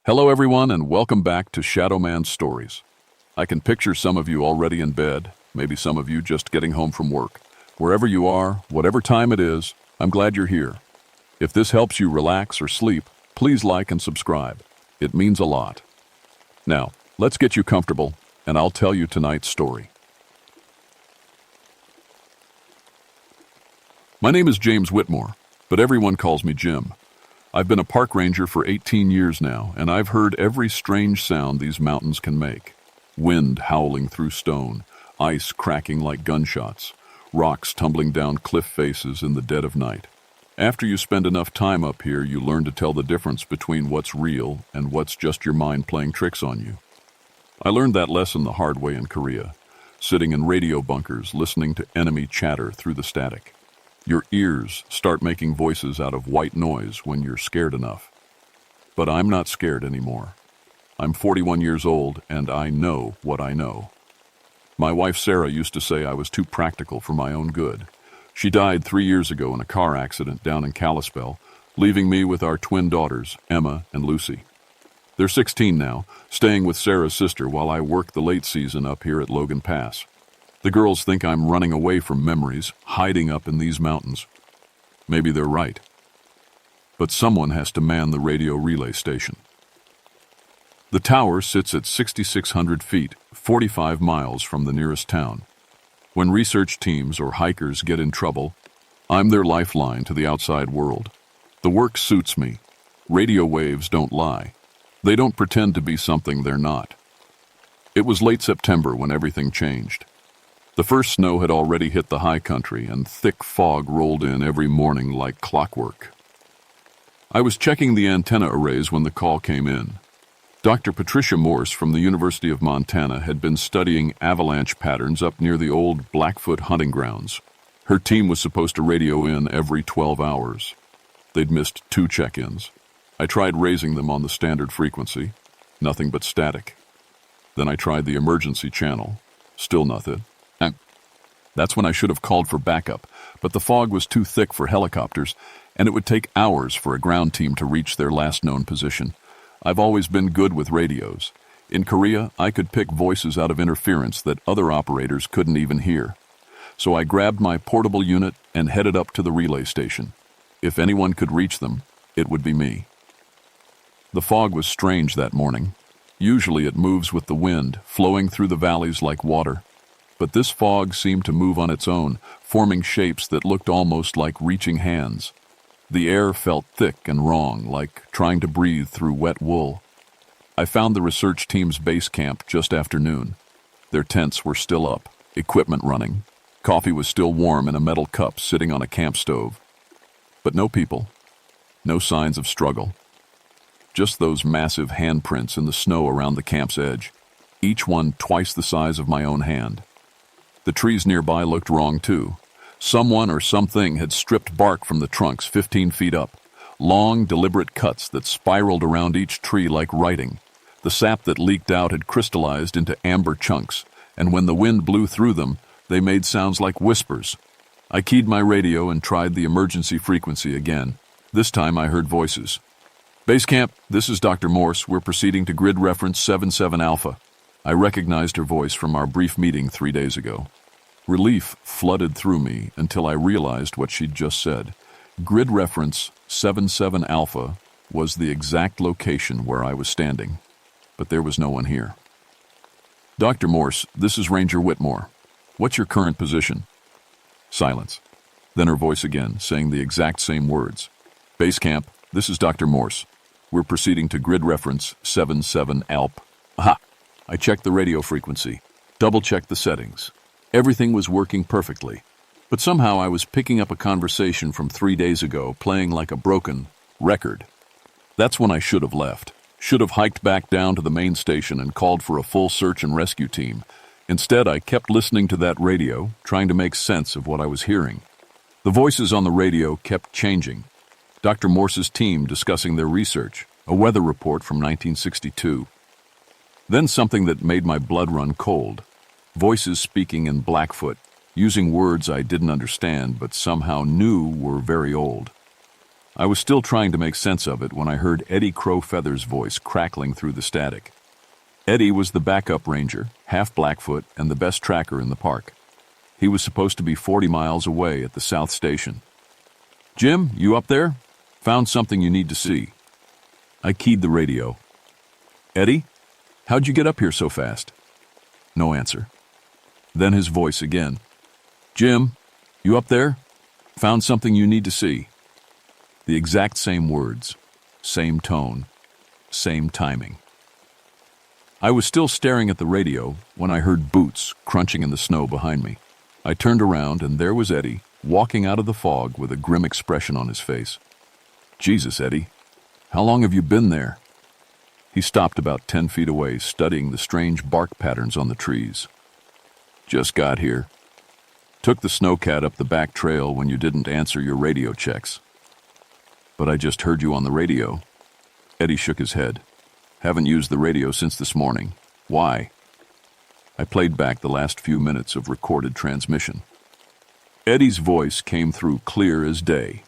Hello everyone and welcome back to Shadowman Stories. I can picture some of you already in bed, maybe some of you just getting home from work. Wherever you are, whatever time it is, I'm glad you're here. If this helps you relax or sleep, please like and subscribe. It means a lot. Now, let's get you comfortable and I'll tell you tonight's story. My name is James Whitmore, but everyone calls me Jim. I've been a park ranger for 18 years now, and I've heard every strange sound these mountains can make. Wind howling through stone, ice cracking like gunshots, rocks tumbling down cliff faces in the dead of night. After you spend enough time up here, you learn to tell the difference between what's real and what's just your mind playing tricks on you. I learned that lesson the hard way in Korea, sitting in radio bunkers listening to enemy chatter through the static. Your ears start making voices out of white noise when you're scared enough. But I'm not scared anymore. I'm 41 years old and I know what I know. My wife Sarah used to say I was too practical for my own good. She died 3 years ago in a car accident down in Kalispell, leaving me with our twin daughters, Emma and Lucy. They're 16 now, staying with Sarah's sister while I work the late season up here at Logan Pass. The girls think I'm running away from memories, hiding up in these mountains. Maybe they're right. But someone has to man the radio relay station. The tower sits at 6,600 feet, 45 miles from the nearest town. When research teams or hikers get in trouble, I'm their lifeline to the outside world. The work suits me. Radio waves don't lie. They don't pretend to be something they're not. It was late September when everything changed. The first snow had already hit the high country, and thick fog rolled in every morning like clockwork. I was checking the antenna arrays when the call came in. Dr. Patricia Morse from the University of Montana had been studying avalanche patterns up near the old Blackfoot hunting grounds. Her team was supposed to radio in every 12 hours. They'd missed 2 check-ins. I tried raising them on the standard frequency. Nothing but static. Then I tried the emergency channel. Still nothing. That's when I should have called for backup, but the fog was too thick for helicopters, and it would take hours for a ground team to reach their last known position. I've always been good with radios. In Korea, I could pick voices out of interference that other operators couldn't even hear. So I grabbed my portable unit and headed up to the relay station. If anyone could reach them, it would be me. The fog was strange that morning. Usually it moves with the wind, flowing through the valleys like water. But this fog seemed to move on its own, forming shapes that looked almost like reaching hands. The air felt thick and wrong, like trying to breathe through wet wool. I found the research team's base camp just after noon. Their tents were still up, equipment running. Coffee was still warm in a metal cup sitting on a camp stove. But no people. No signs of struggle. Just those massive handprints in the snow around the camp's edge, each one twice the size of my own hand. The trees nearby looked wrong too. Someone or something had stripped bark from the trunks 15 feet up. Long, deliberate cuts that spiraled around each tree like writing. The sap that leaked out had crystallized into amber chunks, and when the wind blew through them, they made sounds like whispers. I keyed my radio and tried the emergency frequency again. This time I heard voices. Base camp, this is Dr. Morse. We're proceeding to grid reference 77 Alpha. I recognized her voice from our brief meeting 3 days ago. Relief flooded through me until I realized what she'd just said. Grid reference 77 Alpha was the exact location where I was standing, but there was no one here. Dr. Morse, this is Ranger Whitmore. What's your current position? Silence. Then her voice again, saying the exact same words. Base camp, this is Dr. Morse. We're proceeding to grid reference 77 Alp. Aha! I checked the radio frequency, double-checked the settings. Everything was working perfectly, but somehow I was picking up a conversation from 3 days ago, playing like a broken record. That's when I should have left. Should have hiked back down to the main station and called for a full search and rescue team. Instead, I kept listening to that radio, trying to make sense of what I was hearing. The voices on the radio kept changing. Dr. Morse's team discussing their research, a weather report from 1962. Then something that made my blood run cold. Voices speaking in Blackfoot, using words I didn't understand but somehow knew were very old. I was still trying to make sense of it when I heard Eddie Crow Feather's voice crackling through the static. Eddie was the backup ranger, half Blackfoot, and the best tracker in the park. He was supposed to be 40 miles away at the South Station. "Jim, you up there? Found something you need to see." I keyed the radio. "Eddie, how'd you get up here so fast?" No answer. Then his voice again. "Jim, you up there? Found something you need to see." The exact same words, same tone, same timing. I was still staring at the radio when I heard boots crunching in the snow behind me. I turned around and there was Eddie, walking out of the fog with a grim expression on his face. "Jesus, Eddie, how long have you been there?" He stopped about 10 feet away, studying the strange bark patterns on the trees. "Just got here. Took the snowcat up the back trail when you didn't answer your radio checks." "But I just heard you on the radio." Eddie shook his head. "Haven't used the radio since this morning. Why?" I played back the last few minutes of recorded transmission. Eddie's voice came through clear as day.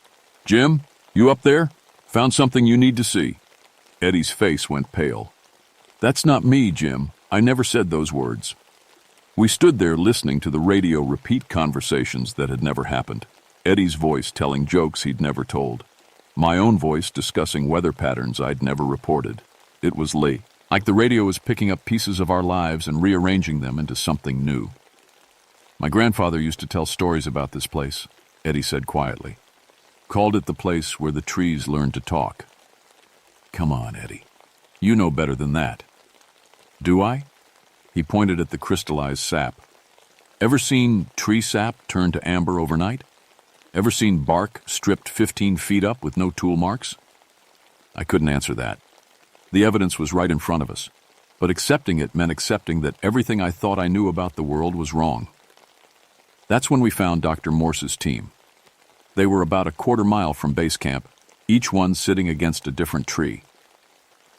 "Jim, you up there? Found something you need to see." Eddie's face went pale. "That's not me, Jim. I never said those words." We stood there listening to the radio repeat conversations that had never happened. Eddie's voice telling jokes he'd never told. My own voice discussing weather patterns I'd never reported. It was Lee. Like the radio was picking up pieces of our lives and rearranging them into something new. "My grandfather used to tell stories about this place," Eddie said quietly. "Called it the place where the trees learned to talk." "Come on, Eddie. You know better than that." "Do I?" He pointed at the crystallized sap. "Ever seen tree sap turn to amber overnight? Ever seen bark stripped 15 feet up with no tool marks?" I couldn't answer that. The evidence was right in front of us, but accepting it meant accepting that everything I thought I knew about the world was wrong. That's when we found Dr. Morse's team. They were about a quarter mile from base camp, each one sitting against a different tree.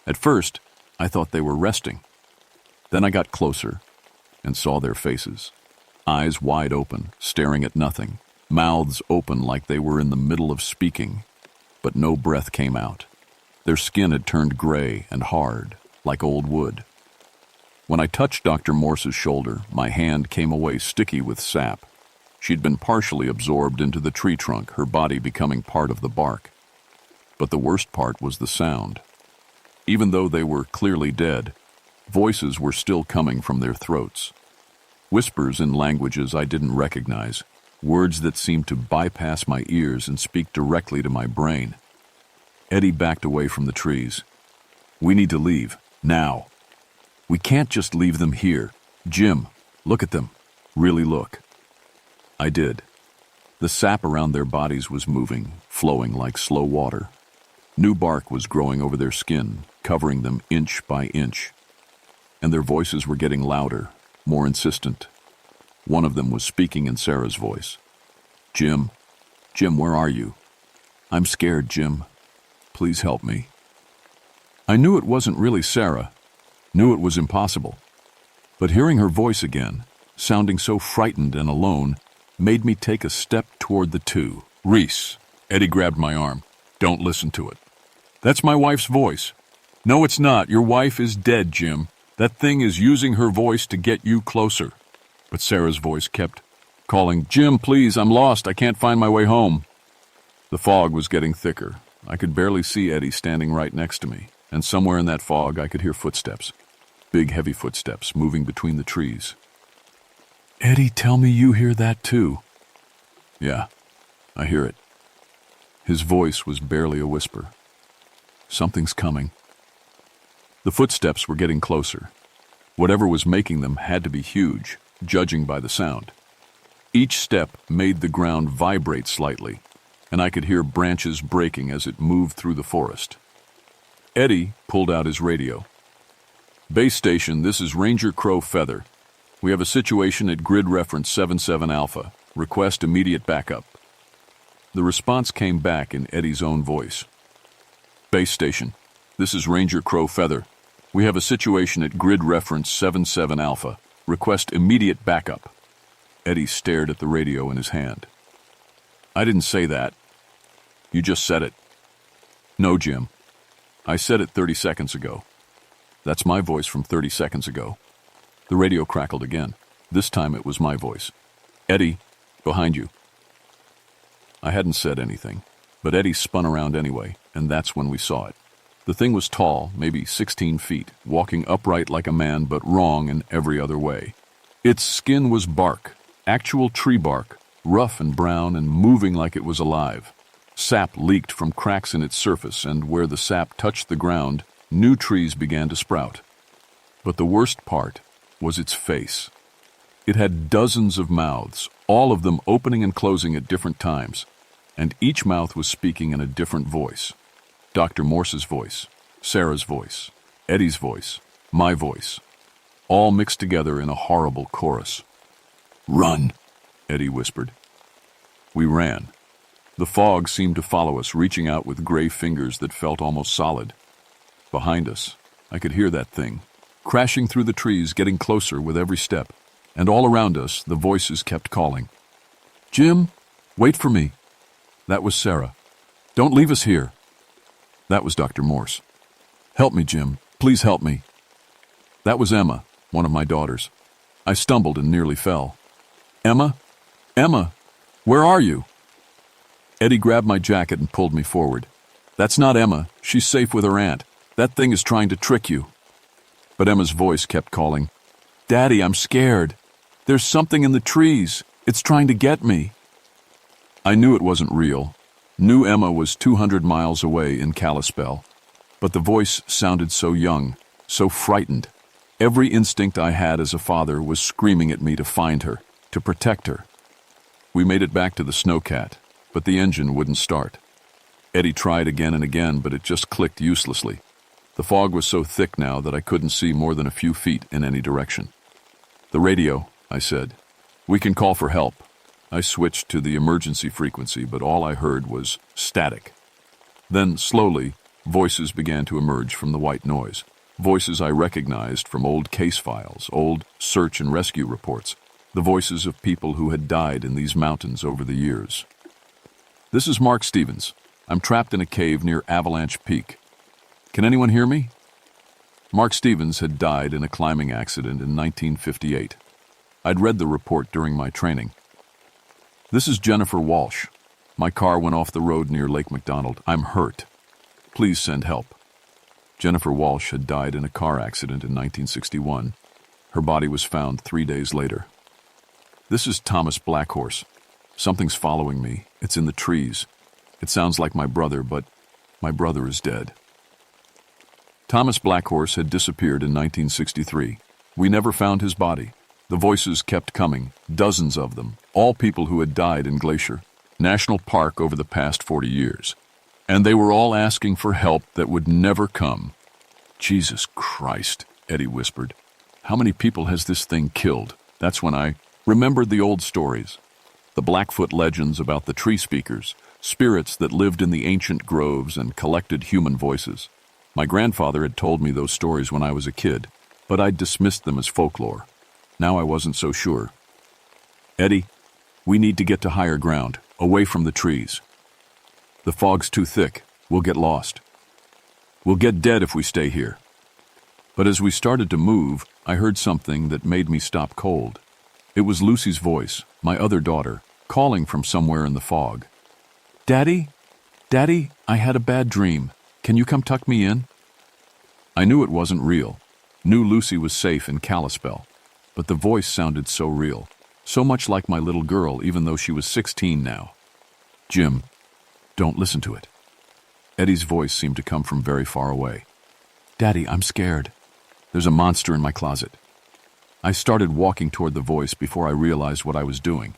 At first, I thought they were resting. Then I got closer and saw their faces. Eyes wide open, staring at nothing, mouths open like they were in the middle of speaking, but no breath came out. Their skin had turned gray and hard, like old wood. When I touched Dr. Morse's shoulder, my hand came away sticky with sap. She'd been partially absorbed into the tree trunk, her body becoming part of the bark. But the worst part was the sound. Even though they were clearly dead, voices were still coming from their throats. Whispers in languages I didn't recognize, words that seemed to bypass my ears and speak directly to my brain. Eddie backed away from the trees. "We need to leave, now. We can't just leave them here. Jim, look at them. Really look." I did. The sap around their bodies was moving, flowing like slow water. New bark was growing over their skin, covering them inch by inch. And their voices were getting louder, more insistent. One of them was speaking in Sarah's voice. "Jim, where are you? I'm scared, Jim. Please help me." I knew it wasn't really Sarah, knew it was impossible. But hearing her voice again, sounding so frightened and alone, made me take a step toward the two. "Reese," Eddie grabbed my arm. "Don't listen to it. That's my wife's voice." "No, it's not. Your wife is dead, Jim. That thing is using her voice to get you closer." But Sarah's voice kept calling, "Jim, please, I'm lost. I can't find my way home." The fog was getting thicker. I could barely see Eddie standing right next to me, and somewhere in that fog I could hear footsteps. Big, heavy footsteps moving between the trees. "Eddie, tell me you hear that too." "Yeah, I hear it." His voice was barely a whisper. "Something's coming." The footsteps were getting closer. Whatever was making them had to be huge, judging by the sound. Each step made the ground vibrate slightly, and I could hear branches breaking as it moved through the forest. Eddie pulled out his radio. "Base station, this is Ranger Crow Feather. We have a situation at grid reference 77 Alpha. Request immediate backup." The response came back in Eddie's own voice. "Base station, this is Ranger Crow Feather. We have a situation at grid reference 77 Alpha. Request immediate backup." Eddie stared at the radio in his hand. "I didn't say that. You just said it." No, Jim. I said it 30 seconds ago. That's my voice from 30 seconds ago. The radio crackled again. This time it was my voice. Eddie, behind you. I hadn't said anything, but Eddie spun around anyway, and that's when we saw it. The thing was tall, maybe 16 feet, walking upright like a man but wrong in every other way. Its skin was bark, actual tree bark, rough and brown and moving like it was alive. Sap leaked from cracks in its surface, and where the sap touched the ground, new trees began to sprout. But the worst part was its face. It had dozens of mouths, all of them opening and closing at different times, and each mouth was speaking in a different voice. Dr. Morse's voice, Sarah's voice, Eddie's voice, my voice, all mixed together in a horrible chorus. "Run," Eddie whispered. We ran. The fog seemed to follow us, reaching out with gray fingers that felt almost solid. Behind us, I could hear that thing, crashing through the trees, getting closer with every step, and all around us the voices kept calling. "Jim, wait for me." That was Sarah. "Don't leave us here." That was Dr. Morse. "Help me, Jim. Please help me." That was Emma, one of my daughters. I stumbled and nearly fell. "Emma? Emma, where are you?" Eddie grabbed my jacket and pulled me forward. "That's not Emma. She's safe with her aunt. That thing is trying to trick you." But Emma's voice kept calling, "Daddy, I'm scared. There's something in the trees. It's trying to get me." I knew it wasn't real. Knew Emma was 200 miles away in Kalispell. But the voice sounded so young, so frightened. Every instinct I had as a father was screaming at me to find her, to protect her. We made it back to the Snowcat, but the engine wouldn't start. Eddie tried again and again, but it just clicked uselessly. The fog was so thick now that I couldn't see more than a few feet in any direction. "The radio," I said. "We can call for help." I switched to the emergency frequency, but all I heard was static. Then, slowly, voices began to emerge from the white noise. Voices I recognized from old case files, old search and rescue reports. The voices of people who had died in these mountains over the years. "This is Mark Stevens. I'm trapped in a cave near Avalanche Peak. Can anyone hear me?" Mark Stevens had died in a climbing accident in 1958. I'd read the report during my training. "This is Jennifer Walsh. My car went off the road near Lake McDonald. I'm hurt. Please send help." Jennifer Walsh had died in a car accident in 1961. Her body was found 3 days later. "This is Thomas Blackhorse. Something's following me. It's in the trees. It sounds like my brother, but my brother is dead." Thomas Blackhorse had disappeared in 1963. We never found his body. The voices kept coming, dozens of them, all people who had died in Glacier National Park over the past 40 years. And they were all asking for help that would never come. "Jesus Christ," Eddie whispered. "How many people has this thing killed?" That's when I remembered the old stories. The Blackfoot legends about the tree speakers, spirits that lived in the ancient groves and collected human voices. My grandfather had told me those stories when I was a kid, but I'd dismissed them as folklore. Now I wasn't so sure. "Eddie, we need to get to higher ground, away from the trees. The fog's too thick. We'll get lost. We'll get dead if we stay here." But as we started to move, I heard something that made me stop cold. It was Lucy's voice, my other daughter, calling from somewhere in the fog. "Daddy? Daddy, I had a bad dream. Can you come tuck me in?" I knew it wasn't real. Knew Lucy was safe in Kalispell. But the voice sounded so real, so much like my little girl, even though she was 16 now. "Jim, don't listen to it." Eddie's voice seemed to come from very far away. "Daddy, I'm scared. There's a monster in my closet." I started walking toward the voice before I realized what I was doing.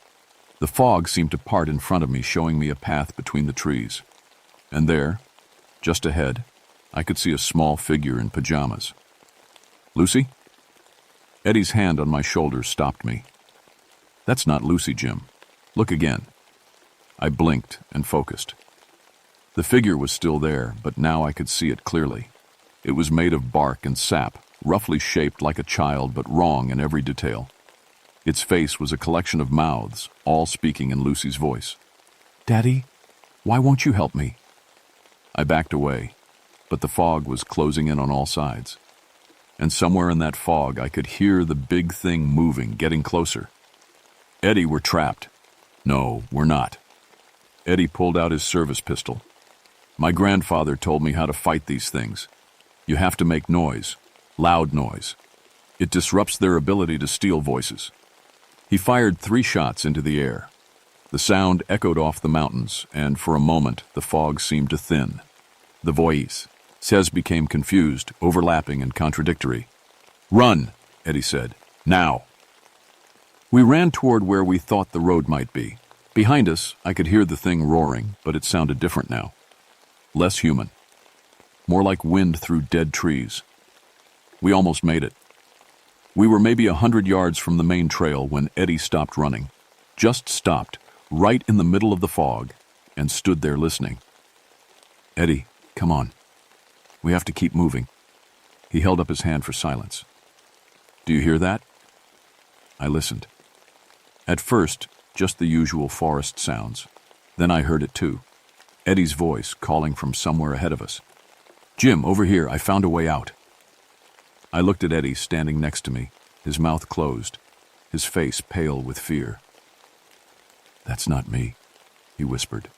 The fog seemed to part in front of me, showing me a path between the trees. And there, just ahead, I could see a small figure in pajamas. "Lucy?" Eddie's hand on my shoulder stopped me. "That's not Lucy, Jim. Look again." I blinked and focused. The figure was still there, but now I could see it clearly. It was made of bark and sap, roughly shaped like a child but wrong in every detail. Its face was a collection of mouths, all speaking in Lucy's voice. "Daddy, why won't you help me?" I backed away, but the fog was closing in on all sides. And somewhere in that fog, I could hear the big thing moving, getting closer. Eddie, we're trapped. No, we're not. Eddie pulled out his service pistol. My grandfather told me how to fight these things. You have to make noise, loud noise. It disrupts their ability to steal voices. He fired 3 shots into the air. The sound echoed off the mountains, and for a moment the fog seemed to thin. The voice became confused, overlapping and contradictory. "Run," Eddie said. "Now." We ran toward where we thought the road might be. Behind us, I could hear the thing roaring, but it sounded different now. Less human. More like wind through dead trees. We almost made it. We were maybe 100 yards from the main trail when Eddie stopped running. Just stopped, right in the middle of the fog, and stood there listening. "Eddie, come on. We have to keep moving." He held up his hand for silence. "Do you hear that?" I listened. At first, just the usual forest sounds. Then I heard it too. Eddie's voice calling from somewhere ahead of us. "Jim, over here, I found a way out." I looked at Eddie standing next to me, his mouth closed, his face pale with fear. "That's not me," he whispered.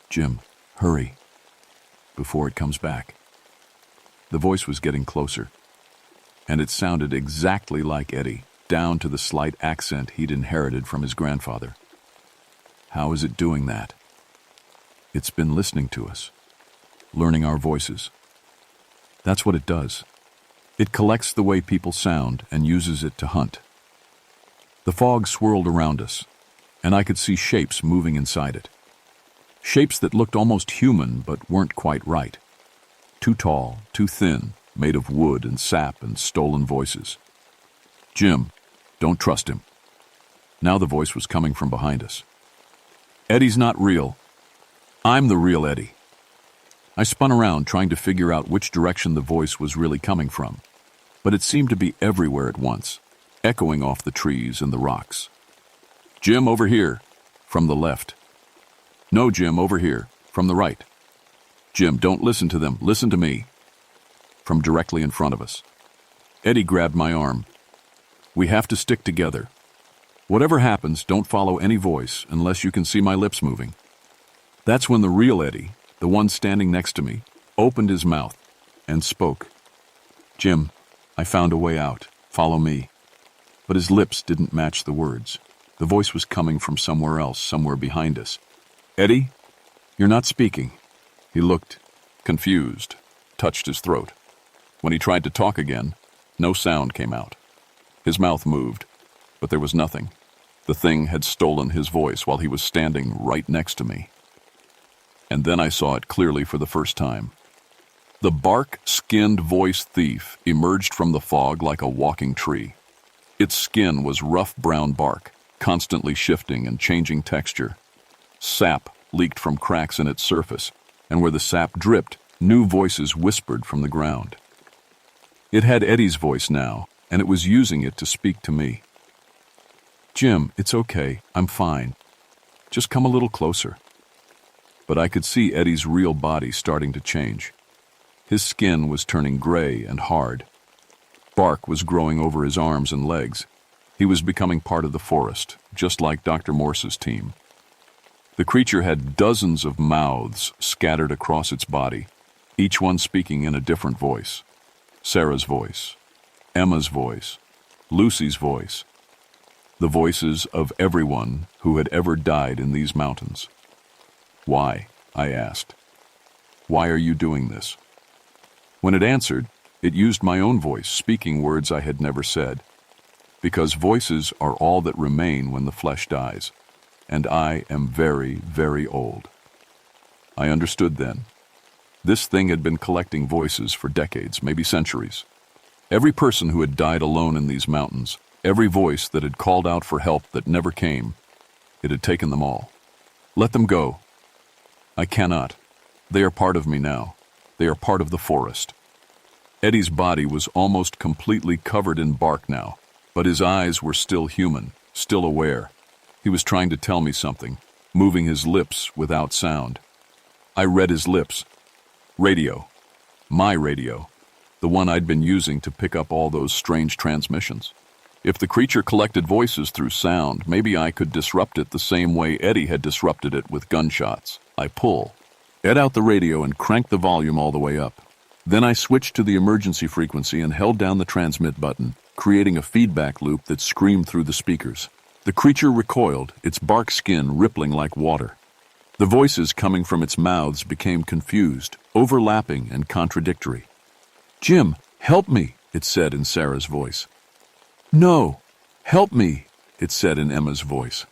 "Jim, hurry, before it comes back." The voice was getting closer, and it sounded exactly like Eddie, down to the slight accent he'd inherited from his grandfather. How is it doing that? It's been listening to us, learning our voices. That's what it does. It collects the way people sound and uses it to hunt. The fog swirled around us, and I could see shapes moving inside it. Shapes that looked almost human but weren't quite right. Too tall, too thin, made of wood and sap and stolen voices. "Jim, don't trust him." Now the voice was coming from behind us. "Eddie's not real. I'm the real Eddie." I spun around trying to figure out which direction the voice was really coming from, but it seemed to be everywhere at once, echoing off the trees and the rocks. "Jim, over here," from the left. "No, Jim, over here," from the right. "Jim, don't listen to them, listen to me," from directly in front of us. Eddie grabbed my arm. "We have to stick together. Whatever happens, don't follow any voice unless you can see my lips moving." That's when the real Eddie, the one standing next to me, opened his mouth and spoke. "Jim, I found a way out. Follow me." But his lips didn't match the words. The voice was coming from somewhere else, somewhere behind us. "Eddie, you're not speaking." He looked confused, touched his throat. When he tried to talk again, no sound came out. His mouth moved, but there was nothing. The thing had stolen his voice while he was standing right next to me. And then I saw it clearly for the first time. The bark-skinned voice thief emerged from the fog like a walking tree. Its skin was rough brown bark, constantly shifting and changing texture. Sap leaked from cracks in its surface, and where the sap dripped, new voices whispered from the ground. It had Eddie's voice now, and it was using it to speak to me. "Jim, it's okay. I'm fine. Just come a little closer." But I could see Eddie's real body starting to change. His skin was turning gray and hard. Bark was growing over his arms and legs. He was becoming part of the forest, just like Dr. Morse's team. The creature had dozens of mouths scattered across its body, each one speaking in a different voice. Sarah's voice, Emma's voice, Lucy's voice. The voices of everyone who had ever died in these mountains. "Why?" I asked. "Why are you doing this?" When it answered, it used my own voice, speaking words I had never said. Because voices are all that remain when the flesh dies, and I am very, very old. I understood then. This thing had been collecting voices for decades, maybe centuries. Every person who had died alone in these mountains, every voice that had called out for help that never came, it had taken them all. Let them go. I cannot. They are part of me now. They are part of the forest. Eddie's body was almost completely covered in bark now, but his eyes were still human, still aware. He was trying to tell me something, moving his lips without sound. I read his lips, Radio. My radio. The one I'd been using to pick up all those strange transmissions. If the creature collected voices through sound, maybe I could disrupt it the same way Eddie had disrupted it with gunshots. I pull. Ed out the radio and crank the volume all the way up. Then I switched to the emergency frequency and held down the transmit button, creating a feedback loop that screamed through the speakers. The creature recoiled, its bark skin rippling like water. The voices coming from its mouths became confused, overlapping and contradictory. "Jim, help me," it said in Sarah's voice. "No, help me," it said in Emma's voice.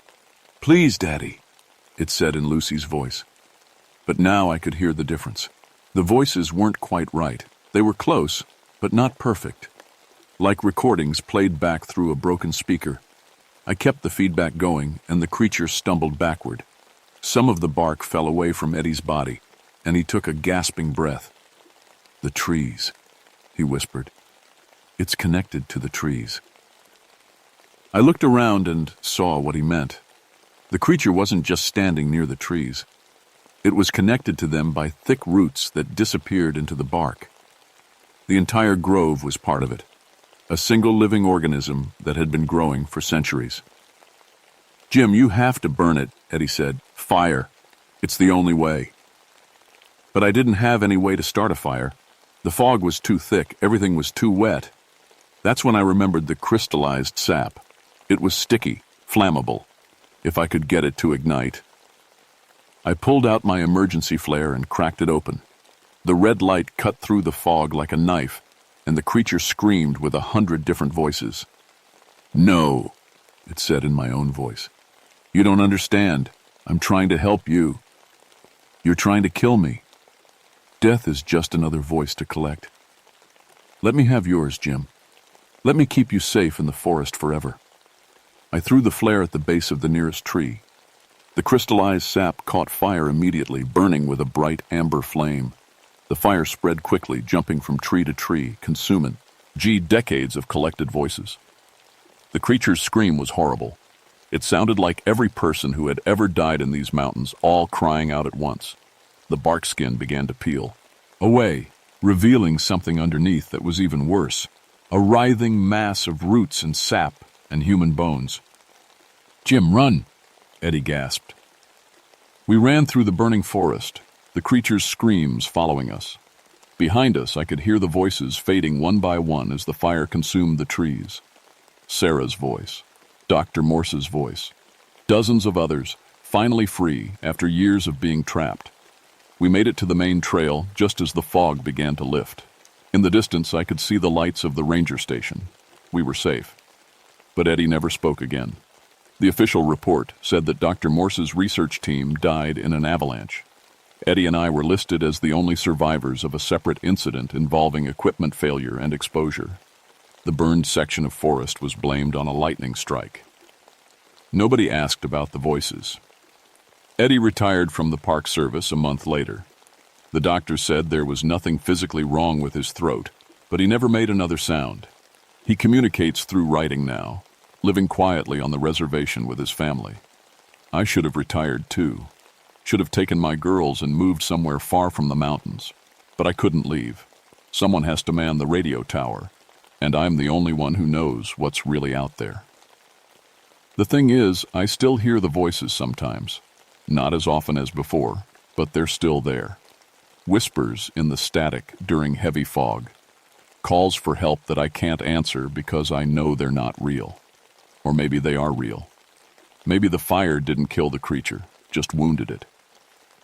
"Please, Daddy," it said in Lucy's voice. But now I could hear the difference. The voices weren't quite right. They were close, but not perfect. Like recordings played back through a broken speaker. I kept the feedback going, and the creature stumbled backward. Some of the bark fell away from Eddie's body, and he took a gasping breath. "The trees," he whispered. "It's connected to the trees." I looked around and saw what he meant. The creature wasn't just standing near the trees. It was connected to them by thick roots that disappeared into the bark. The entire grove was part of it, a single living organism that had been growing for centuries. "Jim, you have to burn it," Eddie said. "Fire. It's the only way." But I didn't have any way to start a fire. The fog was too thick, everything was too wet. That's when I remembered the crystallized sap. It was sticky, flammable, if I could get it to ignite. I pulled out my emergency flare and cracked it open. The red light cut through the fog like a knife, and the creature screamed with 100 different voices. "No," it said in my own voice. "You don't understand. I'm trying to help you. You're trying to kill me. Death is just another voice to collect. Let me have yours, Jim. Let me keep you safe in the forest forever." I threw the flare at the base of the nearest tree. The crystallized sap caught fire immediately, burning with a bright amber flame. The fire spread quickly, jumping from tree to tree, consuming decades of collected voices. The creature's scream was horrible. It sounded like every person who had ever died in these mountains, all crying out at once. The bark skin began to peel away, revealing something underneath that was even worse, a writhing mass of roots and sap and human bones. "Jim, run!" Eddie gasped. We ran through the burning forest, the creature's screams following us. Behind us, I could hear the voices fading one by one as the fire consumed the trees. Sarah's voice, Dr. Morse's voice, dozens of others, finally free after years of being trapped. We made it to the main trail just as the fog began to lift. In the distance, I could see the lights of the ranger station. We were safe. But Eddie never spoke again. The official report said that Dr. Morse's research team died in an avalanche. Eddie and I were listed as the only survivors of a separate incident involving equipment failure and exposure. The burned section of forest was blamed on a lightning strike. Nobody asked about the voices. Eddie retired from the Park Service a month later. The doctor said there was nothing physically wrong with his throat, but he never made another sound. He communicates through writing now, living quietly on the reservation with his family. I should have retired too. Should have taken my girls and moved somewhere far from the mountains. But I couldn't leave. Someone has to man the radio tower, and I'm the only one who knows what's really out there. The thing is, I still hear the voices sometimes. Not as often as before, but they're still there. Whispers in the static during heavy fog. Calls for help that I can't answer because I know they're not real. Or maybe they are real. Maybe the fire didn't kill the creature, just wounded it.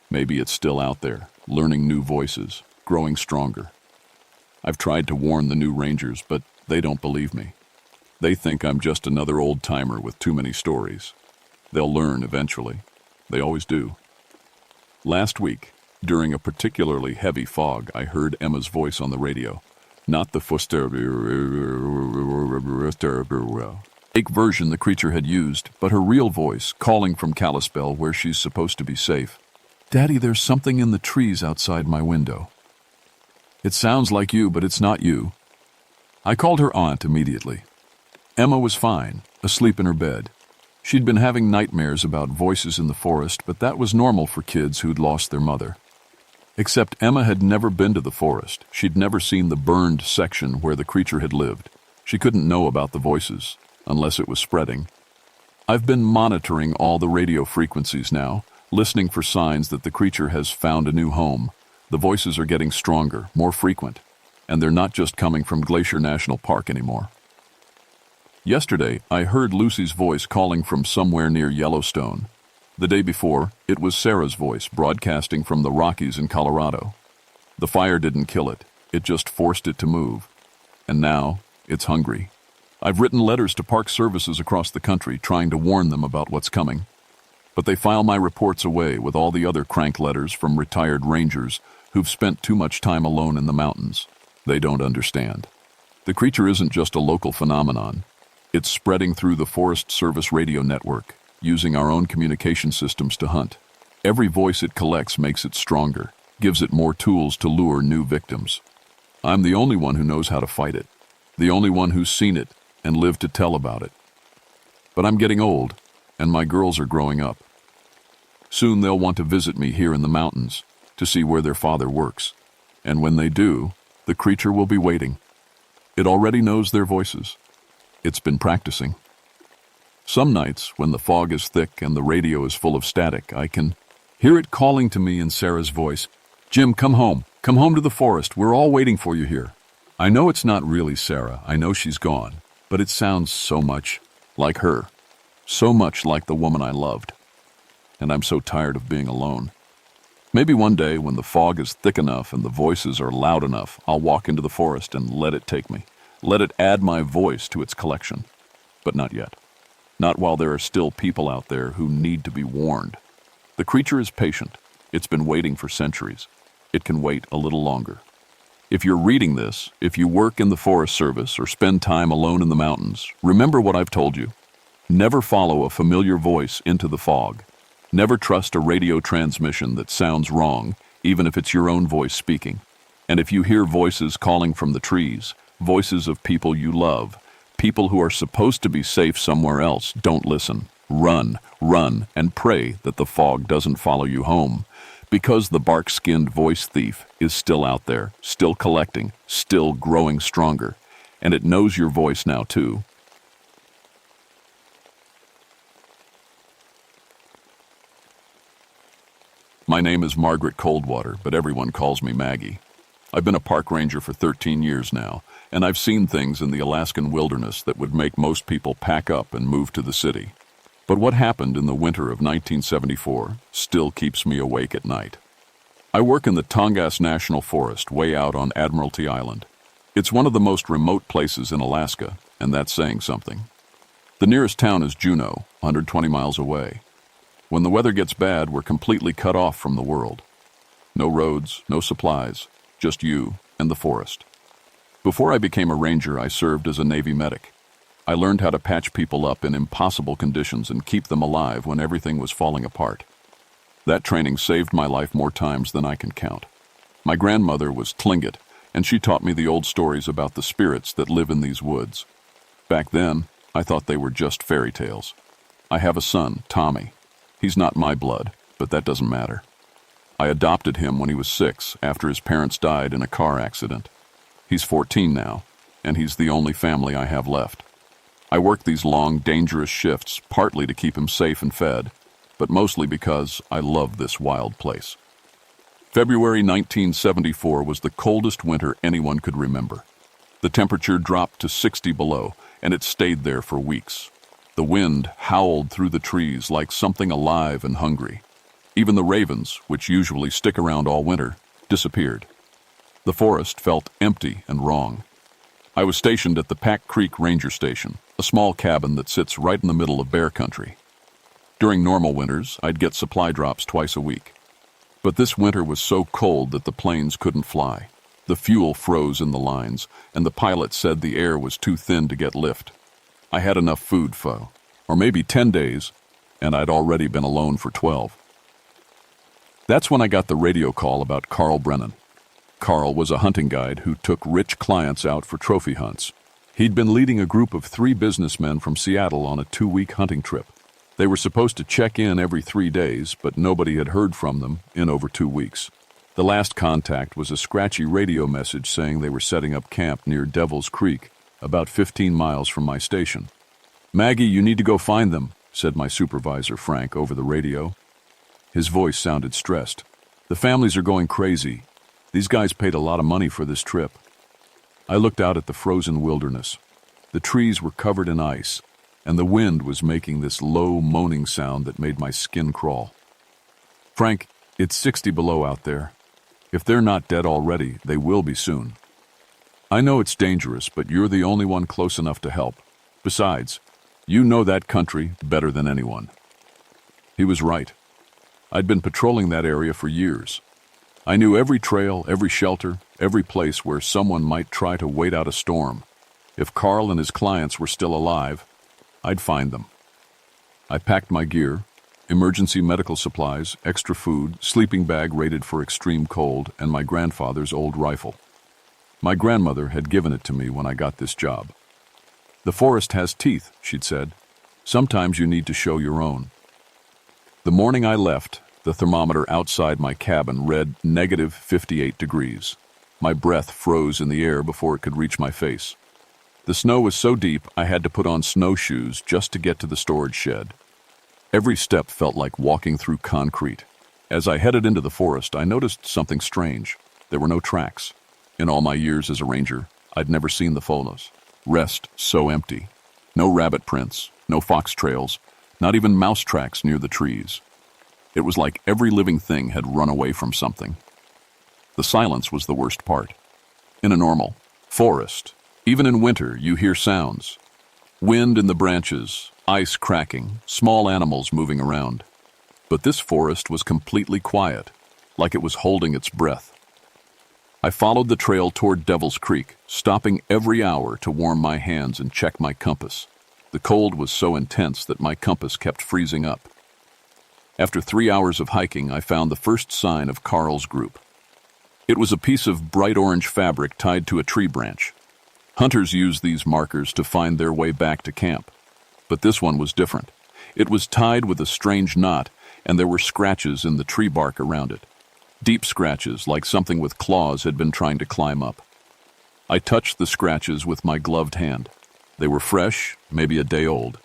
Maybe it's still out there, learning new voices, growing stronger. I've tried to warn the new rangers, but they don't believe me. They think I'm just another old-timer with too many stories. They'll learn eventually. They always do. Last week, during a particularly heavy fog, I heard Emma's voice on the radio. Not the fake version the creature had used, but her real voice, calling from Kalispell where she's supposed to be safe. "Daddy, there's something in the trees outside my window." "It sounds like you, but it's not you." I called her aunt immediately. Emma was fine, asleep in her bed. She'd been having nightmares about voices in the forest, but that was normal for kids who'd lost their mother. Except Emma had never been to the forest. She'd never seen the burned section where the creature had lived. She couldn't know about the voices, unless it was spreading. I've been monitoring all the radio frequencies now, listening for signs that the creature has found a new home. The voices are getting stronger, more frequent, and they're not just coming from Glacier National Park anymore. Yesterday, I heard Lucy's voice calling from somewhere near Yellowstone. The day before, it was Sarah's voice broadcasting from the Rockies in Colorado. The fire didn't kill it, it just forced it to move. And now, it's hungry. I've written letters to park services across the country trying to warn them about what's coming. But they file my reports away with all the other crank letters from retired rangers who've spent too much time alone in the mountains. They don't understand. The creature isn't just a local phenomenon. It's spreading through the Forest Service radio network, using our own communication systems to hunt. Every voice it collects makes it stronger, gives it more tools to lure new victims. I'm the only one who knows how to fight it, the only one who's seen it and lived to tell about it. But I'm getting old, and my girls are growing up. Soon they'll want to visit me here in the mountains to see where their father works. And when they do, the creature will be waiting. It already knows their voices. It's been practicing. Some nights, when the fog is thick and the radio is full of static, I can hear it calling to me in Sarah's voice, "Jim, come home. Come home to the forest. We're all waiting for you here." I know it's not really Sarah. I know she's gone. But it sounds so much like her. So much like the woman I loved. And I'm so tired of being alone. Maybe one day, when the fog is thick enough and the voices are loud enough, I'll walk into the forest and let it take me. Let it add my voice to its collection. But not yet. Not while there are still people out there who need to be warned. The creature is patient. It's been waiting for centuries. It can wait a little longer. If you're reading this, if you work in the Forest Service or spend time alone in the mountains, remember what I've told you. Never follow a familiar voice into the fog. Never trust a radio transmission that sounds wrong, even if it's your own voice speaking. And if you hear voices calling from the trees, voices of people you love, people who are supposed to be safe somewhere else, don't listen. Run, run, and pray that the fog doesn't follow you home. Because the bark-skinned voice thief is still out there, still collecting, still growing stronger. And it knows your voice now, too. My name is Margaret Coldwater, but everyone calls me Maggie. I've been a park ranger for 13 years now, and I've seen things in the Alaskan wilderness that would make most people pack up and move to the city. But what happened in the winter of 1974 still keeps me awake at night. I work in the Tongass National Forest way out on Admiralty Island. It's one of the most remote places in Alaska, and that's saying something. The nearest town is Juneau, 120 miles away. When the weather gets bad, we're completely cut off from the world. No roads, no supplies, just you and the forest. Before I became a ranger, I served as a Navy medic. I learned how to patch people up in impossible conditions and keep them alive when everything was falling apart. That training saved my life more times than I can count. My grandmother was Tlingit, and she taught me the old stories about the spirits that live in these woods. Back then, I thought they were just fairy tales. I have a son, Tommy. He's not my blood, but that doesn't matter. I adopted him when he was 6 after his parents died in a car accident. He's 14 now, and he's the only family I have left. I work these long, dangerous shifts partly to keep him safe and fed, but mostly because I love this wild place. February 1974 was the coldest winter anyone could remember. The temperature dropped to 60 below, and it stayed there for weeks. The wind howled through the trees like something alive and hungry. Even the ravens, which usually stick around all winter, disappeared. The forest felt empty and wrong. I was stationed at the Pack Creek Ranger Station, a small cabin that sits right in the middle of bear country. During normal winters, I'd get supply drops twice a week. But this winter was so cold that the planes couldn't fly. The fuel froze in the lines, and the pilot said the air was too thin to get lift. I had enough food for, or maybe 10 days, and I'd already been alone for 12. That's when I got the radio call about Carl Brennan. Carl was a hunting guide who took rich clients out for trophy hunts. He'd been leading a group of 3 businessmen from Seattle on a 2-week hunting trip. They were supposed to check in every 3 days, but nobody had heard from them in over 2 weeks. The last contact was a scratchy radio message saying they were setting up camp near Devil's Creek, about 15 miles from my station. "Maggie, you need to go find them," said my supervisor, Frank, over the radio. His voice sounded stressed. "The families are going crazy. These guys paid a lot of money for this trip." I looked out at the frozen wilderness. The trees were covered in ice, and the wind was making this low, moaning sound that made my skin crawl. "Frank, it's 60 below out there. If they're not dead already, they will be soon. I know it's dangerous, but you're the only one close enough to help. Besides, you know that country better than anyone." He was right. I'd been patrolling that area for years. I knew every trail, every shelter, every place where someone might try to wait out a storm. If Carl and his clients were still alive, I'd find them. I packed my gear, emergency medical supplies, extra food, sleeping bag rated for extreme cold, and my grandfather's old rifle. My grandmother had given it to me when I got this job. "The forest has teeth," she'd said. "Sometimes you need to show your own." The morning I left, the thermometer outside my cabin read -58 degrees. My breath froze in the air before it could reach my face. The snow was so deep I had to put on snowshoes just to get to the storage shed. Every step felt like walking through concrete. As I headed into the forest, I noticed something strange. There were no tracks. In all my years as a ranger, I'd never seen the Folas. Rest so empty. No rabbit prints, no fox trails, not even mouse tracks near the trees. It was like every living thing had run away from something. The silence was the worst part. In a normal forest, even in winter, you hear sounds. Wind in the branches, ice cracking, small animals moving around. But this forest was completely quiet, like it was holding its breath. I followed the trail toward Devil's Creek, stopping every hour to warm my hands and check my compass. The cold was so intense that my compass kept freezing up. After 3 hours of hiking, I found the first sign of Carl's group. It was a piece of bright orange fabric tied to a tree branch. Hunters use these markers to find their way back to camp. But this one was different. It was tied with a strange knot, and there were scratches in the tree bark around it. Deep scratches, like something with claws had been trying to climb up. I touched the scratches with my gloved hand. They were fresh, maybe a day old.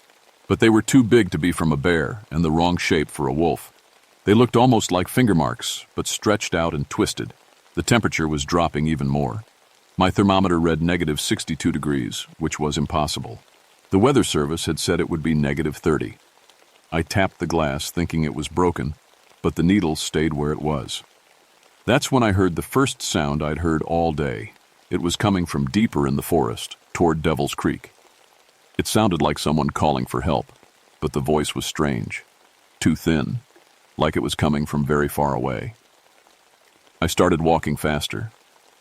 But they were too big to be from a bear and the wrong shape for a wolf. They looked almost like finger marks, but stretched out and twisted. The temperature was dropping even more. My thermometer read -62 degrees, which was impossible. The weather service had said it would be -30. I tapped the glass thinking it was broken, but the needle stayed where it was. That's when I heard the first sound I'd heard all day. It was coming from deeper in the forest, toward Devil's Creek. It sounded like someone calling for help, but the voice was strange, too thin, like it was coming from very far away. I started walking faster.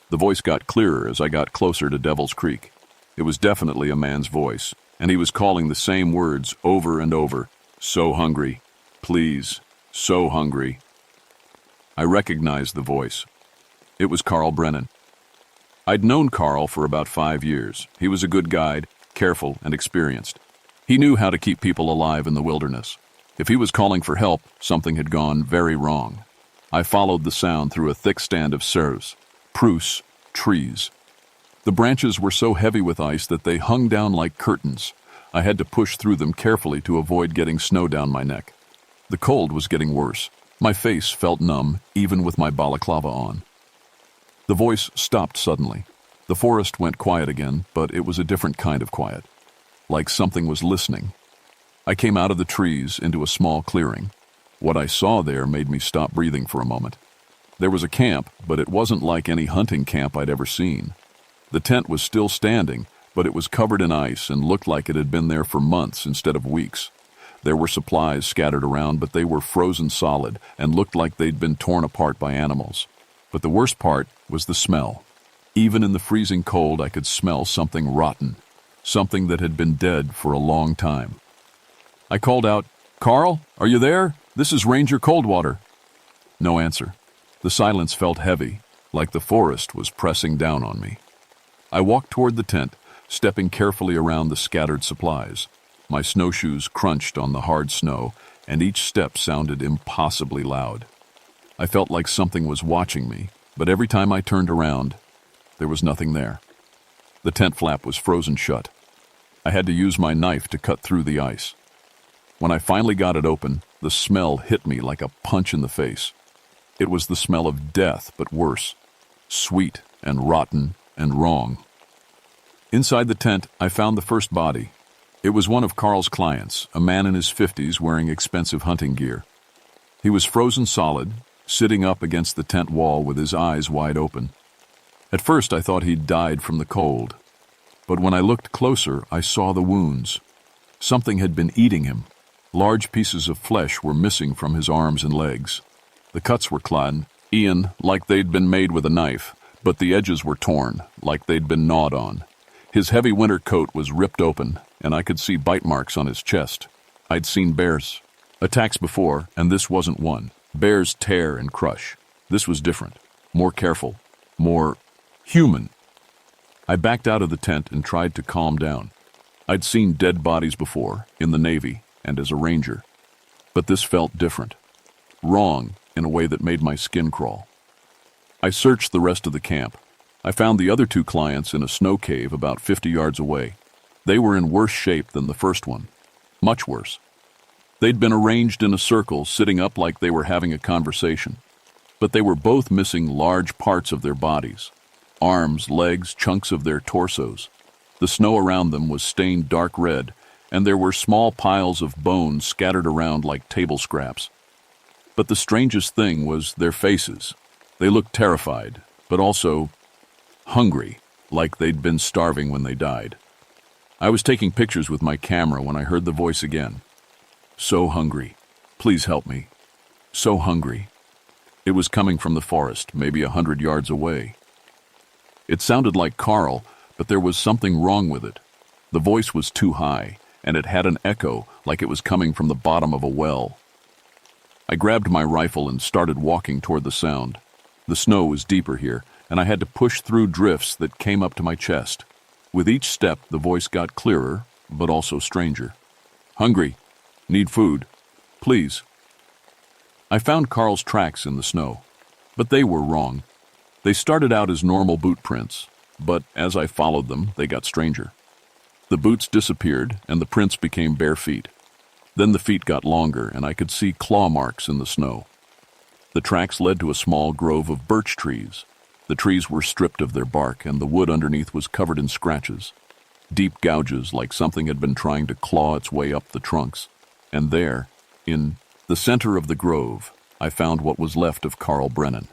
The voice got clearer as I got closer to Devil's Creek. It was definitely a man's voice, and he was calling the same words over and over. "So hungry. Please. So hungry." I recognized the voice. It was Carl Brennan. I'd known Carl for about 5 years. He was a good guide, careful and experienced. He knew how to keep people alive in the wilderness. If he was calling for help, something had gone very wrong. I followed the sound through a thick stand of spruce trees. The branches were so heavy with ice that they hung down like curtains. I had to push through them carefully to avoid getting snow down my neck. The cold was getting worse. My face felt numb, even with my balaclava on. The voice stopped suddenly. The forest went quiet again, but it was a different kind of quiet. Like something was listening. I came out of the trees into a small clearing. What I saw there made me stop breathing for a moment. There was a camp, but it wasn't like any hunting camp I'd ever seen. The tent was still standing, but it was covered in ice and looked like it had been there for months instead of weeks. There were supplies scattered around, but they were frozen solid and looked like they'd been torn apart by animals. But the worst part was the smell. Even in the freezing cold, I could smell something rotten, something that had been dead for a long time. I called out, "Carl, are you there? This is Ranger Coldwater." No answer. The silence felt heavy, like the forest was pressing down on me. I walked toward the tent, stepping carefully around the scattered supplies. My snowshoes crunched on the hard snow, and each step sounded impossibly loud. I felt like something was watching me, but every time I turned around, there was nothing there. The tent flap was frozen shut. I had to use my knife to cut through the ice. When I finally got it open, the smell hit me like a punch in the face. It was the smell of death, but worse. Sweet and rotten and wrong. Inside the tent, I found the first body. It was one of Carl's clients, a man in his 50s wearing expensive hunting gear. He was frozen solid, sitting up against the tent wall with his eyes wide open. At first, I thought he'd died from the cold. But when I looked closer, I saw the wounds. Something had been eating him. Large pieces of flesh were missing from his arms and legs. The cuts were clad, Ian, like they'd been made with a knife, but the edges were torn, like they'd been gnawed on. His heavy winter coat was ripped open, and I could see bite marks on his chest. I'd seen bears' attacks before, and this wasn't one. Bears tear and crush. This was different, more careful, more human. I backed out of the tent and tried to calm down. I'd seen dead bodies before, in the Navy and as a ranger. But this felt different. Wrong, in a way that made my skin crawl. I searched the rest of the camp. I found the other two clients in a snow cave about 50 yards away. They were in worse shape than the first one. Much worse. They'd been arranged in a circle, sitting up like they were having a conversation. But they were both missing large parts of their bodies. Arms, legs, chunks of their torsos. The snow around them was stained dark red, and there were small piles of bones scattered around like table scraps. But the strangest thing was their faces. They looked terrified, but also hungry, like they'd been starving when they died. I was taking pictures with my camera when I heard the voice again. So hungry. Please help me. So hungry. It was coming from the forest, maybe 100 yards away. It sounded like Carl, but there was something wrong with it. The voice was too high, and it had an echo like it was coming from the bottom of a well. I grabbed my rifle and started walking toward the sound. The snow was deeper here, and I had to push through drifts that came up to my chest. With each step, the voice got clearer, but also stranger. Hungry. Need food. Please. I found Carl's tracks in the snow, but they were wrong. They started out as normal boot prints, but as I followed them, they got stranger. The boots disappeared, and the prints became bare feet. Then the feet got longer, and I could see claw marks in the snow. The tracks led to a small grove of birch trees. The trees were stripped of their bark, and the wood underneath was covered in scratches. Deep gouges like something had been trying to claw its way up the trunks. And there, in the center of the grove, I found what was left of Carl Brennan.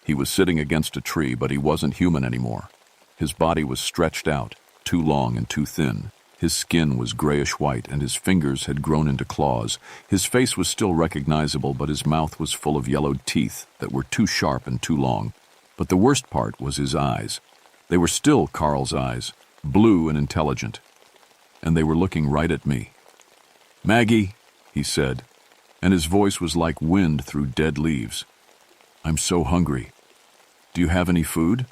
He was sitting against a tree, but he wasn't human anymore. His body was stretched out, too long and too thin. His skin was grayish-white, and his fingers had grown into claws. His face was still recognizable, but his mouth was full of yellowed teeth that were too sharp and too long. But the worst part was his eyes. They were still Carl's eyes, blue and intelligent. And they were looking right at me. "Maggie," he said, and his voice was like wind through dead leaves. "I'm so hungry. Do you have any food?"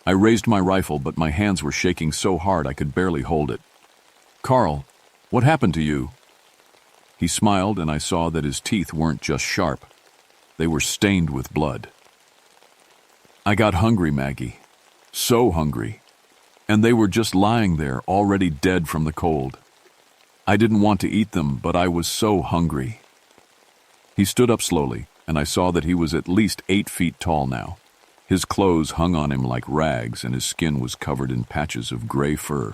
I raised my rifle, but my hands were shaking so hard I could barely hold it. "Carl, what happened to you?" He smiled, and I saw that his teeth weren't just sharp. They were stained with blood. "I got hungry, Maggie. So hungry. And they were just lying there, already dead from the cold. I didn't want to eat them, but I was so hungry." He stood up slowly, and I saw that he was at least 8 feet tall now. His clothes hung on him like rags, and his skin was covered in patches of gray fur.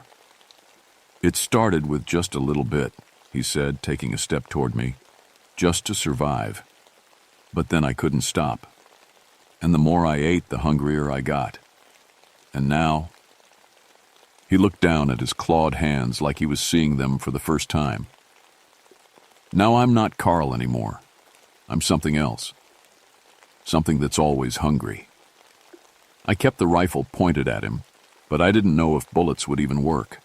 "It started with just a little bit," he said, taking a step toward me, "just to survive. But then I couldn't stop. And the more I ate, the hungrier I got. And now—" He looked down at his clawed hands like he was seeing them for the first time. "Now I'm not Carl anymore. I'm something else. Something that's always hungry." I kept the rifle pointed at him, but I didn't know if bullets would even work.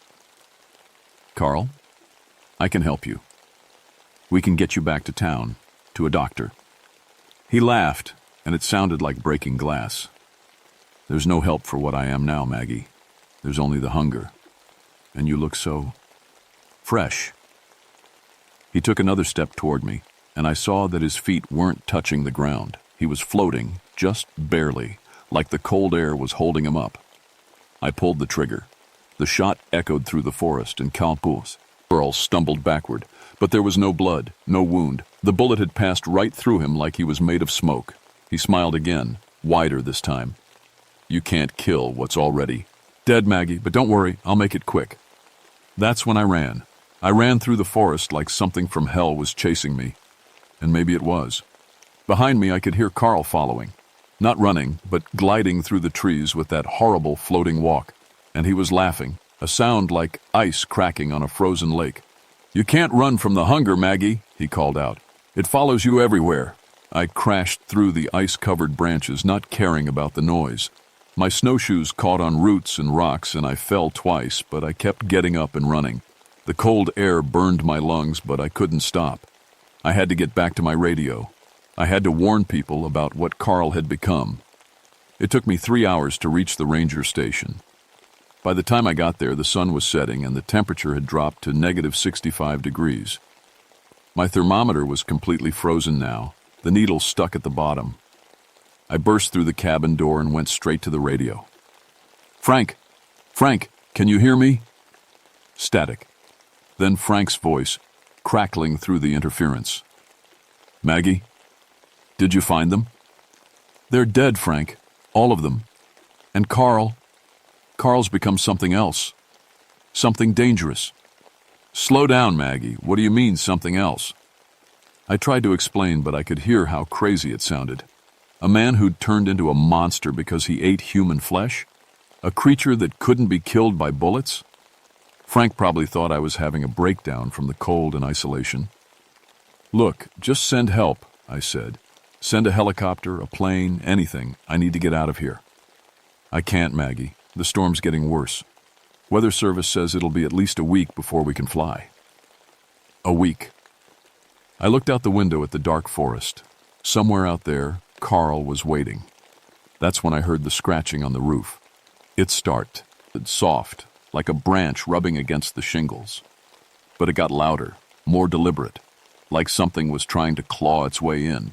"Carl, I can help you. We can get you back to town, to a doctor." He laughed, and it sounded like breaking glass. "There's no help for what I am now, Maggie. There's only the hunger. And you look so fresh." He took another step toward me, and I saw that his feet weren't touching the ground. He was floating, just barely, like the cold air was holding him up. I pulled the trigger. The shot echoed through the forest, and Calpus Carl stumbled backward, but there was no blood, no wound. The bullet had passed right through him like he was made of smoke. He smiled again, wider this time. You can't kill what's already dead, Maggie, but don't worry, I'll make it quick. That's when I ran. I ran through the forest like something from hell was chasing me. And maybe it was. Behind me I could hear Carl following. Not running, but gliding through the trees with that horrible floating walk. And he was laughing, a sound like ice cracking on a frozen lake. You can't run from the hunger, Maggie, he called out. It follows you everywhere. I crashed through the ice-covered branches, not caring about the noise. My snowshoes caught on roots and rocks, and I fell twice, but I kept getting up and running. The cold air burned my lungs, but I couldn't stop. I had to get back to my radio. I had to warn people about what Carl had become. It took me 3 hours to reach the ranger station. By the time I got there, the sun was setting and the temperature had dropped to negative 65 degrees. My thermometer was completely frozen now, the needle stuck at the bottom. I burst through the cabin door and went straight to the radio. Frank, can you hear me? Static. Then Frank's voice, crackling through the interference. Maggie, did you find them? They're dead, Frank. All of them. And Carl's become something else. Something dangerous. Slow down, Maggie. What do you mean, something else? I tried to explain, but I could hear how crazy it sounded. A man who'd turned into a monster because he ate human flesh? A creature that couldn't be killed by bullets? Frank probably thought I was having a breakdown from the cold and isolation. Look, just send help, I said. Send a helicopter, a plane, anything. I need to get out of here. I can't, Maggie. The storm's getting worse. Weather Service says it'll be at least a week before we can fly. A week. I looked out the window at the dark forest. Somewhere out there, Carl was waiting. That's when I heard the scratching on the roof. It started soft, like a branch rubbing against the shingles. But it got louder, more deliberate, like something was trying to claw its way in.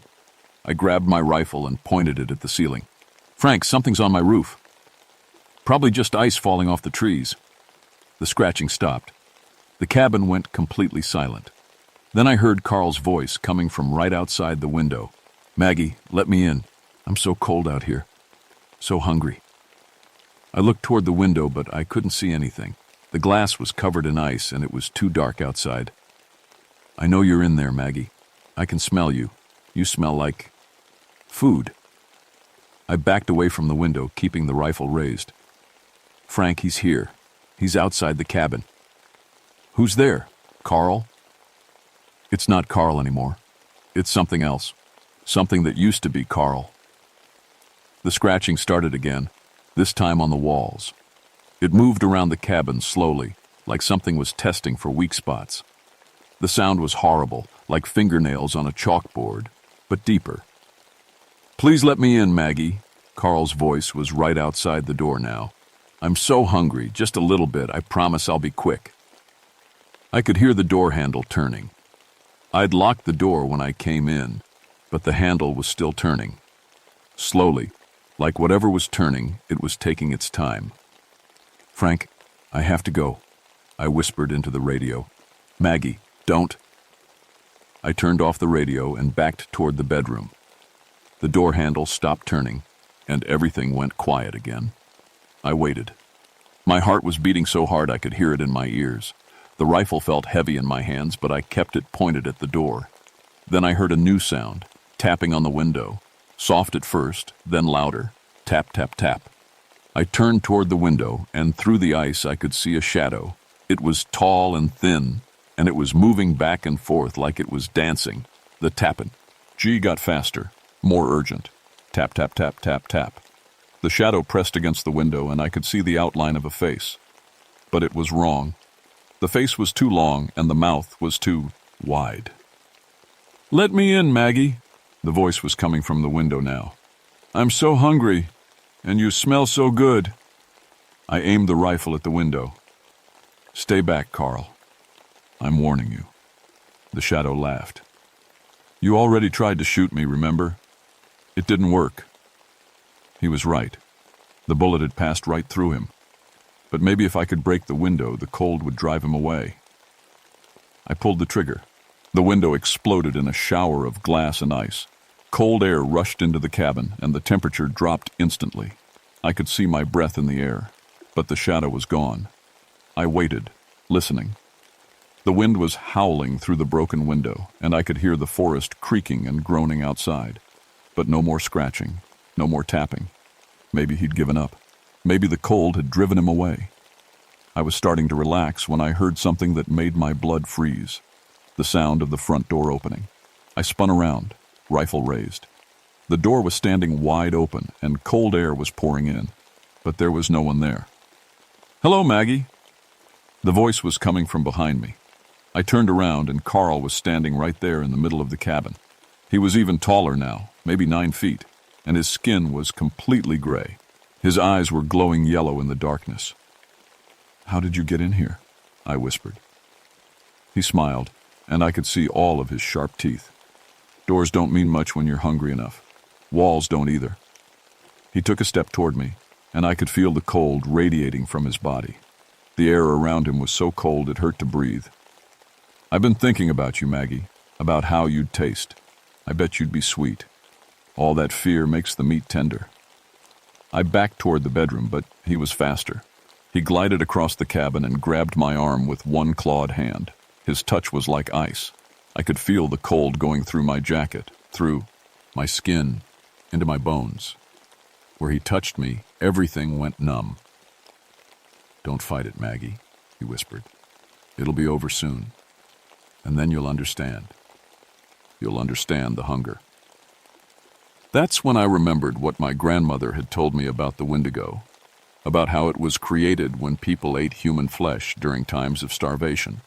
I grabbed my rifle and pointed it at the ceiling. Frank, something's on my roof. Probably just ice falling off the trees. The scratching stopped. The cabin went completely silent. Then I heard Carl's voice coming from right outside the window. Maggie, let me in. I'm so cold out here. So hungry. I looked toward the window, but I couldn't see anything. The glass was covered in ice, and it was too dark outside. I know you're in there, Maggie. I can smell you. You smell like food. I backed away from the window, keeping the rifle raised. Frank, he's here. He's outside the cabin. Who's there? Carl? It's not Carl anymore. It's something else. Something that used to be Carl. The scratching started again, this time on the walls. It moved around the cabin slowly, like something was testing for weak spots. The sound was horrible, like fingernails on a chalkboard, but deeper. Please let me in, Maggie. Carl's voice was right outside the door now. I'm so hungry, just a little bit. I promise I'll be quick. I could hear the door handle turning. I'd locked the door when I came in, but the handle was still turning. Slowly, like whatever was turning, it was taking its time. Frank, I have to go, I whispered into the radio. Maggie, don't. I turned off the radio and backed toward the bedroom. The door handle stopped turning, and everything went quiet again. I waited. My heart was beating so hard I could hear it in my ears. The rifle felt heavy in my hands, but I kept it pointed at the door. Then I heard a new sound, tapping on the window. Soft at first, then louder. Tap, tap, tap. I turned toward the window, and through the ice I could see a shadow. It was tall and thin, and it was moving back and forth like it was dancing. The tapping. G got faster, more urgent. Tap, tap, tap, tap, tap. The shadow pressed against the window, and I could see the outline of a face. But it was wrong. The face was too long, and the mouth was too wide. Let me in, Maggie. The voice was coming from the window now. I'm so hungry, and you smell so good. I aimed the rifle at the window. Stay back, Carl. I'm warning you. The shadow laughed. You already tried to shoot me, remember? It didn't work. He was right. The bullet had passed right through him. But maybe if I could break the window, the cold would drive him away. I pulled the trigger. The window exploded in a shower of glass and ice. Cold air rushed into the cabin, and the temperature dropped instantly. I could see my breath in the air, but the shadow was gone. I waited, listening. The wind was howling through the broken window, and I could hear the forest creaking and groaning outside. But no more scratching, no more tapping. Maybe he'd given up. Maybe the cold had driven him away. I was starting to relax when I heard something that made my blood freeze. The sound of the front door opening. I spun around, rifle raised. The door was standing wide open, and cold air was pouring in, but there was no one there. "Hello, Maggie." The voice was coming from behind me. I turned around, and Carl was standing right there in the middle of the cabin. He was even taller now, maybe 9 feet, and his skin was completely gray. His eyes were glowing yellow in the darkness. "How did you get in here?" I whispered. He smiled, and I could see all of his sharp teeth. Doors don't mean much when you're hungry enough. Walls don't either. He took a step toward me, and I could feel the cold radiating from his body. The air around him was so cold it hurt to breathe. "I've been thinking about you, Maggie, about how you'd taste. I bet you'd be sweet. All that fear makes the meat tender." I backed toward the bedroom, but he was faster. He glided across the cabin and grabbed my arm with one clawed hand. His touch was like ice. I could feel the cold going through my jacket, through my skin, into my bones. Where he touched me, everything went numb. "Don't fight it, Maggie," he whispered. "It'll be over soon. And then you'll understand. You'll understand the hunger." That's when I remembered what my grandmother had told me about the Wendigo, about how it was created when people ate human flesh during times of starvation,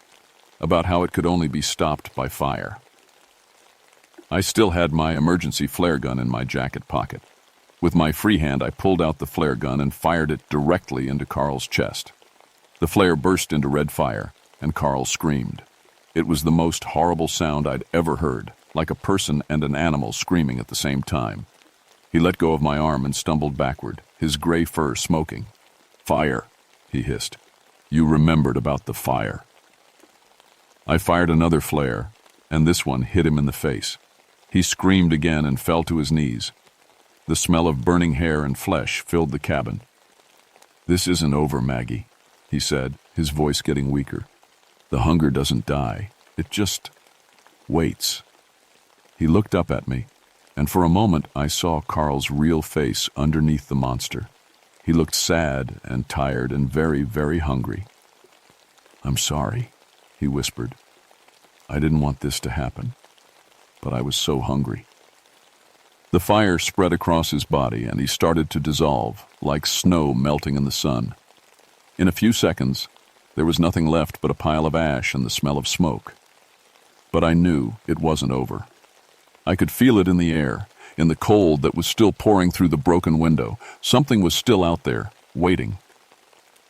about how it could only be stopped by fire. I still had my emergency flare gun in my jacket pocket. With my free hand, I pulled out the flare gun and fired it directly into Carl's chest. The flare burst into red fire, and Carl screamed. It was the most horrible sound I'd ever heard, like a person and an animal screaming at the same time. He let go of my arm and stumbled backward, his gray fur smoking. "Fire," he hissed. "You remembered about the fire." I fired another flare, and this one hit him in the face. He screamed again and fell to his knees. The smell of burning hair and flesh filled the cabin. "This isn't over, Maggie," he said, his voice getting weaker. "The hunger doesn't die. It just waits." He looked up at me, and for a moment I saw Carl's real face underneath the monster. He looked sad and tired and very, very hungry. "I'm sorry," he whispered. "I didn't want this to happen, but I was so hungry." The fire spread across his body, and he started to dissolve, like snow melting in the sun. In a few seconds, there was nothing left but a pile of ash and the smell of smoke. But I knew it wasn't over. I could feel it in the air, in the cold that was still pouring through the broken window. Something was still out there, waiting.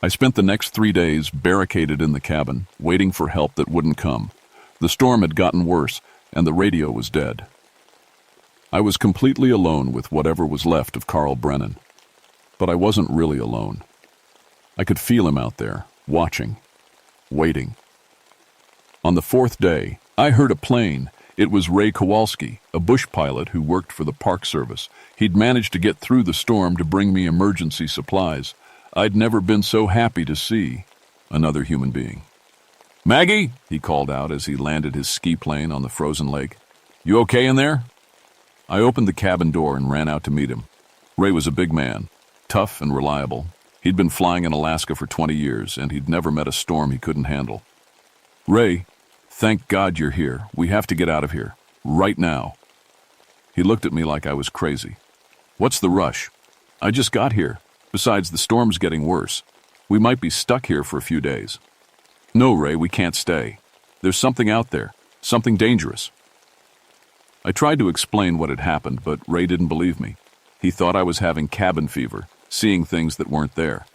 I spent the next 3 days barricaded in the cabin, waiting for help that wouldn't come. The storm had gotten worse, and the radio was dead. I was completely alone with whatever was left of Carl Brennan. But I wasn't really alone. I could feel him out there, watching, waiting. On the 4th day, I heard a plane. It was Ray Kowalski, a bush pilot who worked for the Park Service. He'd managed to get through the storm to bring me emergency supplies. I'd never been so happy to see another human being. "Maggie," he called out as he landed his ski plane on the frozen lake. "You okay in there?" I opened the cabin door and ran out to meet him. Ray was a big man, tough and reliable. He'd been flying in Alaska for 20 years, and he'd never met a storm he couldn't handle. "Ray, thank God you're here. We have to get out of here. Right now." He looked at me like I was crazy. "What's the rush? I just got here. Besides, the storm's getting worse. We might be stuck here for a few days." "No, Ray, we can't stay. There's something out there. Something dangerous." I tried to explain what had happened, but Ray didn't believe me. He thought I was having cabin fever, seeing things that weren't there.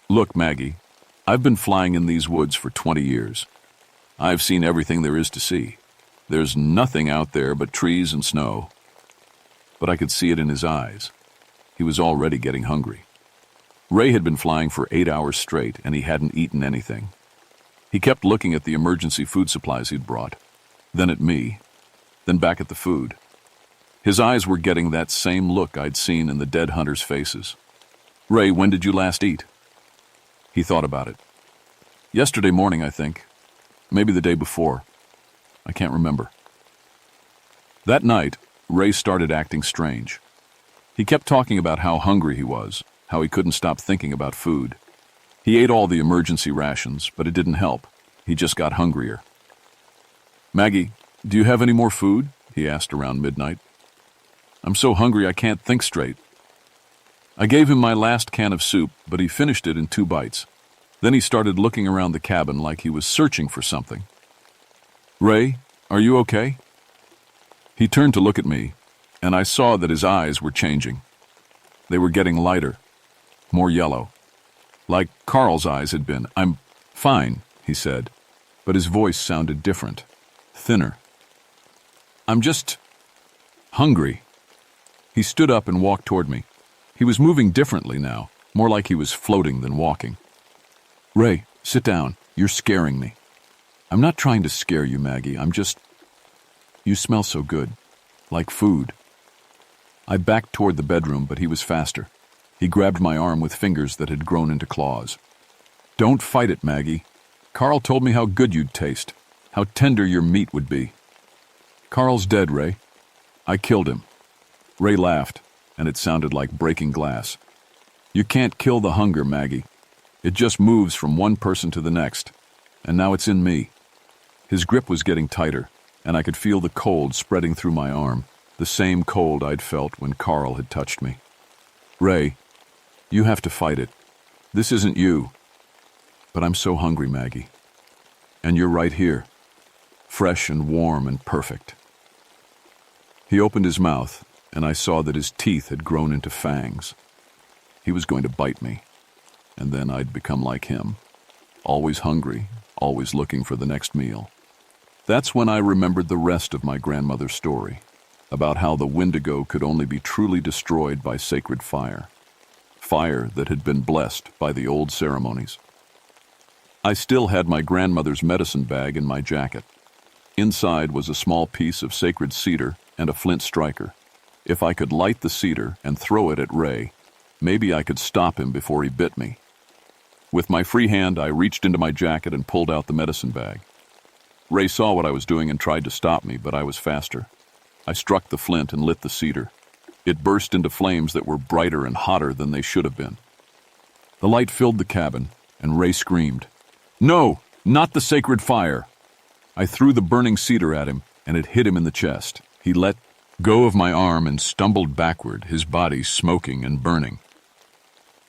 "Look, Maggie, I've been flying in these woods for 20 years. I've seen everything there is to see. There's nothing out there but trees and snow." but I could see it in his eyes. He was already getting hungry. Ray had been flying for 8 hours straight, and he hadn't eaten anything. He kept looking at the emergency food supplies he'd brought, then at me, then back at the food. His eyes were getting that same look I'd seen in the dead hunters' faces. "Ray, when did you last eat?" He thought about it. "Yesterday morning, I think. Maybe the day before. I can't remember." That night, Ray started acting strange. He kept talking about how hungry he was, how he couldn't stop thinking about food. He ate all the emergency rations, but it didn't help. He just got hungrier. "Maggie, do you have any more food?" he asked around midnight. "I'm so hungry I can't think straight." I gave him my last can of soup, but he finished it in 2 bites. Then he started looking around the cabin like he was searching for something. "Ray, are you okay?" He turned to look at me, and I saw that his eyes were changing. They were getting lighter, more yellow, like Carl's eyes had been. "I'm fine," he said, but his voice sounded different, thinner. "I'm just hungry." He stood up and walked toward me. He was moving differently now, more like he was floating than walking. "Ray, sit down. You're scaring me." "I'm not trying to scare you, Maggie. You smell so good. Like food." I backed toward the bedroom, but he was faster. He grabbed my arm with fingers that had grown into claws. "Don't fight it, Maggie. Carl told me how good you'd taste, how tender your meat would be." "Carl's dead, Ray. I killed him." Ray laughed, and it sounded like breaking glass. "You can't kill the hunger, Maggie. It just moves from one person to the next, and now it's in me." His grip was getting tighter, and I could feel the cold spreading through my arm, the same cold I'd felt when Carl had touched me. "Ray, you have to fight it. This isn't you." "But I'm so hungry, Maggie. And you're right here, fresh and warm and perfect." He opened his mouth, and I saw that his teeth had grown into fangs. He was going to bite me, and then I'd become like him, always hungry, always looking for the next meal. That's when I remembered the rest of my grandmother's story, about how the Wendigo could only be truly destroyed by sacred fire, fire that had been blessed by the old ceremonies. I still had my grandmother's medicine bag in my jacket. Inside was a small piece of sacred cedar and a flint striker. If I could light the cedar and throw it at Ray, maybe I could stop him before he bit me. With my free hand, I reached into my jacket and pulled out the medicine bag. Ray saw what I was doing and tried to stop me, but I was faster. I struck the flint and lit the cedar. It burst into flames that were brighter and hotter than they should have been. The light filled the cabin, and Ray screamed, "No, not the sacred fire!" I threw the burning cedar at him, and it hit him in the chest. He let go of my arm and stumbled backward, his body smoking and burning.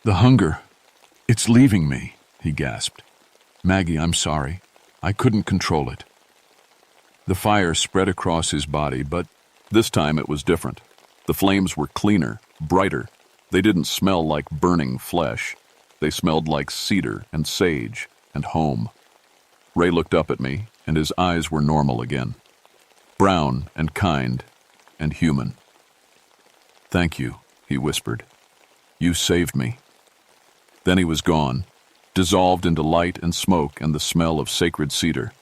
"The hunger, it's leaving me," he gasped. "Maggie, I'm sorry. I couldn't control it." The fire spread across his body, but this time it was different. The flames were cleaner, brighter. They didn't smell like burning flesh. They smelled like cedar and sage and home. Ray looked up at me, and his eyes were normal again. Brown and kind and human. "Thank you," he whispered. "You saved me." Then he was gone, dissolved into light and smoke and the smell of sacred cedar.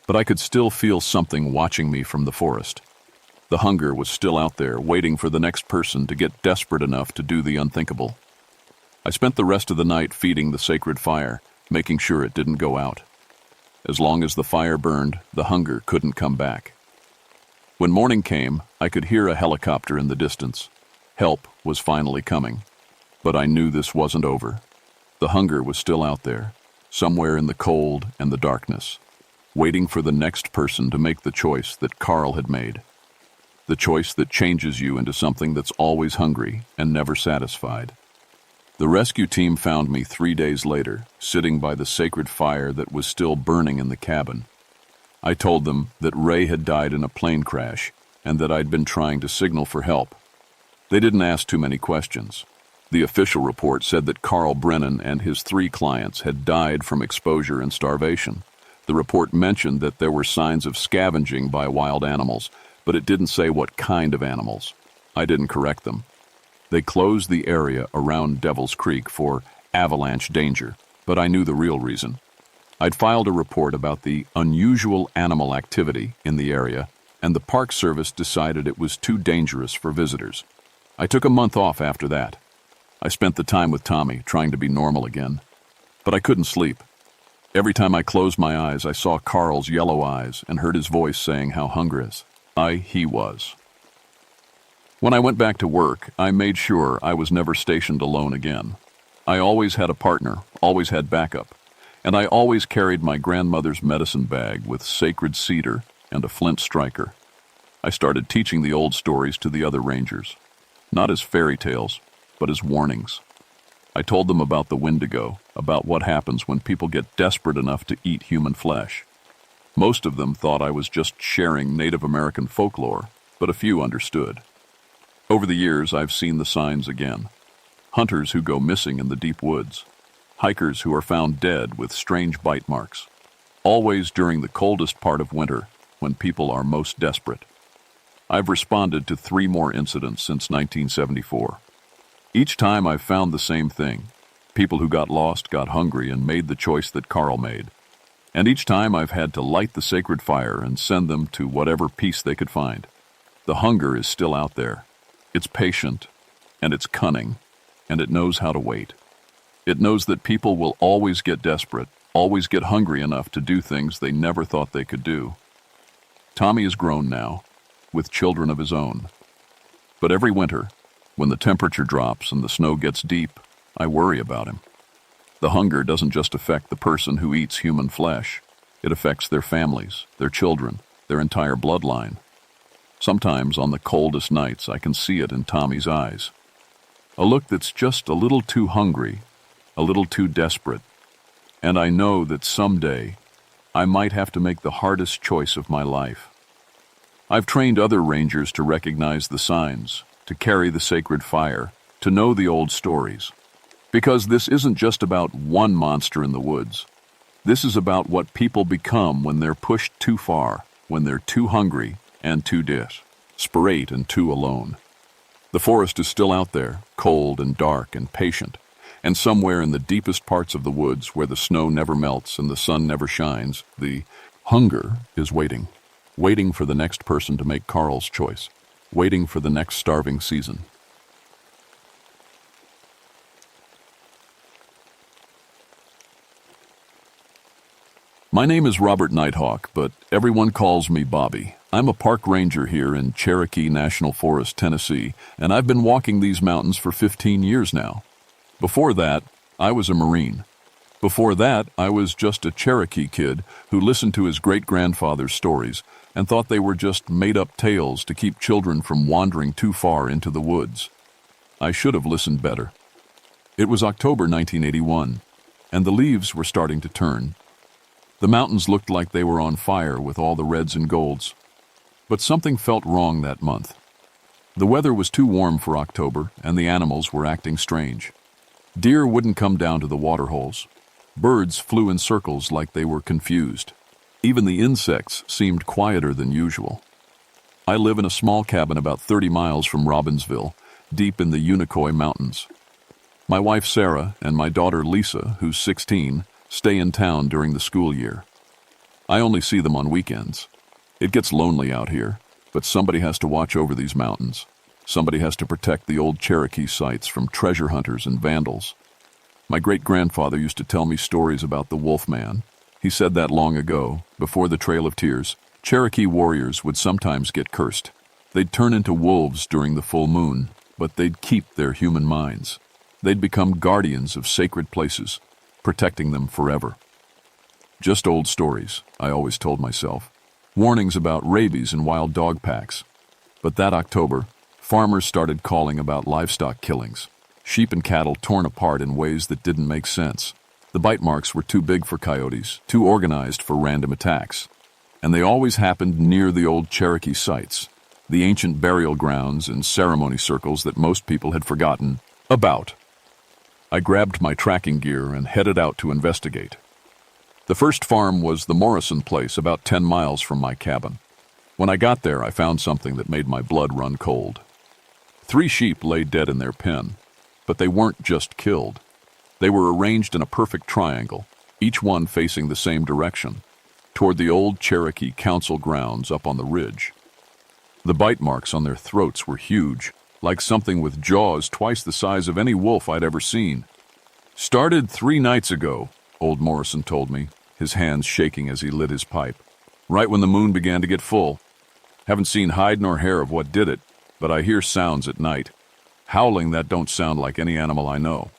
But I could still feel something watching me from the forest. The hunger was still out there, waiting for the next person to get desperate enough to do the unthinkable. I spent the rest of the night feeding the sacred fire, making sure it didn't go out. As long as the fire burned, the hunger couldn't come back. When morning came, I could hear a helicopter in the distance. Help was finally coming. But I knew this wasn't over. The hunger was still out there, somewhere in the cold and the darkness, waiting for the next person to make the choice that Carl had made. The choice that changes you into something that's always hungry and never satisfied. The rescue team found me 3 days later, sitting by the sacred fire that was still burning in the cabin. I told them that Ray had died in a plane crash and that I'd been trying to signal for help. They didn't ask too many questions. The official report said that Carl Brennan and his 3 clients had died from exposure and starvation. The report mentioned that there were signs of scavenging by wild animals, but it didn't say what kind of animals. I didn't correct them. They closed the area around Devil's Creek for avalanche danger, but I knew the real reason. I'd filed a report about the unusual animal activity in the area, and the Park Service decided it was too dangerous for visitors. I took a month off after that. I spent the time with Tommy, trying to be normal again. But I couldn't sleep. Every time I closed my eyes, I saw Carl's yellow eyes and heard his voice saying how hungry he was. When I went back to work, I made sure I was never stationed alone again. I always had a partner, always had backup, and I always carried my grandmother's medicine bag with sacred cedar and a flint striker. I started teaching the old stories to the other rangers, not as fairy tales, but as warnings. I told them about the Wendigo, about what happens when people get desperate enough to eat human flesh. Most of them thought I was just sharing Native American folklore, but a few understood. Over the years, I've seen the signs again. Hunters who go missing in the deep woods. Hikers who are found dead with strange bite marks. Always during the coldest part of winter, when people are most desperate. I've responded to 3 more incidents since 1974. Each time I've found the same thing. People who got lost, got hungry, and made the choice that Carl made. And each time I've had to light the sacred fire and send them to whatever peace they could find. The hunger is still out there. It's patient, and it's cunning, and it knows how to wait. It knows that people will always get desperate, always get hungry enough to do things they never thought they could do. Tommy is grown now, with children of his own. But every winter, when the temperature drops and the snow gets deep, I worry about him. The hunger doesn't just affect the person who eats human flesh. It affects their families, their children, their entire bloodline. Sometimes on the coldest nights, I can see it in Tommy's eyes. A look that's just a little too hungry, a little too desperate. And I know that someday, I might have to make the hardest choice of my life. I've trained other rangers to recognize the signs, to carry the sacred fire, to know the old stories. Because this isn't just about one monster in the woods. This is about what people become when they're pushed too far, when they're too hungry and too desperate and too alone. The forest is still out there, cold and dark and patient, and somewhere in the deepest parts of the woods where the snow never melts and the sun never shines, the hunger is waiting. Waiting for the next person to make Carl's choice. Waiting for the next starving season. My name is Robert Nighthawk, but everyone calls me Bobby. I'm a park ranger here in Cherokee National Forest, Tennessee, and I've been walking these mountains for 15 years now. Before that, I was a Marine. Before that, I was just a Cherokee kid who listened to his great-grandfather's stories and thought they were just made-up tales to keep children from wandering too far into the woods. I should have listened better. It was October 1981, and the leaves were starting to turn. The mountains looked like they were on fire with all the reds and golds. But something felt wrong that month. The weather was too warm for October, and the animals were acting strange. Deer wouldn't come down to the waterholes. Birds flew in circles like they were confused. Even the insects seemed quieter than usual. I live in a small cabin about 30 miles from Robbinsville, deep in the Unicoi Mountains. My wife Sarah and my daughter Lisa, who's 16, stay in town during the school year. I only see them on weekends. It gets lonely out here, but somebody has to watch over these mountains. Somebody has to protect the old Cherokee sites from treasure hunters and vandals. My great-grandfather used to tell me stories about the Wolfman. He said that long ago, before the Trail of Tears, Cherokee warriors would sometimes get cursed. They'd turn into wolves during the full moon, but they'd keep their human minds. They'd become guardians of sacred places, protecting them forever. Just old stories, I always told myself. Warnings about rabies and wild dog packs. But that October, farmers started calling about livestock killings. Sheep and cattle torn apart in ways that didn't make sense. The bite marks were too big for coyotes, too organized for random attacks. And they always happened near the old Cherokee sites, the ancient burial grounds and ceremony circles that most people had forgotten about. I grabbed my tracking gear and headed out to investigate. The first farm was the Morrison place, about 10 miles from my cabin. When I got there, I found something that made my blood run cold. 3 sheep lay dead in their pen, but they weren't just killed. They were arranged in a perfect triangle, each one facing the same direction, toward the old Cherokee council grounds up on the ridge. The bite marks on their throats were huge, like something with jaws twice the size of any wolf I'd ever seen. "Started 3 nights ago," old Morrison told me, his hands shaking as he lit his pipe. "Right when the moon began to get full. Haven't seen hide nor hair of what did it, but I hear sounds at night. Howling that don't sound like any animal I know."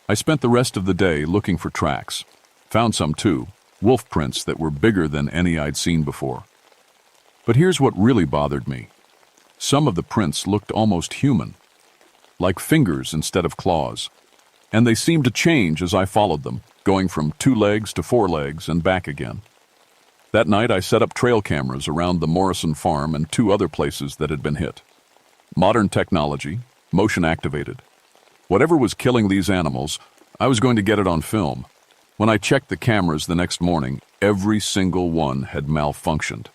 I spent the rest of the day looking for tracks. Found some too, wolf prints that were bigger than any I'd seen before. But here's what really bothered me. Some of the prints looked almost human, like fingers instead of claws. And they seemed to change as I followed them, going from 2 legs to 4 legs and back again. That night I set up trail cameras around the Morrison farm and 2 other places that had been hit. Modern technology, motion activated. Whatever was killing these animals, I was going to get it on film. When I checked the cameras the next morning, every single one had malfunctioned.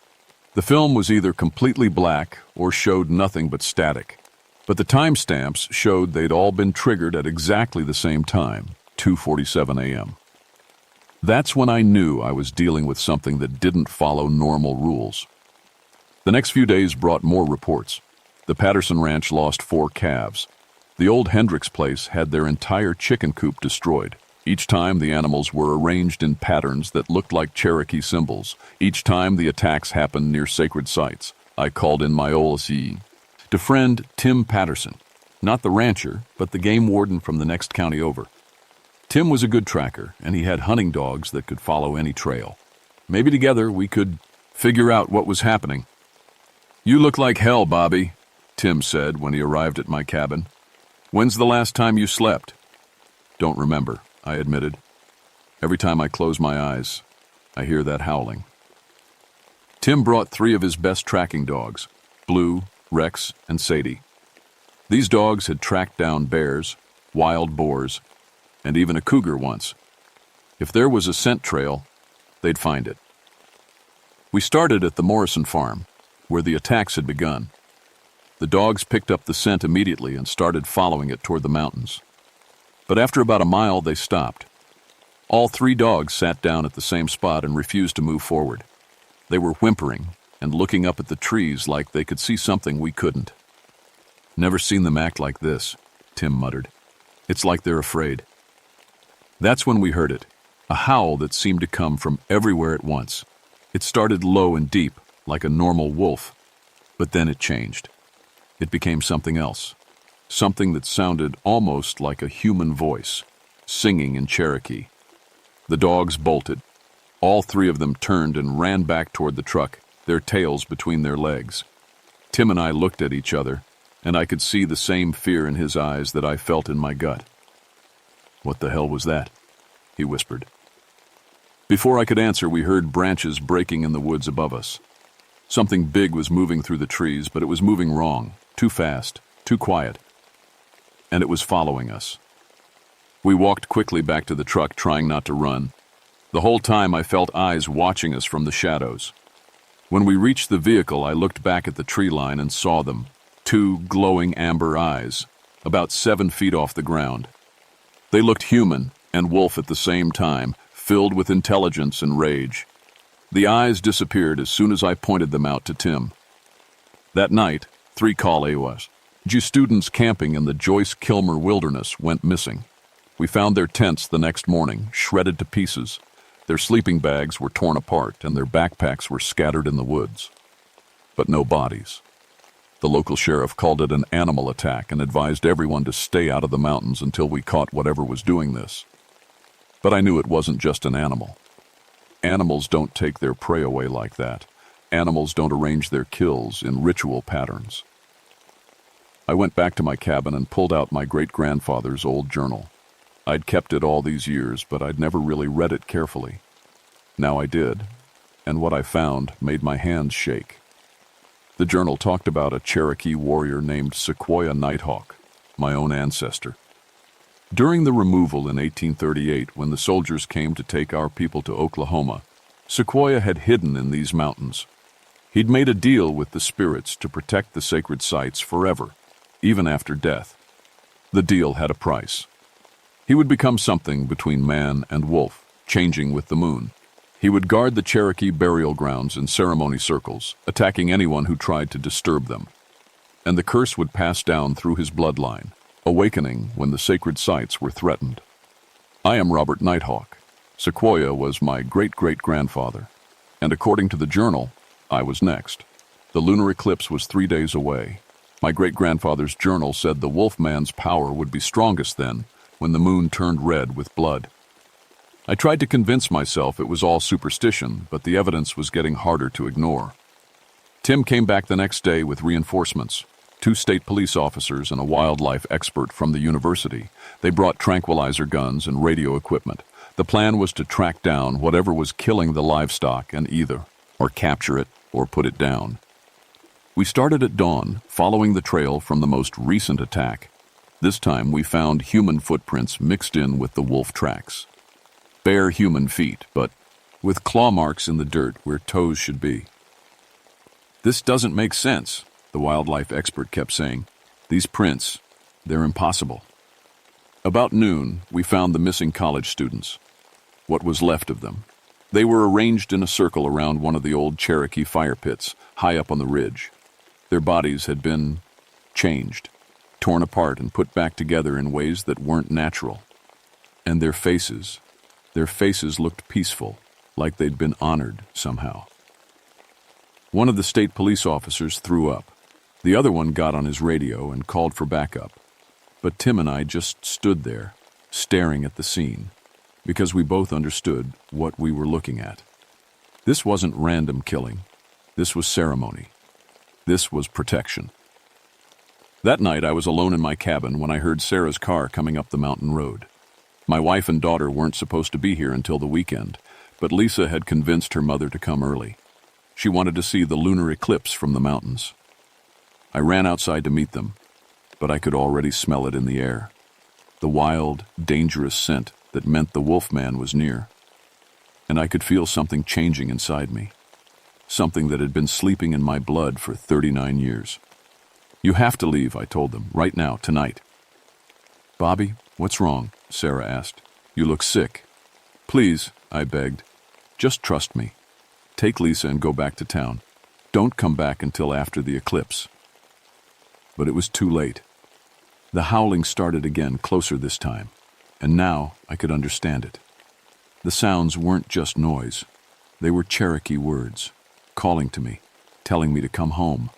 The film was either completely black or showed nothing but static. But the timestamps showed they'd all been triggered at exactly the same time, 2:47 a.m. That's when I knew I was dealing with something that didn't follow normal rules. The next few days brought more reports. The Patterson Ranch lost 4 calves. The old Hendricks place had their entire chicken coop destroyed. Each time the animals were arranged in patterns that looked like Cherokee symbols. Each time the attacks happened near sacred sites. I called in my OLC to friend Tim Patterson, not the rancher, but the game warden from the next county over. Tim was a good tracker, and he had hunting dogs that could follow any trail. Maybe together we could figure out what was happening. "You look like hell, Bobby," Tim said when he arrived at my cabin. "When's the last time you slept?" "Don't remember," I admitted. "Every time I close my eyes, I hear that howling." Tim brought 3 of his best tracking dogs, Blue, Rex, and Sadie. These dogs had tracked down bears, wild boars, and even a cougar once. If there was a scent trail, they'd find it. We started at the Morrison farm, where the attacks had begun. The dogs picked up the scent immediately and started following it toward the mountains. But after about a mile, they stopped. All 3 dogs sat down at the same spot and refused to move forward. They were whimpering and looking up at the trees like they could see something we couldn't. "Never seen them act like this," Tim muttered. "It's like they're afraid." That's when we heard it, a howl that seemed to come from everywhere at once. It started low and deep, like a normal wolf, but then it changed. It became something else, something that sounded almost like a human voice, singing in Cherokee. The dogs bolted. All 3 of them turned and ran back toward the truck, their tails between their legs. Tim and I looked at each other, and I could see the same fear in his eyes that I felt in my gut. "What the hell was that?" he whispered. Before I could answer, we heard branches breaking in the woods above us. Something big was moving through the trees, but it was moving wrong, too fast, too quiet. And it was following us. We walked quickly back to the truck, trying not to run. The whole time I felt eyes watching us from the shadows. When we reached the vehicle, I looked back at the tree line and saw them, 2 glowing amber eyes, about 7 feet off the ground. They looked human and wolf at the same time, filled with intelligence and rage. The eyes disappeared as soon as I pointed them out to Tim. That night, 3 Kalewas, students camping in the Joyce Kilmer Wilderness, went missing. We found their tents the next morning, shredded to pieces. Their sleeping bags were torn apart and their backpacks were scattered in the woods. But no bodies. The local sheriff called it an animal attack and advised everyone to stay out of the mountains until we caught whatever was doing this. But I knew it wasn't just an animal. Animals don't take their prey away like that. Animals don't arrange their kills in ritual patterns. I went back to my cabin and pulled out my great-grandfather's old journal. I'd kept it all these years, but I'd never really read it carefully. Now I did, and what I found made my hands shake. The journal talked about a Cherokee warrior named Sequoyah Nighthawk, my own ancestor. During the removal in 1838, when the soldiers came to take our people to Oklahoma, Sequoyah had hidden in these mountains. He'd made a deal with the spirits to protect the sacred sites forever, even after death. The deal had a price. He would become something between man and wolf, changing with the moon. He would guard the Cherokee burial grounds in ceremony circles, attacking anyone who tried to disturb them. And the curse would pass down through his bloodline, awakening when the sacred sites were threatened. I am Robert Nighthawk. Sequoia was my great-great-grandfather, and according to the journal, I was next. The lunar eclipse was 3 days away. My great-grandfather's journal said the Wolfman's power would be strongest then, when the moon turned red with blood. I tried to convince myself it was all superstition, but the evidence was getting harder to ignore. Tim came back the next day with reinforcements, 2 state police officers and a wildlife expert from the university. They brought tranquilizer guns and radio equipment. The plan was to track down whatever was killing the livestock and either or capture it or put it down. We started at dawn, following the trail from the most recent attack. This time we found human footprints mixed in with the wolf tracks. Bare human feet, but with claw marks in the dirt where toes should be. "This doesn't make sense," the wildlife expert kept saying. "These prints, they're impossible." About noon, we found the missing college students. What was left of them. They were arranged in a circle around one of the old Cherokee fire pits, high up on the ridge. Their bodies had been changed, torn apart and put back together in ways that weren't natural. And their faces looked peaceful, like they'd been honored somehow. One of the state police officers threw up. The other one got on his radio and called for backup. But Tim and I just stood there, staring at the scene, because we both understood what we were looking at. This wasn't random killing. This was ceremony. This was protection. That night I was alone in my cabin when I heard Sarah's car coming up the mountain road. My wife and daughter weren't supposed to be here until the weekend, but Lisa had convinced her mother to come early. She wanted to see the lunar eclipse from the mountains. I ran outside to meet them, but I could already smell it in the air. The wild, dangerous scent that meant the Wolfman was near. And I could feel something changing inside me. Something that had been sleeping in my blood for 39 years. "You have to leave," I told them, "right now, tonight." "Bobby, what's wrong?" Sarah asked. "You look sick." "Please," I begged. "Just trust me. Take Lisa and go back to town. Don't come back until after the eclipse." But it was too late. The howling started again, closer this time, and now I could understand it. The sounds weren't just noise. They were Cherokee words, calling to me, telling me to come home.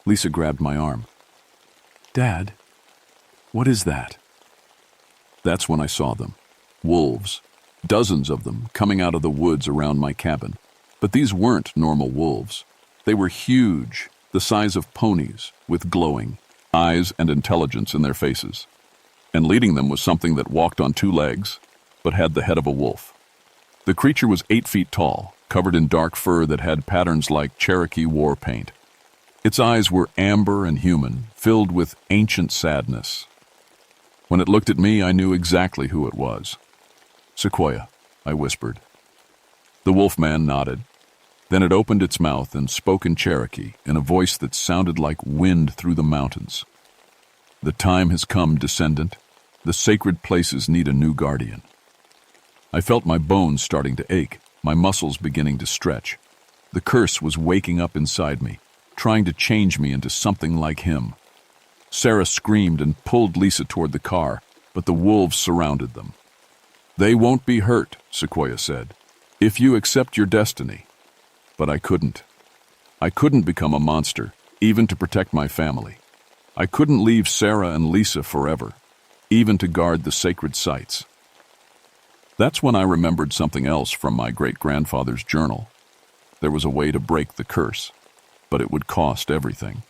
Lisa grabbed my arm. "Dad, what is that?" That's when I saw them. Wolves. Dozens of them coming out of the woods around my cabin. But these weren't normal wolves. They were huge, the size of ponies, with glowing eyes and intelligence in their faces. And leading them was something that walked on 2 legs, but had the head of a wolf. The creature was 8 feet tall, covered in dark fur that had patterns like Cherokee war paint. Its eyes were amber and human, filled with ancient sadness. When it looked at me, I knew exactly who it was. "Sequoia," I whispered. The Wolfman nodded. Then it opened its mouth and spoke in Cherokee, in a voice that sounded like wind through the mountains. "The time has come, descendant. The sacred places need a new guardian." I felt my bones starting to ache, my muscles beginning to stretch. The curse was waking up inside me, trying to change me into something like him. Sarah screamed and pulled Lisa toward the car, but the wolves surrounded them. "They won't be hurt," Sequoia said, "if you accept your destiny." But I couldn't. I couldn't become a monster, even to protect my family. I couldn't leave Sarah and Lisa forever, even to guard the sacred sites. That's when I remembered something else from my great-grandfather's journal. There was a way to break the curse, but it would cost everything.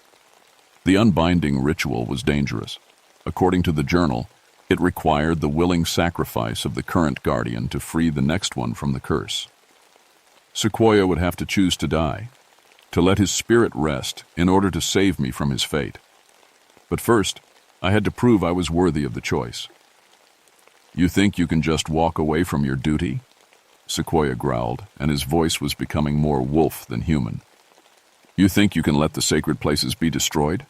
The unbinding ritual was dangerous. According to the journal, it required the willing sacrifice of the current guardian to free the next one from the curse. Sequoia would have to choose to die, to let his spirit rest in order to save me from his fate. But first, I had to prove I was worthy of the choice. "You think you can just walk away from your duty?" Sequoia growled, and his voice was becoming more wolf than human. You think you can let the sacred places be destroyed?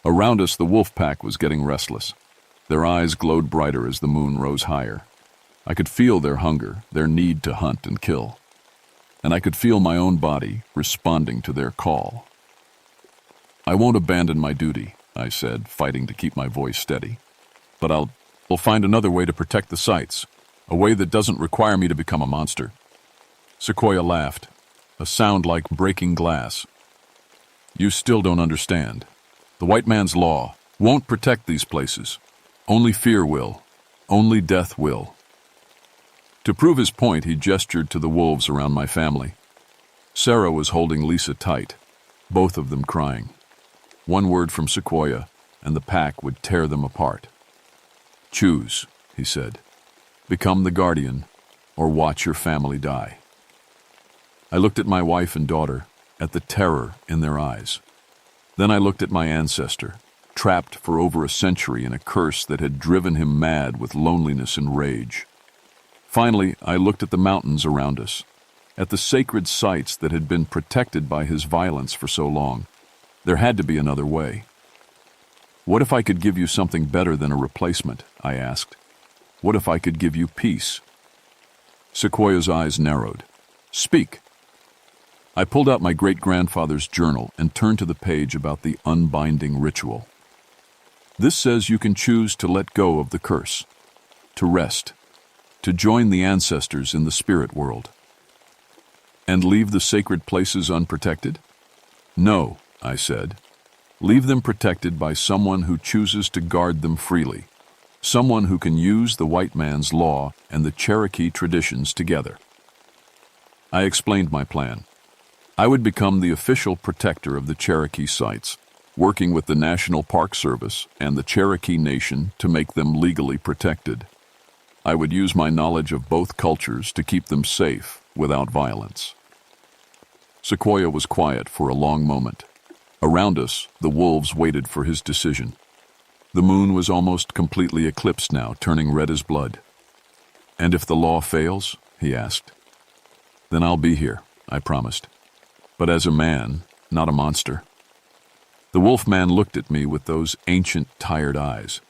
Around us, the wolf pack was getting restless. Their eyes glowed brighter as the moon rose higher. I could feel their hunger, their need to hunt and kill. And I could feel my own body responding to their call. I won't abandon my duty, I said, fighting to keep my voice steady. But we'll find another way to protect the sites, a way that doesn't require me to become a monster. Sequoia laughed, a sound like breaking glass. You still don't understand. The white man's law won't protect these places. Only fear will. Only death will. To prove his point, he gestured to the wolves around my family. Sarah was holding Lisa tight, both of them crying. One word from Sequoia, and the pack would tear them apart. Choose, he said. Become the guardian, or watch your family die. I looked at my wife and daughter, at the terror in their eyes. Then I looked at my ancestor, trapped for over a century in a curse that had driven him mad with loneliness and rage. Finally, I looked at the mountains around us, at the sacred sites that had been protected by his violence for so long. There had to be another way. What if I could give you something better than a replacement? I asked. What if I could give you peace? Sequoia's eyes narrowed. Speak. I pulled out my great-grandfather's journal and turned to the page about the unbinding ritual. This says you can choose to let go of the curse, to rest, to join the ancestors in the spirit world. And leave the sacred places unprotected? No, I said. Leave them protected by someone who chooses to guard them freely, someone who can use the white man's law and the Cherokee traditions together. I explained my plan. I would become the official protector of the Cherokee sites, working with the National Park Service and the Cherokee Nation to make them legally protected. I would use my knowledge of both cultures to keep them safe without violence. Sequoia was quiet for a long moment. Around us, the wolves waited for his decision. The moon was almost completely eclipsed now, turning red as blood. And if the law fails? He asked. Then I'll be here, I promised. But as a man, not a monster. The wolf man looked at me with those ancient, tired eyes.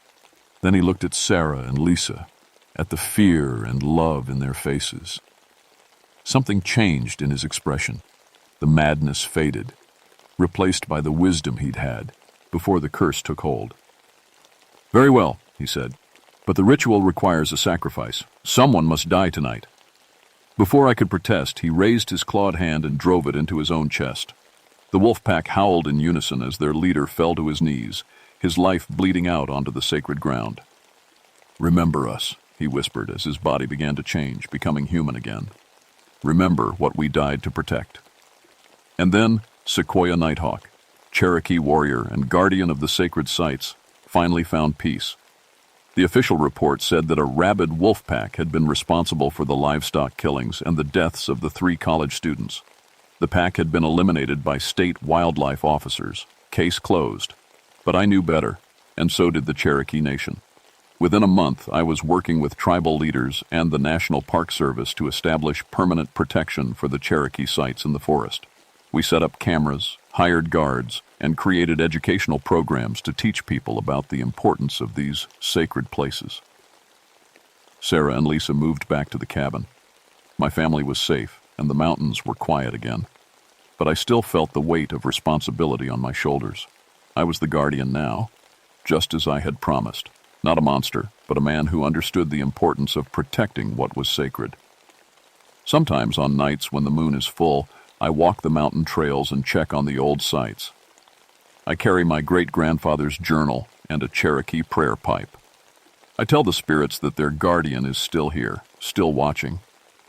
Then he looked at Sarah and Lisa, at the fear and love in their faces. Something changed in his expression. The madness faded, replaced by the wisdom he'd had before the curse took hold. Very well, he said, but the ritual requires a sacrifice. Someone must die tonight. Before I could protest, he raised his clawed hand and drove it into his own chest. The wolf pack howled in unison as their leader fell to his knees, his life bleeding out onto the sacred ground. Remember us, he whispered as his body began to change, becoming human again. Remember what we died to protect. And then Sequoia Nighthawk, Cherokee warrior and guardian of the sacred sites, finally found peace. The official report said that a rabid wolf pack had been responsible for the livestock killings and the deaths of the 3 college students. The pack had been eliminated by state wildlife officers. Case closed. But I knew better, and so did the Cherokee Nation. Within a month, I was working with tribal leaders and the National Park Service to establish permanent protection for the Cherokee sites in the forest. We set up cameras, hired guards, and created educational programs to teach people about the importance of these sacred places. Sarah and Lisa moved back to the cabin. My family was safe, and the mountains were quiet again. But I still felt the weight of responsibility on my shoulders. I was the guardian now, just as I had promised. Not a monster, but a man who understood the importance of protecting what was sacred. Sometimes on nights when the moon is full, I walk the mountain trails and check on the old sites. I carry my great-grandfather's journal and a Cherokee prayer pipe. I tell the spirits that their guardian is still here, still watching.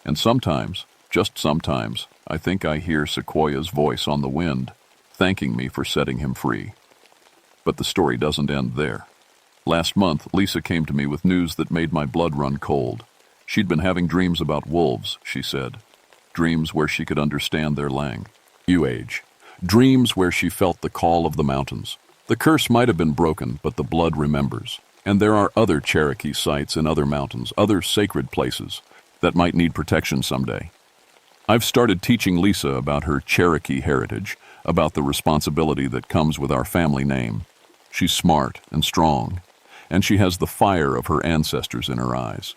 And sometimes, just sometimes, I think I hear Sequoia's voice on the wind, thanking me for setting him free. But the story doesn't end there. Last month, Lisa came to me with news that made my blood run cold. She'd been having dreams about wolves, she said. Dreams where she could understand their language. Dreams where she felt the call of the mountains. The curse might have been broken, but the blood remembers. And there are other Cherokee sites in other mountains, other sacred places, that might need protection someday. I've started teaching Lisa about her Cherokee heritage, about the responsibility that comes with our family name. She's smart and strong, and she has the fire of her ancestors in her eyes.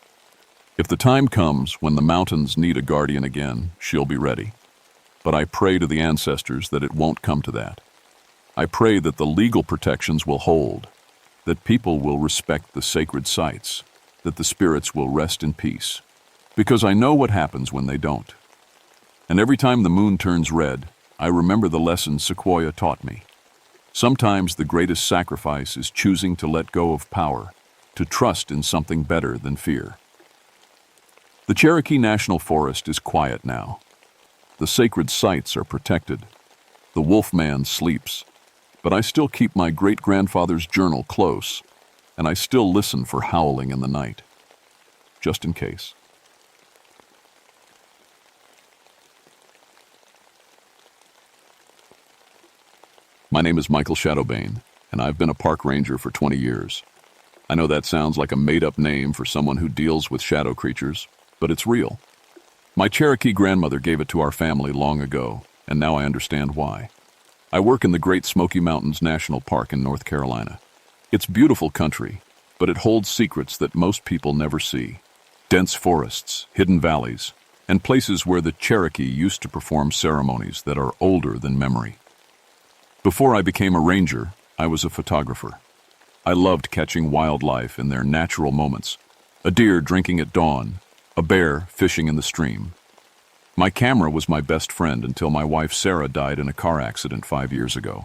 If the time comes when the mountains need a guardian again, she'll be ready. But I pray to the ancestors that it won't come to that. I pray that the legal protections will hold, that people will respect the sacred sites, that the spirits will rest in peace. Because I know what happens when they don't. And every time the moon turns red, I remember the lesson Sequoia taught me. Sometimes the greatest sacrifice is choosing to let go of power, to trust in something better than fear. The Cherokee National Forest is quiet now. The sacred sites are protected. The wolfman sleeps. But I still keep my great-grandfather's journal close, and I still listen for howling in the night. Just in case. My name is Michael Shadowbane, and I've been a park ranger for 20 years. I know that sounds like a made-up name for someone who deals with shadow creatures, but it's real. My Cherokee grandmother gave it to our family long ago, and now I understand why. I work in the Great Smoky Mountains National Park in North Carolina. It's beautiful country, but it holds secrets that most people never see. Dense forests, hidden valleys, and places where the Cherokee used to perform ceremonies that are older than memory. Before I became a ranger, I was a photographer. I loved catching wildlife in their natural moments. A deer drinking at dawn, a bear fishing in the stream. My camera was my best friend until my wife Sarah died in a car accident 5 years ago.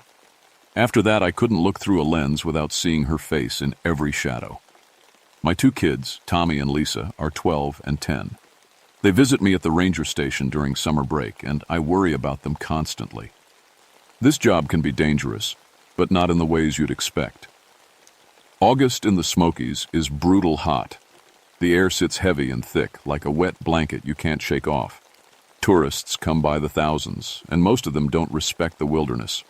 After that, I couldn't look through a lens without seeing her face in every shadow. My 2 kids, Tommy and Lisa, are 12 and 10. They visit me at the ranger station during summer break, and I worry about them constantly. This job can be dangerous, but not in the ways you'd expect. August in the Smokies is brutal hot. The air sits heavy and thick, like a wet blanket you can't shake off. Tourists come by the thousands, and most of them don't respect the wilderness.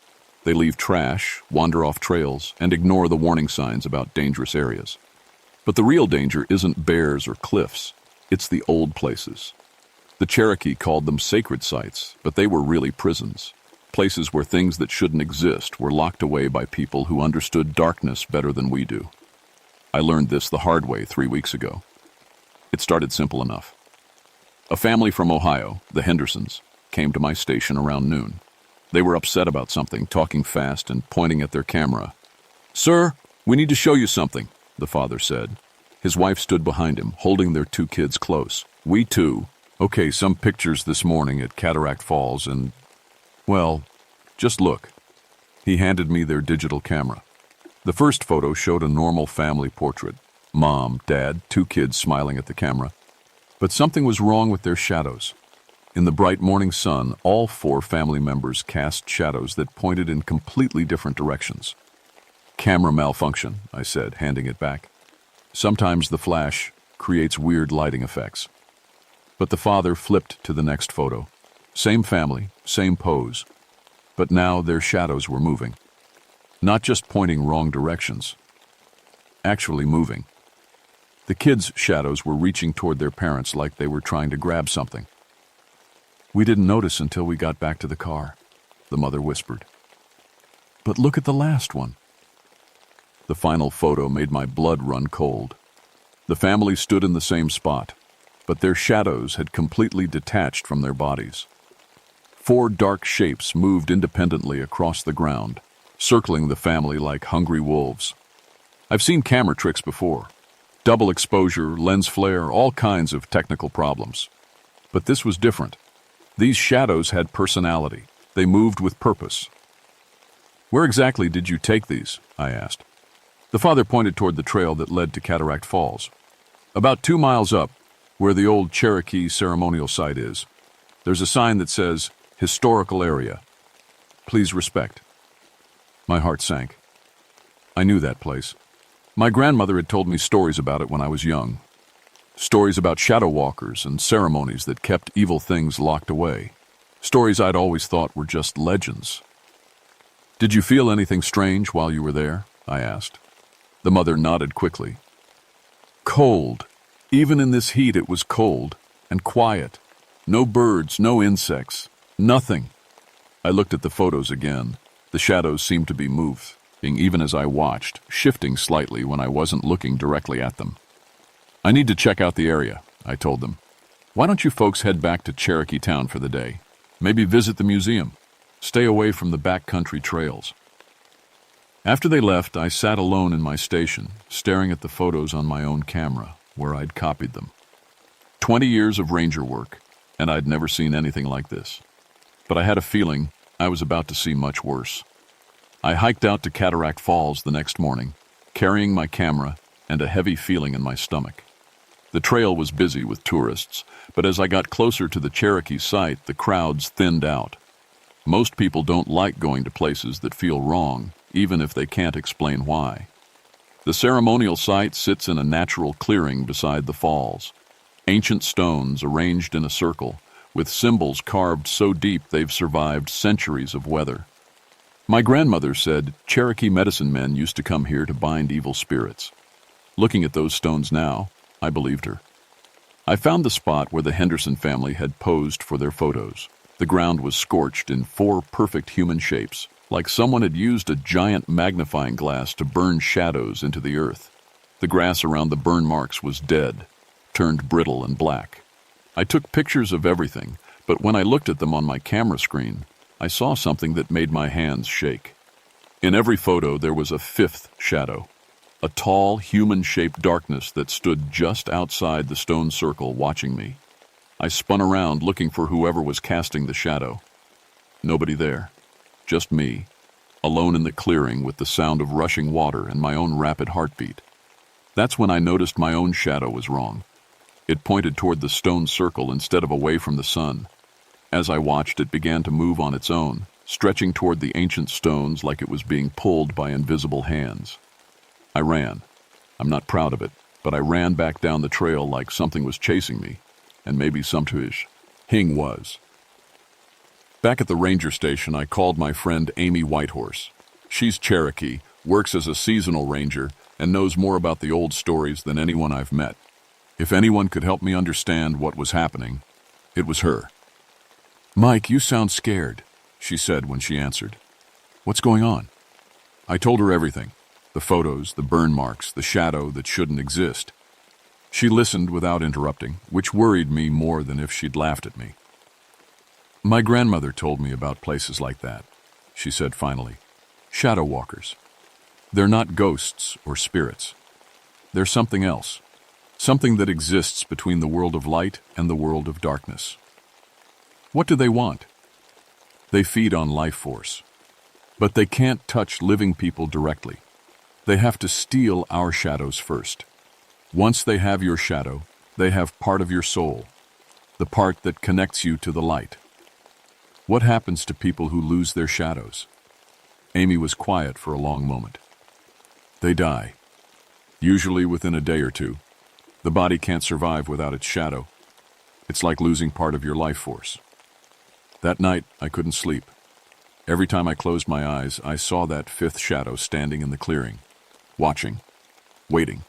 They leave trash, wander off trails, and ignore the warning signs about dangerous areas. But the real danger isn't bears or cliffs, it's the old places. The Cherokee called them sacred sites, but they were really prisons. Places where things that shouldn't exist were locked away by people who understood darkness better than we do. I learned this the hard way 3 weeks ago. It started simple enough. A family from Ohio, the Hendersons, came to my station around noon. They were upset about something, talking fast and pointing at their camera. "Sir, we need to show you something," the father said. His wife stood behind him, holding their 2 kids close. "We too. Okay, some pictures this morning at Cataract Falls and... well, just look." He handed me their digital camera. The first photo showed a normal family portrait. Mom, Dad, 2 kids smiling at the camera. But something was wrong with their shadows. In the bright morning sun, all 4 family members cast shadows that pointed in completely different directions. "Camera malfunction," I said, handing it back. "Sometimes the flash creates weird lighting effects." But the father flipped to the next photo. Same family, same pose. But now their shadows were moving. Not just pointing wrong directions. Actually moving. The kids' shadows were reaching toward their parents like they were trying to grab something. "We didn't notice until we got back to the car," the mother whispered. "But look at the last one." The final photo made my blood run cold. The family stood in the same spot, but their shadows had completely detached from their bodies. 4 dark shapes moved independently across the ground, circling the family like hungry wolves. I've seen camera tricks before. Double exposure, lens flare, all kinds of technical problems. But this was different. These shadows had personality. They moved with purpose. "Where exactly did you take these?" I asked. The father pointed toward the trail that led to Cataract Falls. "About 2 miles up, where the old Cherokee ceremonial site is. There's a sign that says, 'Historical Area. Please respect.'" My heart sank. I knew that place. My grandmother had told me stories about it when I was young. Stories about shadow walkers and ceremonies that kept evil things locked away. Stories I'd always thought were just legends. "Did you feel anything strange while you were there?" I asked. The mother nodded quickly. "Cold. Even in this heat it was cold and quiet. No birds, no insects, nothing. I looked at the photos again. The shadows seemed to be moving, even as I watched, shifting slightly when I wasn't looking directly at them. I need to check out the area, I told them. Why don't you folks head back to Cherokee Town for the day? Maybe visit the museum. Stay away from the backcountry trails. After they left, I sat alone in my station, staring at the photos on my own camera, where I'd copied them. 20 years of ranger work, and I'd never seen anything like this. But I had a feeling I was about to see much worse. I hiked out to Cataract Falls the next morning, carrying my camera and a heavy feeling in my stomach. The trail was busy with tourists, but as I got closer to the Cherokee site, the crowds thinned out. Most people don't like going to places that feel wrong, even if they can't explain why. The ceremonial site sits in a natural clearing beside the falls. Ancient stones arranged in a circle, with symbols carved so deep they've survived centuries of weather. My grandmother said Cherokee medicine men used to come here to bind evil spirits. Looking at those stones now, I believed her. I found the spot where the Henderson family had posed for their photos. The ground was scorched in 4 perfect human shapes, like someone had used a giant magnifying glass to burn shadows into the earth. The grass around the burn marks was dead, turned brittle and black. I took pictures of everything, but when I looked at them on my camera screen, I saw something that made my hands shake. In every photo, there was a 5th shadow, a tall, human-shaped darkness that stood just outside the stone circle watching me. I spun around looking for whoever was casting the shadow. Nobody there, just me, alone in the clearing with the sound of rushing water and my own rapid heartbeat. That's when I noticed my own shadow was wrong. It pointed toward the stone circle instead of away from the sun. As I watched, it began to move on its own, stretching toward the ancient stones like it was being pulled by invisible hands. I ran. I'm not proud of it, but I ran back down the trail like something was chasing me, and maybe sometimes Hing was. Back at the ranger station, I called my friend Amy Whitehorse. She's Cherokee, works as a seasonal ranger, and knows more about the old stories than anyone I've met. If anyone could help me understand what was happening, it was her. "Mike, you sound scared," she said when she answered. "What's going on?" I told her everything. The photos, the burn marks, the shadow that shouldn't exist. She listened without interrupting, which worried me more than if she'd laughed at me. "My grandmother told me about places like that," she said finally. "Shadow walkers. They're not ghosts or spirits. They're something else. Something that exists between the world of light and the world of darkness. What do they want? They feed on life force. But they can't touch living people directly. They have to steal our shadows first. Once they have your shadow, they have part of your soul, the part that connects you to the light. What happens to people who lose their shadows?" Amy was quiet for a long moment. "They die. Usually within a day or two. The body can't survive without its shadow. It's like losing part of your life force." That night, I couldn't sleep. Every time I closed my eyes, I saw that 5th shadow standing in the clearing, watching, waiting.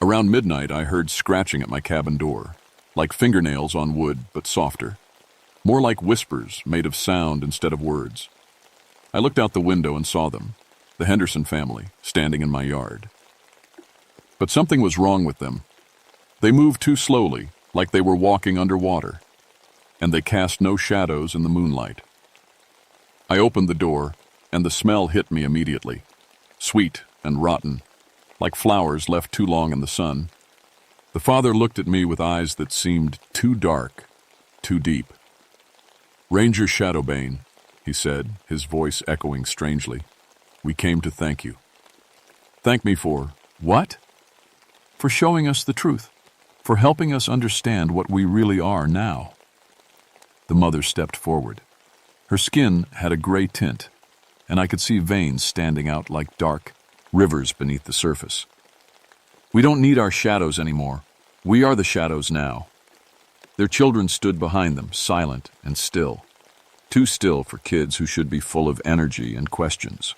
Around midnight, I heard scratching at my cabin door, like fingernails on wood, but softer. More like whispers made of sound instead of words. I looked out the window and saw them, the Henderson family, standing in my yard. But something was wrong with them. They moved too slowly, like they were walking underwater, and they cast no shadows in the moonlight. I opened the door, and the smell hit me immediately, sweet and rotten, like flowers left too long in the sun. The father looked at me with eyes that seemed too dark, too deep. "Ranger Shadowbane," he said, his voice echoing strangely. "We came to thank you." "Thank me for what?" "For showing us the truth, for helping us understand what we really are now." The mother stepped forward. Her skin had a gray tint, and I could see veins standing out like dark rivers beneath the surface. "We don't need our shadows anymore. We are the shadows now." Their children stood behind them, silent and still. Too still for kids who should be full of energy and questions.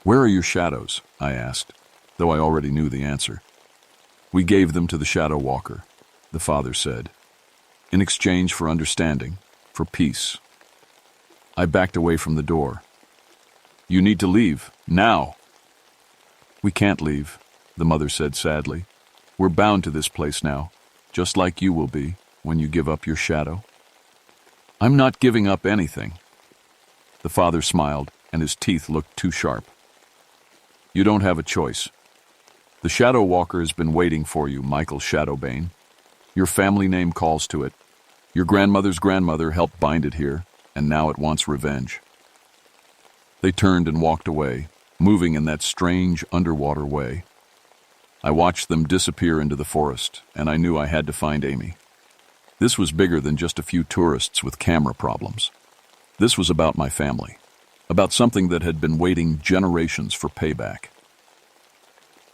"Where are your shadows?" I asked, though I already knew the answer. "We gave them to the Shadow Walker," the father said. in exchange for understanding, for peace. I backed away from the door. You need to leave, now. We can't leave, the mother said sadly. We're bound to this place now, just like you will be when you give up your shadow. I'm not giving up anything. The father smiled, and his teeth looked too sharp. You don't have a choice. The Shadow Walker has been waiting for you, Michael Shadowbane. Your family name calls to it. Your grandmother's grandmother helped bind it here, and now it wants revenge. They turned and walked away, moving in that strange underwater way. I watched them disappear into the forest, and I knew I had to find Amy. This was bigger than just a few tourists with camera problems. This was about my family, about something that had been waiting generations for payback.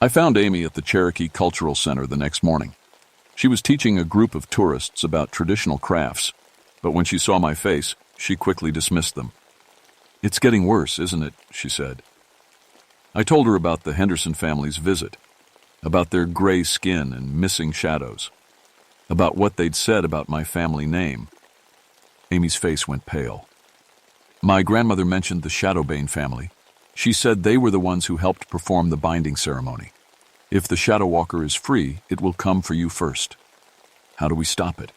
I found Amy at the Cherokee Cultural Center the next morning. She was teaching a group of tourists about traditional crafts, but when she saw my face, she quickly dismissed them. It's getting worse, isn't it? She said. I told her about the Henderson family's visit, about their gray skin and missing shadows, about what they'd said about my family name. Amy's face went pale. My grandmother mentioned the Shadowbane family. She said they were the ones who helped perform the binding ceremony. If the Shadow Walker is free, it will come for you first. How do we stop it?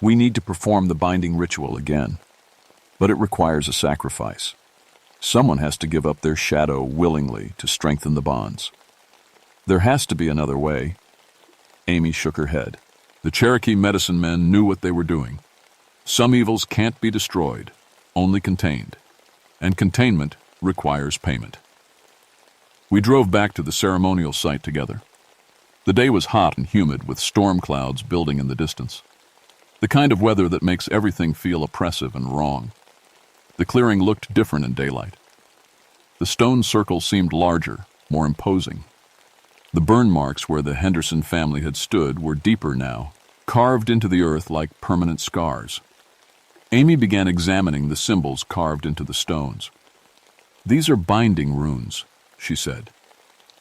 We need to perform the binding ritual again, but it requires a sacrifice. Someone has to give up their shadow willingly to strengthen the bonds. There has to be another way. Amy shook her head. The Cherokee medicine men knew what they were doing. Some evils can't be destroyed, only contained. And containment requires payment. We drove back to the ceremonial site together. The day was hot and humid with storm clouds building in the distance. The kind of weather that makes everything feel oppressive and wrong. The clearing looked different in daylight. The stone circle seemed larger, more imposing. The burn marks where the Henderson family had stood were deeper now, carved into the earth like permanent scars. Amy began examining the symbols carved into the stones. These are binding runes, she said.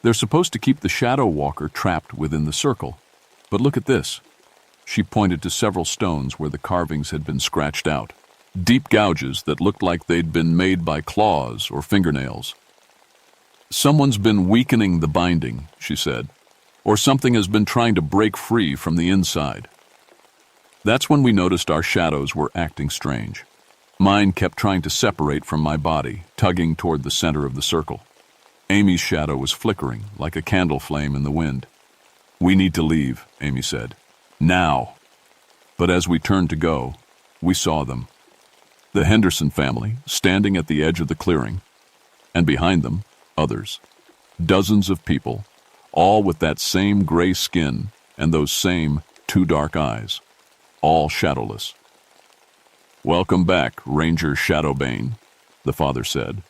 They're supposed to keep the Shadow Walker trapped within the circle. But look at this. She pointed to several stones where the carvings had been scratched out. Deep gouges that looked like they'd been made by claws or fingernails. Someone's been weakening the binding, she said, or something has been trying to break free from the inside. That's when we noticed our shadows were acting strange. Mine kept trying to separate from my body, tugging toward the center of the circle. Amy's shadow was flickering, like a candle flame in the wind. We need to leave, Amy said. Now. But as we turned to go, we saw them. The Henderson family, standing at the edge of the clearing, and behind them, others. Dozens of people, all with that same gray skin and those same two dark eyes, all shadowless. Welcome back, Ranger Shadowbane, the father said.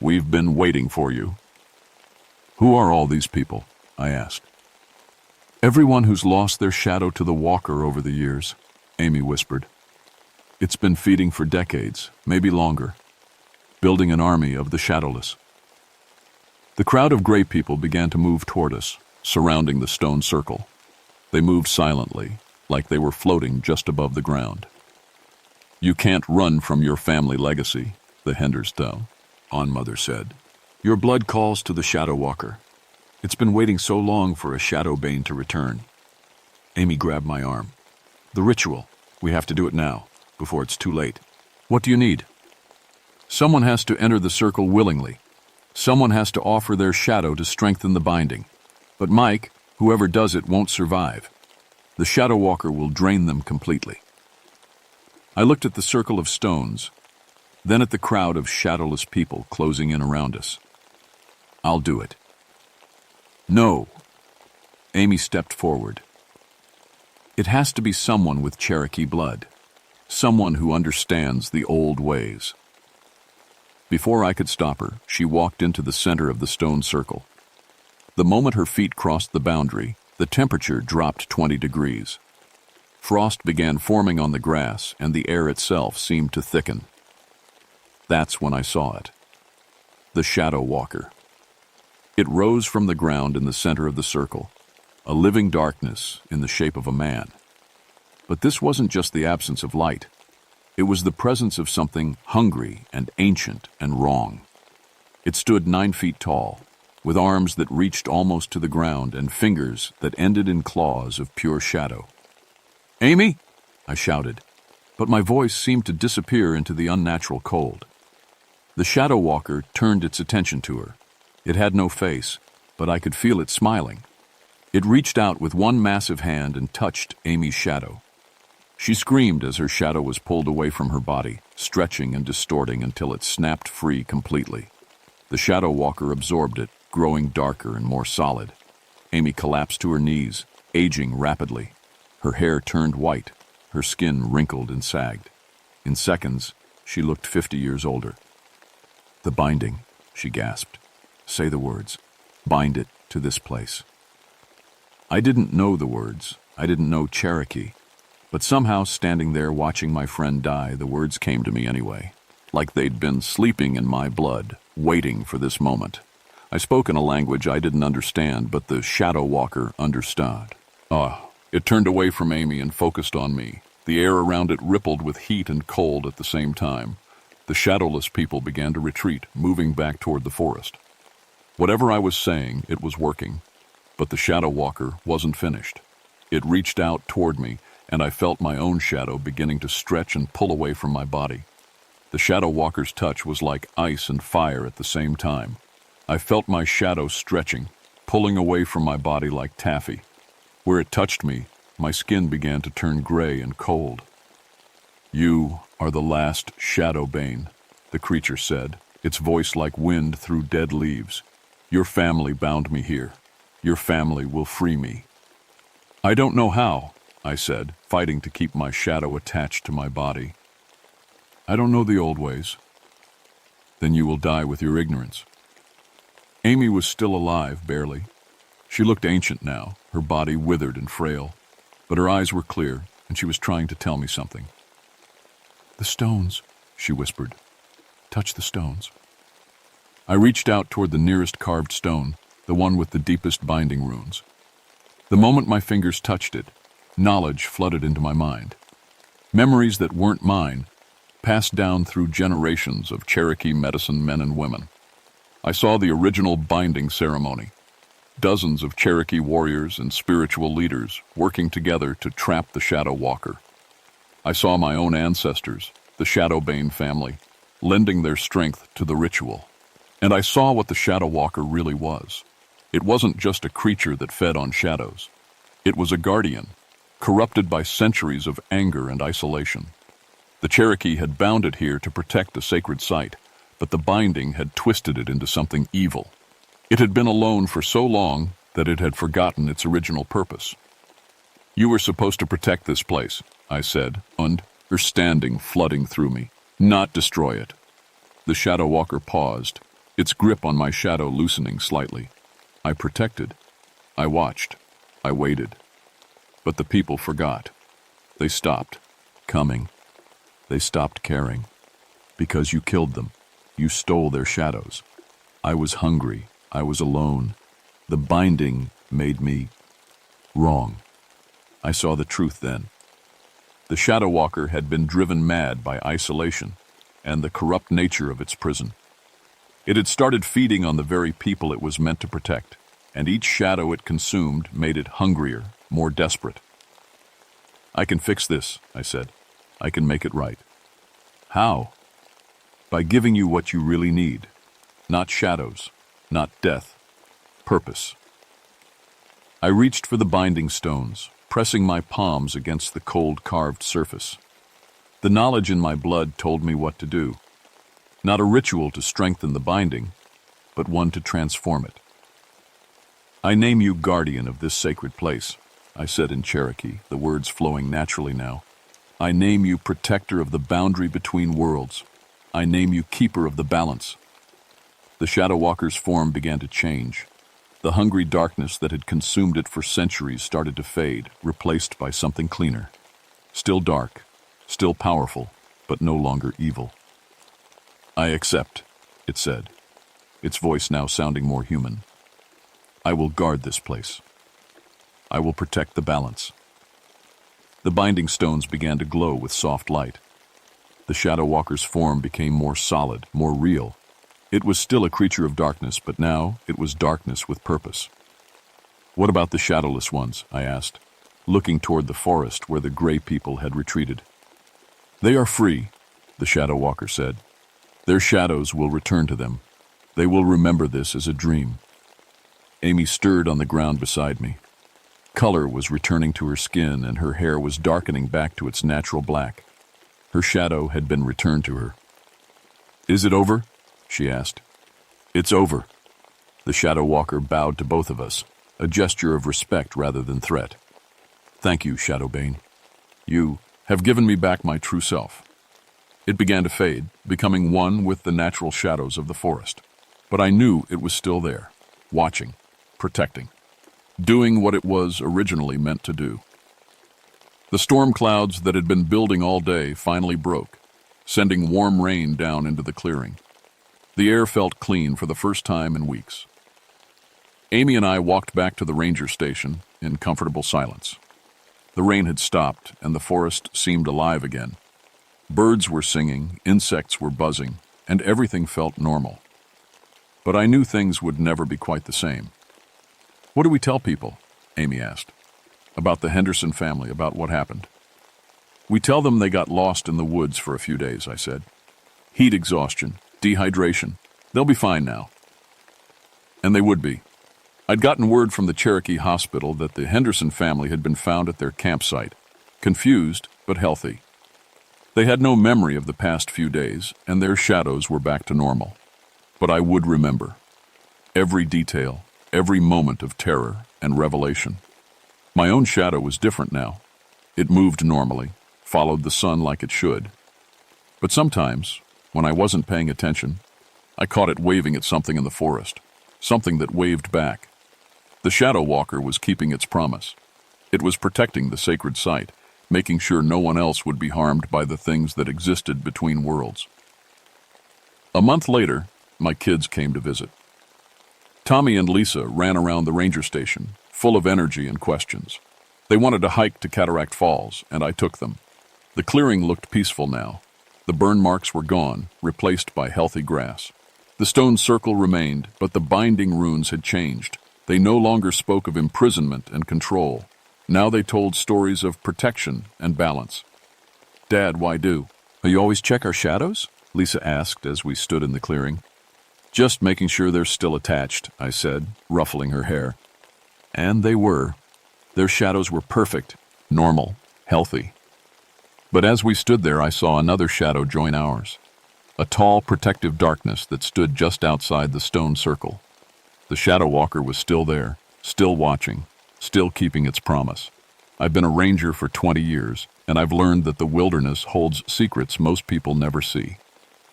We've been waiting for you. Who are all these people? I asked. Everyone who's lost their shadow to the Walker over the years, Amy whispered. It's been feeding for decades, maybe longer, building an army of the shadowless. The crowd of gray people began to move toward us, surrounding the stone circle. They moved silently, like they were floating just above the ground. You can't run from your family legacy, the Henderson Mother said. Your blood calls to the Shadow Walker. It's been waiting so long for a Shadowbane to return. Amy grabbed my arm. The ritual. We have to do it now, before it's too late. What do you need? Someone has to enter the circle willingly. Someone has to offer their shadow to strengthen the binding. But Mike, whoever does it, won't survive. The Shadow Walker will drain them completely. I looked at the circle of stones, then at the crowd of shadowless people closing in around us. I'll do it. No. Amy stepped forward. It has to be someone with Cherokee blood. Someone who understands the old ways. Before I could stop her, she walked into the center of the stone circle. The moment her feet crossed the boundary, the temperature dropped 20 degrees. Frost began forming on the grass, and the air itself seemed to thicken. That's when I saw it. The Shadow Walker. It rose from the ground in the center of the circle, a living darkness in the shape of a man. But this wasn't just the absence of light. It was the presence of something hungry and ancient and wrong. It stood 9 feet tall, with arms that reached almost to the ground and fingers that ended in claws of pure shadow. "Amy!" I shouted, but my voice seemed to disappear into the unnatural cold. The shadow walker turned its attention to her. It had no face, but I could feel it smiling. It reached out with one massive hand and touched Amy's shadow. She screamed as her shadow was pulled away from her body, stretching and distorting until it snapped free completely. The shadow walker absorbed it, growing darker and more solid. Amy collapsed to her knees, aging rapidly. Her hair turned white, her skin wrinkled and sagged. In seconds, she looked 50 years older. "The binding," she gasped. "Say the words. Bind it to this place." I didn't know the words. I didn't know Cherokee. But somehow, standing there watching my friend die, the words came to me anyway, like they'd been sleeping in my blood, waiting for this moment. I spoke in a language I didn't understand, but the shadow walker understood. It turned away from Amy and focused on me. The air around it rippled with heat and cold at the same time. The shadowless people began to retreat, moving back toward the forest. Whatever I was saying, it was working. But the shadow walker wasn't finished. It reached out toward me, and I felt my own shadow beginning to stretch and pull away from my body. The shadow walker's touch was like ice and fire at the same time. I felt my shadow stretching, pulling away from my body like taffy. Where it touched me, my skin began to turn gray and cold. "You are the last Shadowbane," the creature said, its voice like wind through dead leaves. "Your family bound me here. Your family will free me." "I don't know how," I said, fighting to keep my shadow attached to my body. "I don't know the old ways." "Then you will die with your ignorance." Amy was still alive, barely. She looked ancient now, her body withered and frail, but her eyes were clear, and she was trying to tell me something. "The stones," she whispered. "Touch the stones." I reached out toward the nearest carved stone, the one with the deepest binding runes. The moment my fingers touched it, knowledge flooded into my mind. Memories that weren't mine, passed down through generations of Cherokee medicine men and women. I saw the original binding ceremony. Dozens of Cherokee warriors and spiritual leaders working together to trap the Shadow Walker. I saw my own ancestors, the Shadowbane family, lending their strength to the ritual. And I saw what the Shadow Walker really was. It wasn't just a creature that fed on shadows. It was a guardian, corrupted by centuries of anger and isolation. The Cherokee had bound it here to protect a sacred site, but the binding had twisted it into something evil. It had been alone for so long that it had forgotten its original purpose. "You were supposed to protect this place," I said, understanding flooding through me, "not destroy it." The Shadow Walker paused, its grip on my shadow loosening slightly. I protected. I watched. I waited. But the people forgot. They stopped coming. They stopped caring. Because you killed them. You stole their shadows. I was hungry. I was alone. The binding made me wrong. I saw the truth then. The Shadow Walker had been driven mad by isolation and the corrupt nature of its prison. It had started feeding on the very people it was meant to protect, and each shadow it consumed made it hungrier, more desperate. "I can fix this," I said. "I can make it right." "How?" "By giving you what you really need. Not shadows, not death. Purpose." I reached for the binding stones, pressing my palms against the cold carved surface. The knowledge in my blood told me what to do. Not a ritual to strengthen the binding, but one to transform it. "I name you guardian of this sacred place," I said in Cherokee, the words flowing naturally now. "I name you protector of the boundary between worlds. I name you keeper of the balance." The Shadow Walker's form began to change. The hungry darkness that had consumed it for centuries started to fade, replaced by something cleaner. Still dark, still powerful, but no longer evil. "I accept," it said, its voice now sounding more human. "I will guard this place. I will protect the balance." The binding stones began to glow with soft light. The Shadow Walker's form became more solid, more real. It was still a creature of darkness, but now it was darkness with purpose. "What about the shadowless ones?" I asked, looking toward the forest where the gray people had retreated. "They are free," the Shadow Walker said. "Their shadows will return to them. They will remember this as a dream." Amy stirred on the ground beside me. Color was returning to her skin and her hair was darkening back to its natural black. Her shadow had been returned to her. "Is it over?" she asked. "It's over." The Shadow Walker bowed to both of us, a gesture of respect rather than threat. "Thank you, Shadowbane. You have given me back my true self." It began to fade, becoming one with the natural shadows of the forest. But I knew it was still there, watching, protecting, doing what it was originally meant to do. The storm clouds that had been building all day finally broke, sending warm rain down into the clearing. The air felt clean for the first time in weeks. Amy and I walked back to the ranger station in comfortable silence. The rain had stopped, and the forest seemed alive again. Birds were singing, insects were buzzing, and everything felt normal. But I knew things would never be quite the same. "What do we tell people?" Amy asked. "About the Henderson family, about what happened?" "We tell them they got lost in the woods for a few days," I said. "Heat exhaustion, dehydration. They'll be fine now." And they would be. I'd gotten word from the Cherokee hospital that the Henderson family had been found at their campsite, confused but healthy. They had no memory of the past few days, and their shadows were back to normal. But I would remember. Every detail, every moment of terror and revelation. My own shadow was different now. It moved normally, followed the sun like it should. But sometimes, when I wasn't paying attention, I caught it waving at something in the forest, something that waved back. The Shadow Walker was keeping its promise. It was protecting the sacred site, making sure no one else would be harmed by the things that existed between worlds. A month later, my kids came to visit. Tommy and Lisa ran around the ranger station, full of energy and questions. They wanted to hike to Cataract Falls, and I took them. The clearing looked peaceful now. The burn marks were gone, replaced by healthy grass. The stone circle remained, but the binding runes had changed. They no longer spoke of imprisonment and control. Now they told stories of protection and balance. "Dad, why do? You always check our shadows?" Lisa asked as we stood in the clearing. "Just making sure they're still attached," I said, ruffling her hair. And they were. Their shadows were perfect, normal, healthy. But as we stood there, I saw another shadow join ours. A tall, protective darkness that stood just outside the stone circle. The Shadow Walker was still there, still watching, still keeping its promise. I've been a ranger for 20 years, and I've learned that the wilderness holds secrets most people never see.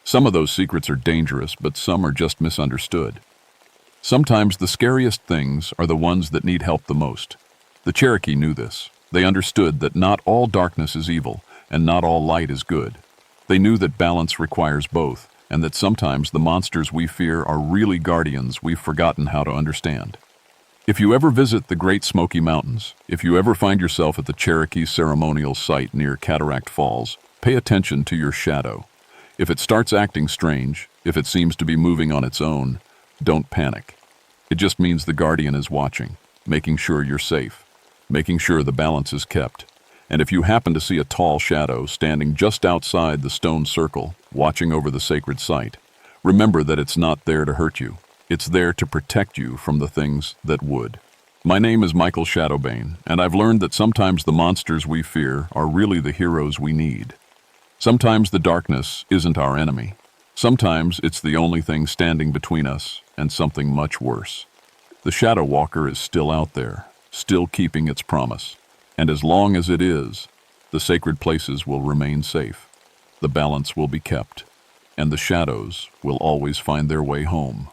Some of those secrets are dangerous, but some are just misunderstood. Sometimes the scariest things are the ones that need help the most. The Cherokee knew this. They understood that not all darkness is evil, and not all light is good. They knew that balance requires both, and that sometimes the monsters we fear are really guardians we've forgotten how to understand. If you ever visit the Great Smoky Mountains, if you ever find yourself at the Cherokee ceremonial site near Cataract Falls, pay attention to your shadow. If it starts acting strange, if it seems to be moving on its own, don't panic. It just means the guardian is watching, making sure you're safe, making sure the balance is kept. And if you happen to see a tall shadow standing just outside the stone circle, watching over the sacred site, remember that it's not there to hurt you. It's there to protect you from the things that would. My name is Michael Shadowbane, and I've learned that sometimes the monsters we fear are really the heroes we need. Sometimes the darkness isn't our enemy. Sometimes it's the only thing standing between us and something much worse. The Shadow Walker is still out there, still keeping its promise. And as long as it is, the sacred places will remain safe, the balance will be kept, and the shadows will always find their way home.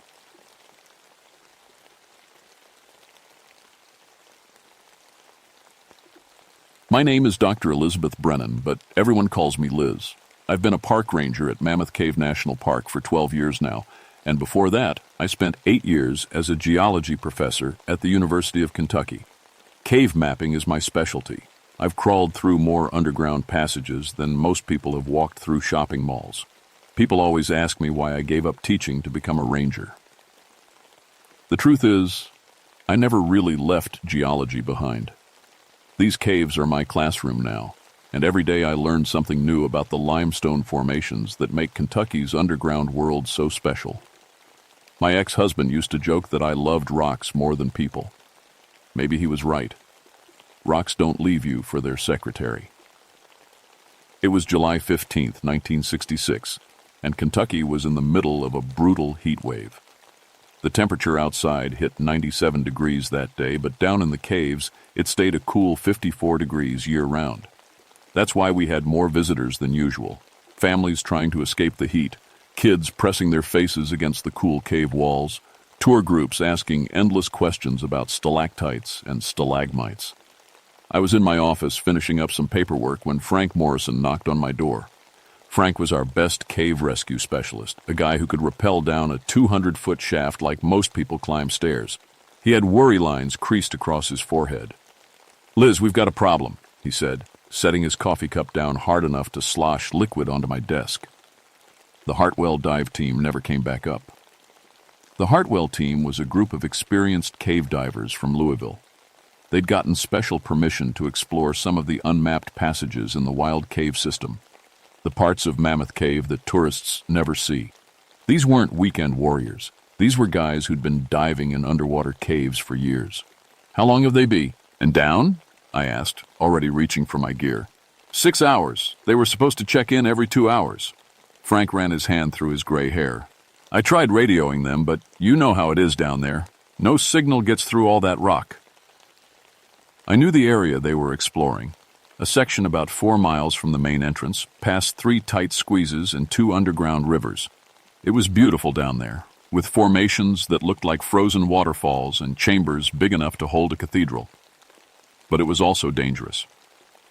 My name is Dr. Elizabeth Brennan, but everyone calls me Liz. I've been a park ranger at Mammoth Cave National Park for 12 years now, and before that, I spent 8 years as a geology professor at the University of Kentucky. Cave mapping is my specialty. I've crawled through more underground passages than most people have walked through shopping malls. People always ask me why I gave up teaching to become a ranger. The truth is, I never really left geology behind. These caves are my classroom now, and every day I learn something new about the limestone formations that make Kentucky's underground world so special. My ex-husband used to joke that I loved rocks more than people. Maybe he was right. Rocks don't leave you for their secretary. It was July 15th, 1966, and Kentucky was in the middle of a brutal heat wave. The temperature outside hit 97 degrees that day, but down in the caves, it stayed a cool 54 degrees year-round. That's why we had more visitors than usual. Families trying to escape the heat, kids pressing their faces against the cool cave walls, tour groups asking endless questions about stalactites and stalagmites. I was in my office finishing up some paperwork when Frank Morrison knocked on my door. Frank was our best cave rescue specialist, a guy who could rappel down a 200-foot shaft like most people climb stairs. He had worry lines creased across his forehead. "Liz, we've got a problem," he said, setting his coffee cup down hard enough to slosh liquid onto my desk. The Hartwell dive team never came back up. The Hartwell team was a group of experienced cave divers from Louisville. They'd gotten special permission to explore some of the unmapped passages in the wild cave system, the parts of Mammoth Cave that tourists never see. These weren't weekend warriors. These were guys who'd been diving in underwater caves for years. "How long have they been? And down?" I asked, already reaching for my gear. 6 hours. They were supposed to check in every 2 hours. Frank ran his hand through his gray hair. "I tried radioing them, but you know how it is down there. No signal gets through all that rock." I knew the area they were exploring, a section about 4 miles from the main entrance, past 3 tight squeezes and 2 underground rivers. It was beautiful down there, with formations that looked like frozen waterfalls and chambers big enough to hold a cathedral. But it was also dangerous.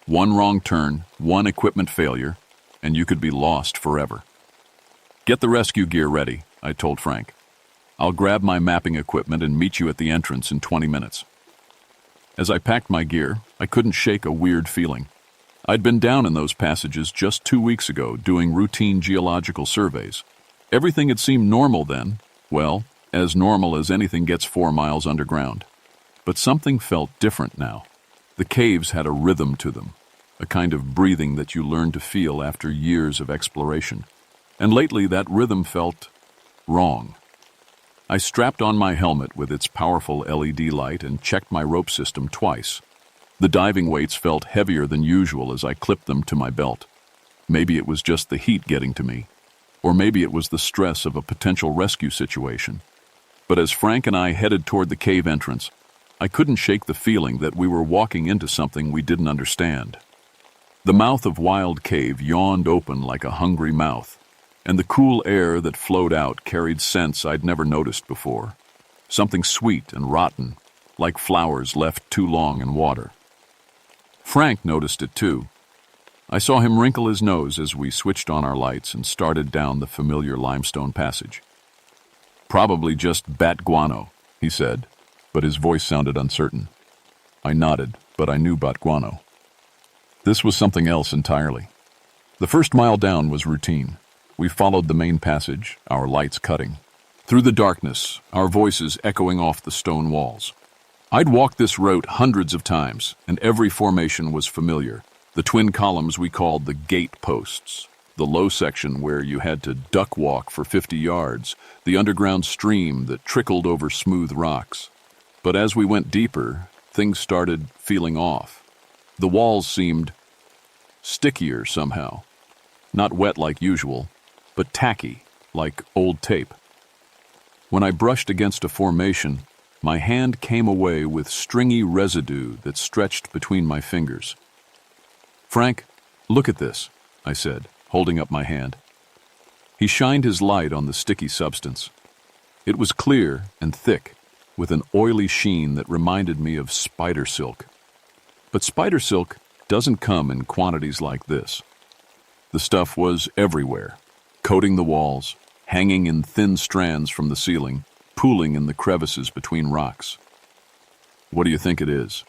One wrong turn, one equipment failure, and you could be lost forever. "Get the rescue gear ready," I told Frank. "I'll grab my mapping equipment and meet you at the entrance in 20 minutes. As I packed my gear, I couldn't shake a weird feeling. I'd been down in those passages just 2 weeks ago doing routine geological surveys. Everything had seemed normal then, well, as normal as anything gets 4 miles underground. But something felt different now. The caves had a rhythm to them, a kind of breathing that you learn to feel after years of exploration. And lately that rhythm felt wrong. I strapped on my helmet with its powerful LED light and checked my rope system twice. The diving weights felt heavier than usual as I clipped them to my belt. Maybe it was just the heat getting to me, or maybe it was the stress of a potential rescue situation. But as Frank and I headed toward the cave entrance, I couldn't shake the feeling that we were walking into something we didn't understand. The mouth of Wild Cave yawned open like a hungry mouth, and the cool air that flowed out carried scents I'd never noticed before. Something sweet and rotten, like flowers left too long in water. Frank noticed it too. I saw him wrinkle his nose as we switched on our lights and started down the familiar limestone passage. "Probably just bat guano," he said, but his voice sounded uncertain. I nodded, but I knew bat guano. This was something else entirely. The first mile down was routine. We followed the main passage, our lights cutting. Through the darkness, our voices echoing off the stone walls. I'd walked this route hundreds of times, and every formation was familiar. The twin columns we called the gate posts, the low section where you had to duck walk for 50 yards, the underground stream that trickled over smooth rocks. But as we went deeper, things started feeling off. The walls seemed stickier somehow. Not wet like usual, but tacky, like old tape. When I brushed against a formation, my hand came away with stringy residue that stretched between my fingers. "Frank, look at this," I said, holding up my hand. He shined his light on the sticky substance. It was clear and thick, with an oily sheen that reminded me of spider silk. But spider silk doesn't come in quantities like this. The stuff was everywhere, coating the walls, hanging in thin strands from the ceiling, pooling in the crevices between rocks. "What do you think it is?"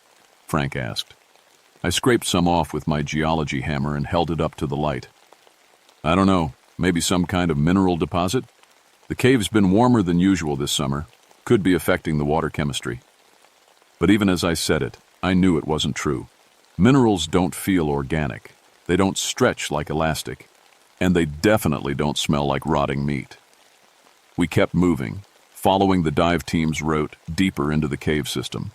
Frank asked. I scraped some off with my geology hammer and held it up to the light. I don't know, maybe some kind of mineral deposit? The cave's been warmer than usual this summer. Could be affecting the water chemistry. But even as I said it, I knew it wasn't true. Minerals don't feel organic. They don't stretch like elastic. And they definitely don't smell like rotting meat. We kept moving, following the dive team's route deeper into the cave system.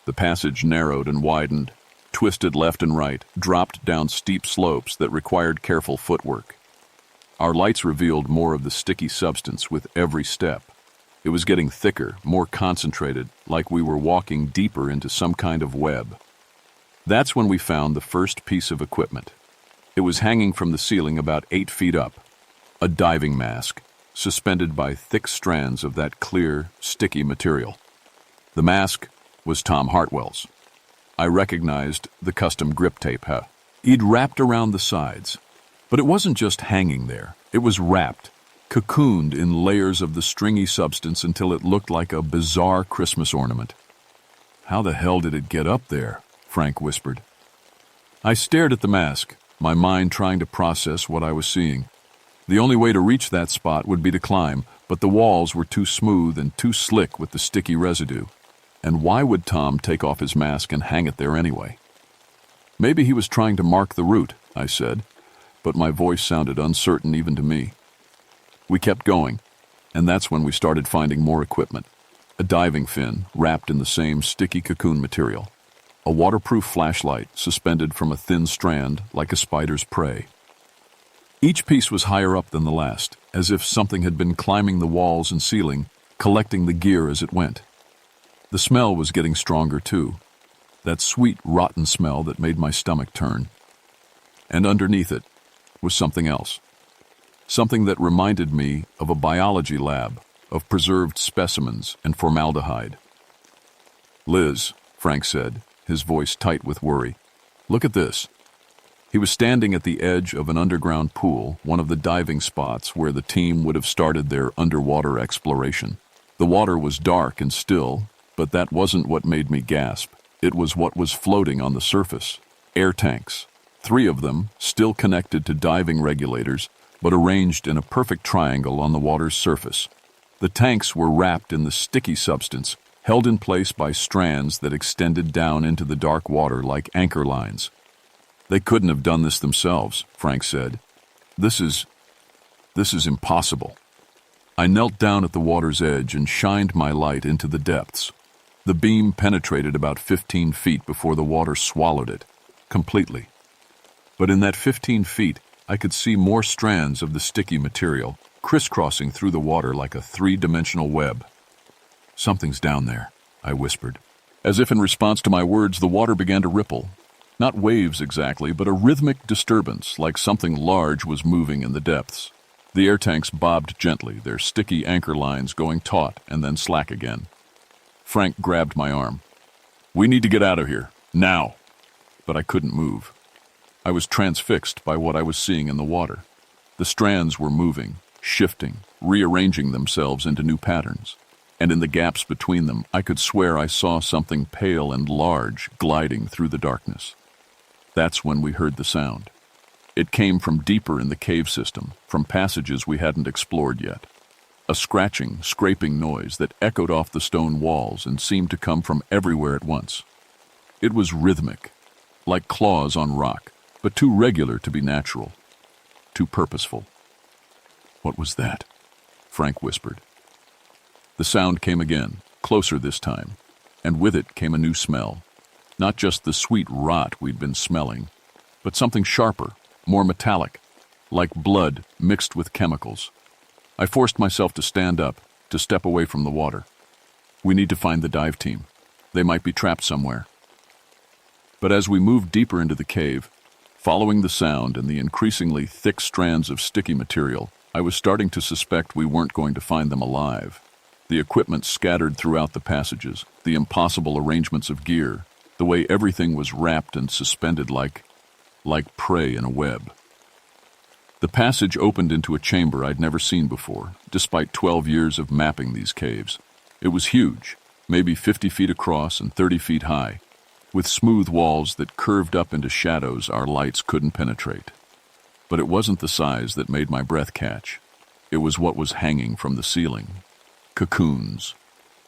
The passage narrowed and widened, twisted left and right, dropped down steep slopes that required careful footwork. Our lights revealed more of the sticky substance with every step. It was getting thicker, more concentrated, like we were walking deeper into some kind of web. That's when we found the first piece of equipment. It was hanging from the ceiling about 8 feet up. A diving mask, suspended by thick strands of that clear, sticky material. The mask was Tom Hartwell's. I recognized the custom grip tape he'd wrapped around the sides. But it wasn't just hanging there. It was wrapped, cocooned in layers of the stringy substance until it looked like a bizarre Christmas ornament. "How the hell did it get up there?" Frank whispered. I stared at the mask, my mind trying to process what I was seeing. The only way to reach that spot would be to climb, but the walls were too smooth and too slick with the sticky residue. And why would Tom take off his mask and hang it there anyway? "Maybe he was trying to mark the route," I said, but my voice sounded uncertain even to me. We kept going, and that's when we started finding more equipment. A diving fin wrapped in the same sticky cocoon material. A waterproof flashlight suspended from a thin strand like a spider's prey. Each piece was higher up than the last, as if something had been climbing the walls and ceiling, collecting the gear as it went. The smell was getting stronger too, that sweet, rotten smell that made my stomach turn. And underneath it was something else. Something that reminded me of a biology lab, of preserved specimens and formaldehyde. "Liz," Frank said, his voice tight with worry, "look at this." He was standing at the edge of an underground pool, one of the diving spots where the team would have started their underwater exploration. The water was dark and still, but that wasn't what made me gasp. It was what was floating on the surface. Air tanks. 3 of them, still connected to diving regulators, but arranged in a perfect triangle on the water's surface. The tanks were wrapped in the sticky substance, held in place by strands that extended down into the dark water like anchor lines. "They couldn't have done this themselves," Frank said. This is impossible." I knelt down at the water's edge and shined my light into the depths. The beam penetrated about 15 feet before the water swallowed it, completely. But in that 15 feet, I could see more strands of the sticky material, crisscrossing through the water like a 3-dimensional web. "Something's down there," I whispered. As if in response to my words, the water began to ripple. Not waves exactly, but a rhythmic disturbance, like something large was moving in the depths. The air tanks bobbed gently, their sticky anchor lines going taut and then slack again. Frank grabbed my arm. "We need to get out of here, now." But I couldn't move. I was transfixed by what I was seeing in the water. The strands were moving, shifting, rearranging themselves into new patterns. And in the gaps between them, I could swear I saw something pale and large gliding through the darkness. That's when we heard the sound. It came from deeper in the cave system, from passages we hadn't explored yet. A scratching, scraping noise that echoed off the stone walls and seemed to come from everywhere at once. It was rhythmic, like claws on rock, but too regular to be natural, too purposeful. "What was that?" Frank whispered. The sound came again, closer this time, and with it came a new smell. Not just the sweet rot we'd been smelling, but something sharper, more metallic, like blood mixed with chemicals. I forced myself to stand up, to step away from the water. "We need to find the dive team. They might be trapped somewhere." But as we moved deeper into the cave, following the sound and the increasingly thick strands of sticky material, I was starting to suspect we weren't going to find them alive. The equipment scattered throughout the passages, the impossible arrangements of gear, the way everything was wrapped and suspended like prey in a web. The passage opened into a chamber I'd never seen before, despite 12 years of mapping these caves. It was huge, maybe 50 feet across and 30 feet high. with smooth walls that curved up into shadows our lights couldn't penetrate. But it wasn't the size that made my breath catch. It was what was hanging from the ceiling. Cocoons.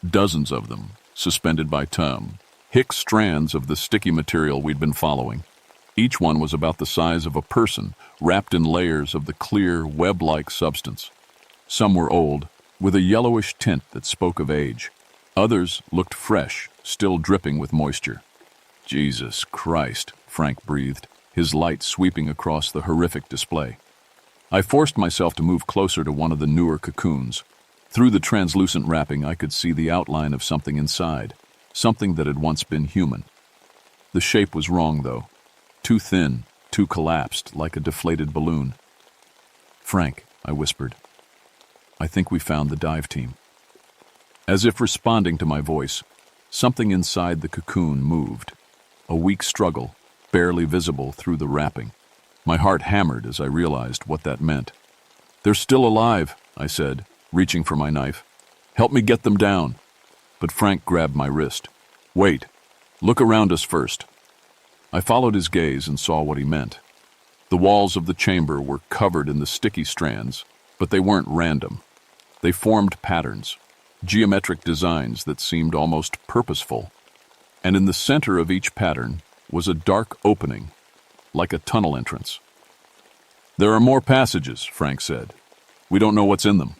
Dozens of them, suspended by thick strands of the sticky material we'd been following. Each one was about the size of a person, wrapped in layers of the clear, web-like substance. Some were old, with a yellowish tint that spoke of age. Others looked fresh, still dripping with moisture. Jesus Christ, Frank breathed, his light sweeping across the horrific display. I forced myself to move closer to one of the newer cocoons. Through the translucent wrapping, I could see the outline of something inside, something that had once been human. The shape was wrong, though. Too thin, too collapsed, like a deflated balloon. "Frank," I whispered, "I think we found the dive team." As if responding to my voice, something inside the cocoon moved. A weak struggle, barely visible through the wrapping. My heart hammered as I realized what that meant. "They're still alive," I said, reaching for my knife. "Help me get them down." But Frank grabbed my wrist. "Wait. Look around us first." I followed his gaze and saw what he meant. The walls of the chamber were covered in the sticky strands, but they weren't random. They formed patterns, geometric designs that seemed almost purposeful. And in the center of each pattern was a dark opening, like a tunnel entrance. "There are more passages," Frank said. "We don't know what's in them."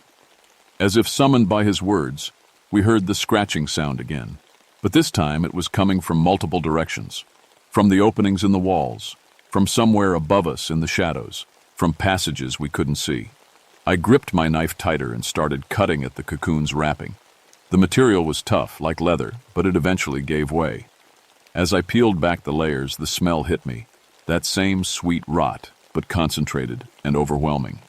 As if summoned by his words, we heard the scratching sound again. But this time it was coming from multiple directions. From the openings in the walls, from somewhere above us in the shadows, from passages we couldn't see. I gripped my knife tighter and started cutting at the cocoon's wrapping. The material was tough, like leather, but it eventually gave way. As I peeled back the layers, the smell hit me. That same sweet rot, but concentrated and overwhelming.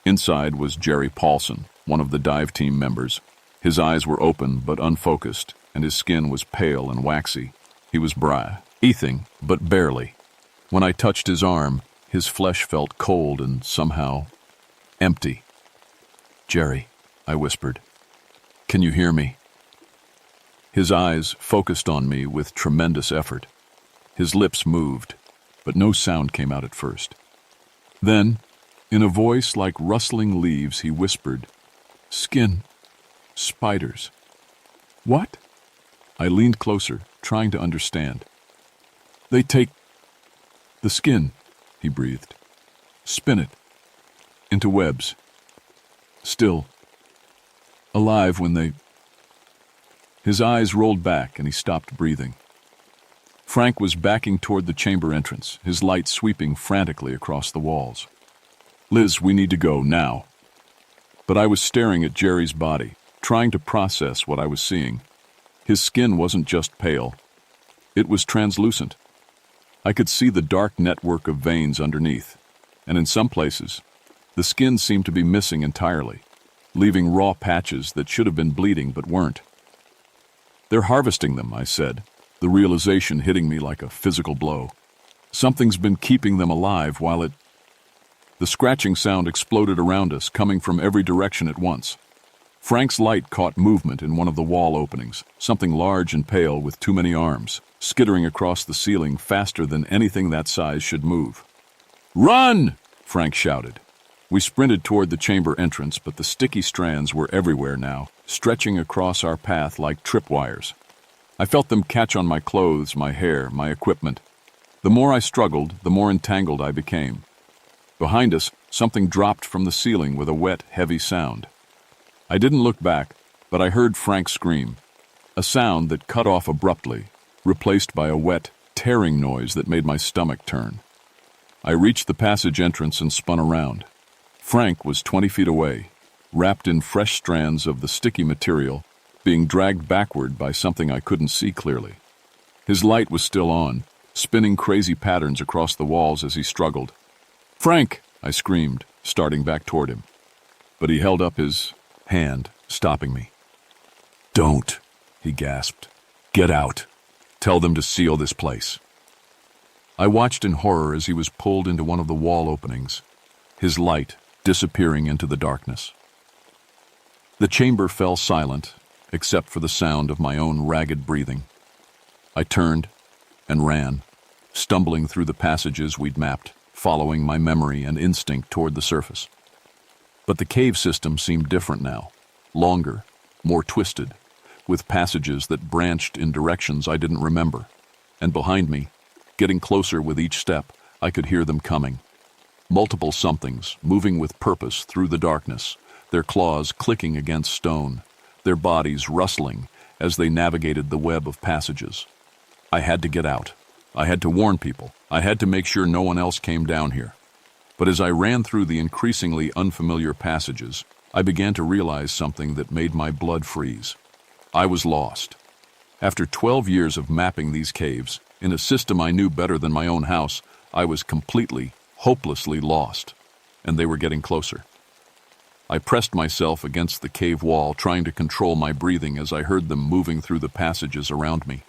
Inside was Jerry Paulson, one of the dive team members. His eyes were open but unfocused, and his skin was pale and waxy. He was breathing, but barely. When I touched his arm, his flesh felt cold and somehow empty. "Jerry," I whispered, "can you hear me?" His eyes focused on me with tremendous effort. His lips moved, but no sound came out at first. Then, in a voice like rustling leaves, he whispered, "Skin. Spiders." "What?" I leaned closer, trying to understand. "They take the skin," he breathed, "spin it into webs. Still alive when they—" His eyes rolled back and he stopped breathing. Frank was backing toward the chamber entrance, his light sweeping frantically across the walls. "Liz, we need to go now." But I was staring at Jerry's body, trying to process what I was seeing. His skin wasn't just pale. It was translucent. I could see the dark network of veins underneath, and in some places, the skin seemed to be missing entirely, leaving raw patches that should have been bleeding but weren't. "They're harvesting them," I said, the realization hitting me like a physical blow. "Something's been keeping them alive while it—" The scratching sound exploded around us, coming from every direction at once. Frank's light caught movement in one of the wall openings, something large and pale with too many arms, skittering across the ceiling faster than anything that size should move. "Run!" Frank shouted. We sprinted toward the chamber entrance, but the sticky strands were everywhere now, stretching across our path like tripwires. I felt them catch on my clothes, my hair, my equipment. The more I struggled, the more entangled I became. Behind us, something dropped from the ceiling with a wet, heavy sound. I didn't look back, but I heard Frank scream, a sound that cut off abruptly, replaced by a wet, tearing noise that made my stomach turn. I reached the passage entrance and spun around. Frank was 20 feet away, wrapped in fresh strands of the sticky material, being dragged backward by something I couldn't see clearly. His light was still on, spinning crazy patterns across the walls as he struggled. "Frank!" I screamed, starting back toward him. But he held up his hand, stopping me. "Don't," he gasped. "Get out. Tell them to seal this place." I watched in horror as he was pulled into one of the wall openings, his light disappearing into the darkness. The chamber fell silent, except for the sound of my own ragged breathing. I turned, and ran, stumbling through the passages we'd mapped, following my memory and instinct toward the surface. But the cave system seemed different now, longer, more twisted, with passages that branched in directions I didn't remember. And behind me, getting closer with each step, I could hear them coming. Multiple somethings, moving with purpose through the darkness, their claws clicking against stone, their bodies rustling as they navigated the web of passages. I had to get out. I had to warn people. I had to make sure no one else came down here. But as I ran through the increasingly unfamiliar passages, I began to realize something that made my blood freeze. I was lost. After 12 years of mapping these caves, in a system I knew better than my own house, I was completely, hopelessly lost, and they were getting closer. I pressed myself against the cave wall, trying to control my breathing as I heard them moving through the passages around me.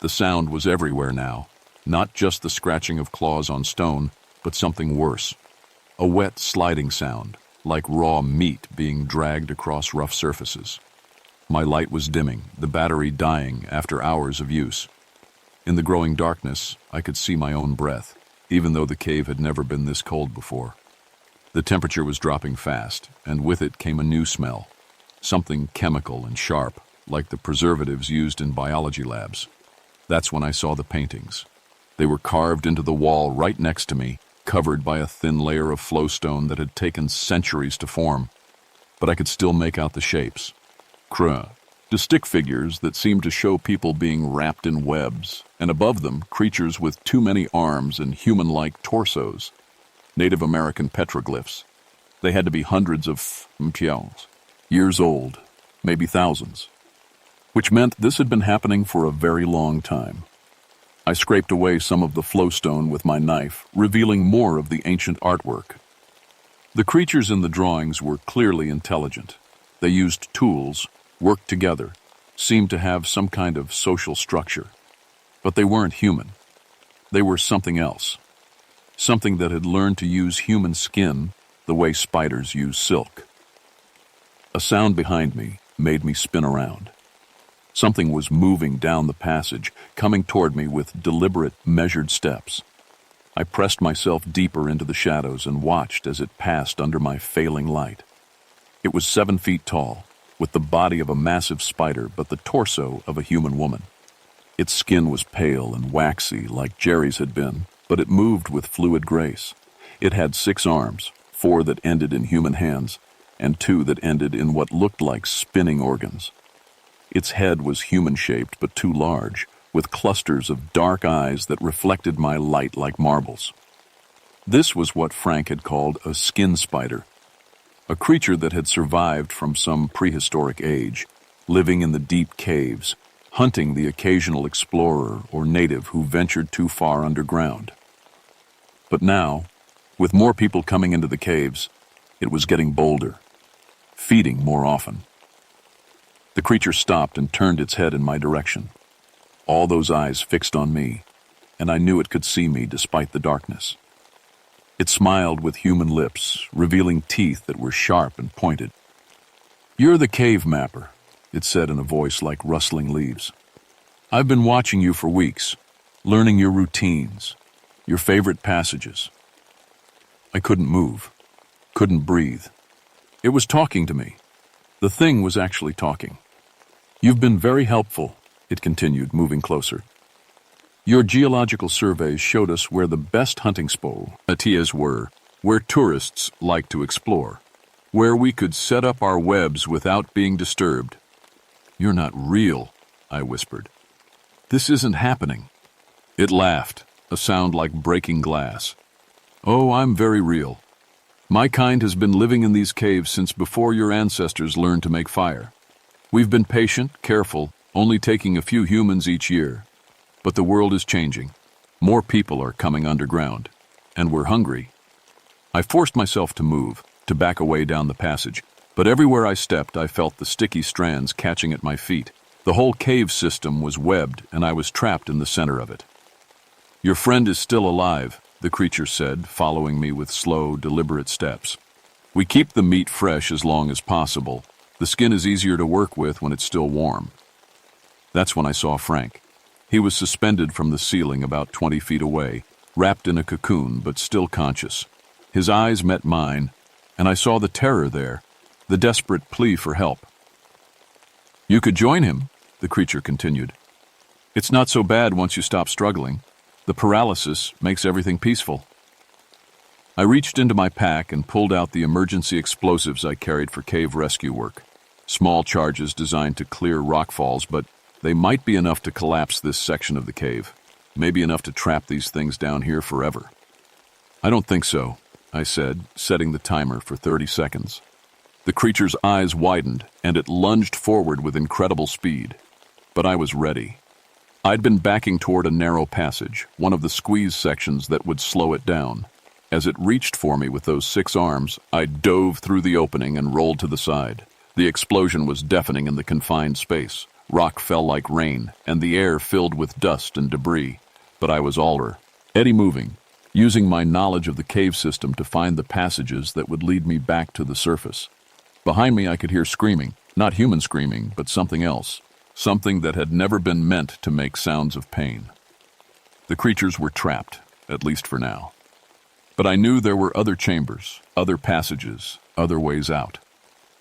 The sound was everywhere now, not just the scratching of claws on stone, but something worse. A wet sliding sound, like raw meat being dragged across rough surfaces. My light was dimming, the battery dying after hours of use. In the growing darkness, I could see my own breath, even though the cave had never been this cold before. The temperature was dropping fast, and with it came a new smell, something chemical and sharp, like the preservatives used in biology labs. That's when I saw the paintings. They were carved into the wall right next to me, covered by a thin layer of flowstone that had taken centuries to form. But I could still make out the shapes. The stick figures that seemed to show people being wrapped in webs, and above them, creatures with too many arms and human-like torsos. Native American petroglyphs. They had to be hundreds of years old, maybe thousands. Which meant this had been happening for a very long time. I scraped away some of the flowstone with my knife, revealing more of the ancient artwork. The creatures in the drawings were clearly intelligent. They used tools, worked together, seemed to have some kind of social structure. But they weren't human. They were something else. Something that had learned to use human skin the way spiders use silk. A sound behind me made me spin around. Something was moving down the passage, coming toward me with deliberate, measured steps. I pressed myself deeper into the shadows and watched as it passed under my failing light. It was 7 feet tall, with the body of a massive spider but the torso of a human woman. Its skin was pale and waxy like Jerry's had been, but it moved with fluid grace. It had 6 arms, 4 that ended in human hands, and 2 that ended in what looked like spinning organs. Its head was human-shaped but too large, with clusters of dark eyes that reflected my light like marbles. This was what Frank had called a skin spider, a creature that had survived from some prehistoric age, living in the deep caves, hunting the occasional explorer or native who ventured too far underground. But now, with more people coming into the caves, it was getting bolder, feeding more often. The creature stopped and turned its head in my direction, all those eyes fixed on me, and I knew it could see me despite the darkness. It smiled with human lips, revealing teeth that were sharp and pointed. "You're the cave mapper," it said in a voice like rustling leaves. "I've been watching you for weeks, learning your routines, your favorite passages." I couldn't move, couldn't breathe. It was talking to me. The thing was actually talking. "You've been very helpful," it continued, moving closer. "Your geological surveys showed us where the best hunting spots were, where tourists like to explore, where we could set up our webs without being disturbed." "You're not real," I whispered. "This isn't happening." It laughed, a sound like breaking glass. "Oh, I'm very real. My kind has been living in these caves since before your ancestors learned to make fire. We've been patient, careful, only taking a few humans each year. But the world is changing. More people are coming underground. And we're hungry." I forced myself to move, to back away down the passage, but everywhere I stepped I felt the sticky strands catching at my feet. The whole cave system was webbed, and I was trapped in the center of it. "Your friend is still alive," the creature said, following me with slow, deliberate steps. "We keep the meat fresh as long as possible. The skin is easier to work with when it's still warm." That's when I saw Frank. He was suspended from the ceiling about 20 feet away, wrapped in a cocoon but still conscious. His eyes met mine, and I saw the terror there, the desperate plea for help. "You could join him," the creature continued. "It's not so bad once you stop struggling. The paralysis makes everything peaceful." I reached into my pack and pulled out the emergency explosives I carried for cave rescue work. Small charges designed to clear rock falls, but they might be enough to collapse this section of the cave. Maybe enough to trap these things down here forever. "I don't think so," I said, setting the timer for 30 seconds. The creature's eyes widened, and it lunged forward with incredible speed. But I was ready. I'd been backing toward a narrow passage, one of the squeeze sections that would slow it down. As it reached for me with those 6 arms, I dove through the opening and rolled to the side. The explosion was deafening in the confined space. Rock fell like rain, and the air filled with dust and debris. But I was alert, eddy moving, using my knowledge of the cave system to find the passages that would lead me back to the surface. Behind me I could hear screaming, not human screaming, but something else, something that had never been meant to make sounds of pain. The creatures were trapped, at least for now. But I knew there were other chambers, other passages, other ways out.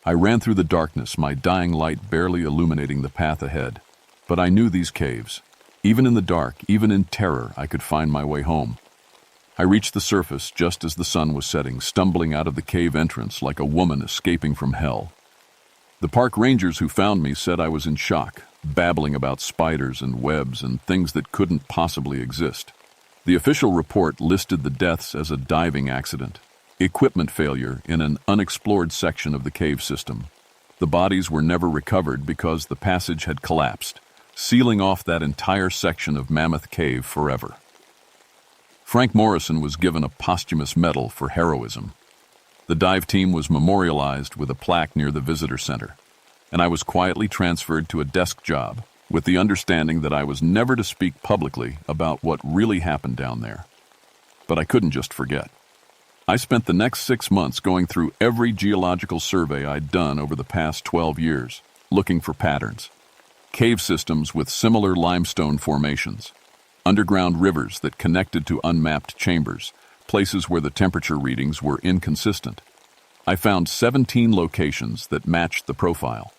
I ran through the darkness, my dying light barely illuminating the path ahead. But I knew these caves. Even in the dark, even in terror, I could find my way home. I reached the surface just as the sun was setting, stumbling out of the cave entrance like a woman escaping from hell. The park rangers who found me said I was in shock, babbling about spiders and webs and things that couldn't possibly exist. The official report listed the deaths as a diving accident, equipment failure in an unexplored section of the cave system. The bodies were never recovered because the passage had collapsed, sealing off that entire section of Mammoth Cave forever. Frank Morrison was given a posthumous medal for heroism. The dive team was memorialized with a plaque near the visitor center, and I was quietly transferred to a desk job with the understanding that I was never to speak publicly about what really happened down there. But I couldn't just forget. I spent the next 6 months going through every geological survey I'd done over the past 12 years, looking for patterns. Cave systems with similar limestone formations, underground rivers that connected to unmapped chambers, places where the temperature readings were inconsistent. I found 17 locations that matched the profile.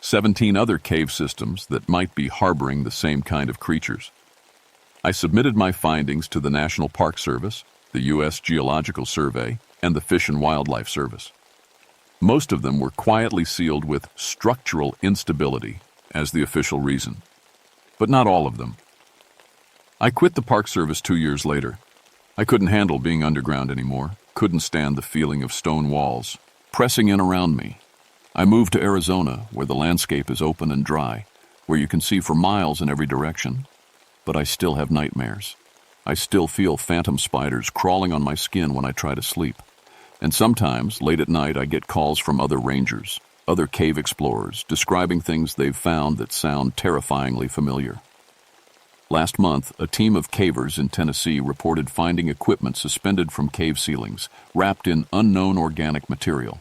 17 other cave systems that might be harboring the same kind of creatures. I submitted my findings to the National Park Service, the U.S. Geological Survey, and the Fish and Wildlife Service. Most of them were quietly sealed with structural instability as the official reason, but not all of them. I quit the Park Service 2 years later. I couldn't handle being underground anymore, couldn't stand the feeling of stone walls pressing in around me. I moved to Arizona, where the landscape is open and dry, where you can see for miles in every direction. But I still have nightmares. I still feel phantom spiders crawling on my skin when I try to sleep. And sometimes, late at night, I get calls from other rangers, other cave explorers, describing things they've found that sound terrifyingly familiar. Last month, a team of cavers in Tennessee reported finding equipment suspended from cave ceilings, wrapped in unknown organic material.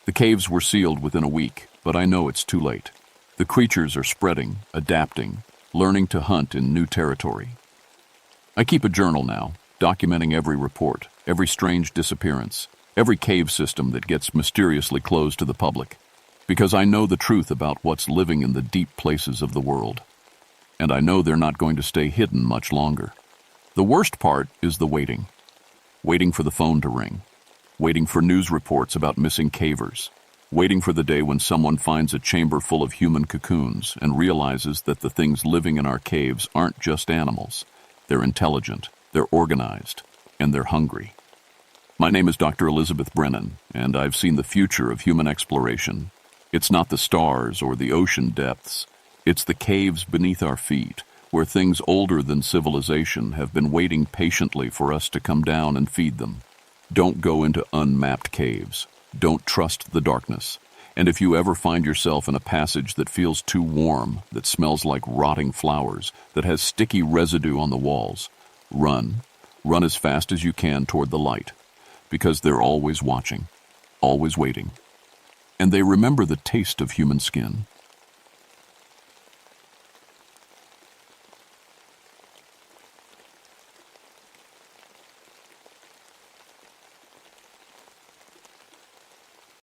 The caves were sealed within a week, but I know it's too late. The creatures are spreading, adapting, learning to hunt in new territory. I keep a journal now, documenting every report, every strange disappearance, every cave system that gets mysteriously closed to the public, because I know the truth about what's living in the deep places of the world. And I know they're not going to stay hidden much longer. The worst part is the waiting. Waiting for the phone to ring. Waiting for news reports about missing cavers. Waiting for the day when someone finds a chamber full of human cocoons and realizes that the things living in our caves aren't just animals. They're intelligent, they're organized, and they're hungry. My name is Dr. Elizabeth Brennan, and I've seen the future of human exploration. It's not the stars or the ocean depths. It's the caves beneath our feet, where things older than civilization have been waiting patiently for us to come down and feed them. Don't go into unmapped caves. Don't trust the darkness. And if you ever find yourself in a passage that feels too warm, that smells like rotting flowers, that has sticky residue on the walls, run. Run as fast as you can toward the light, because they're always watching, always waiting. And they remember the taste of human skin.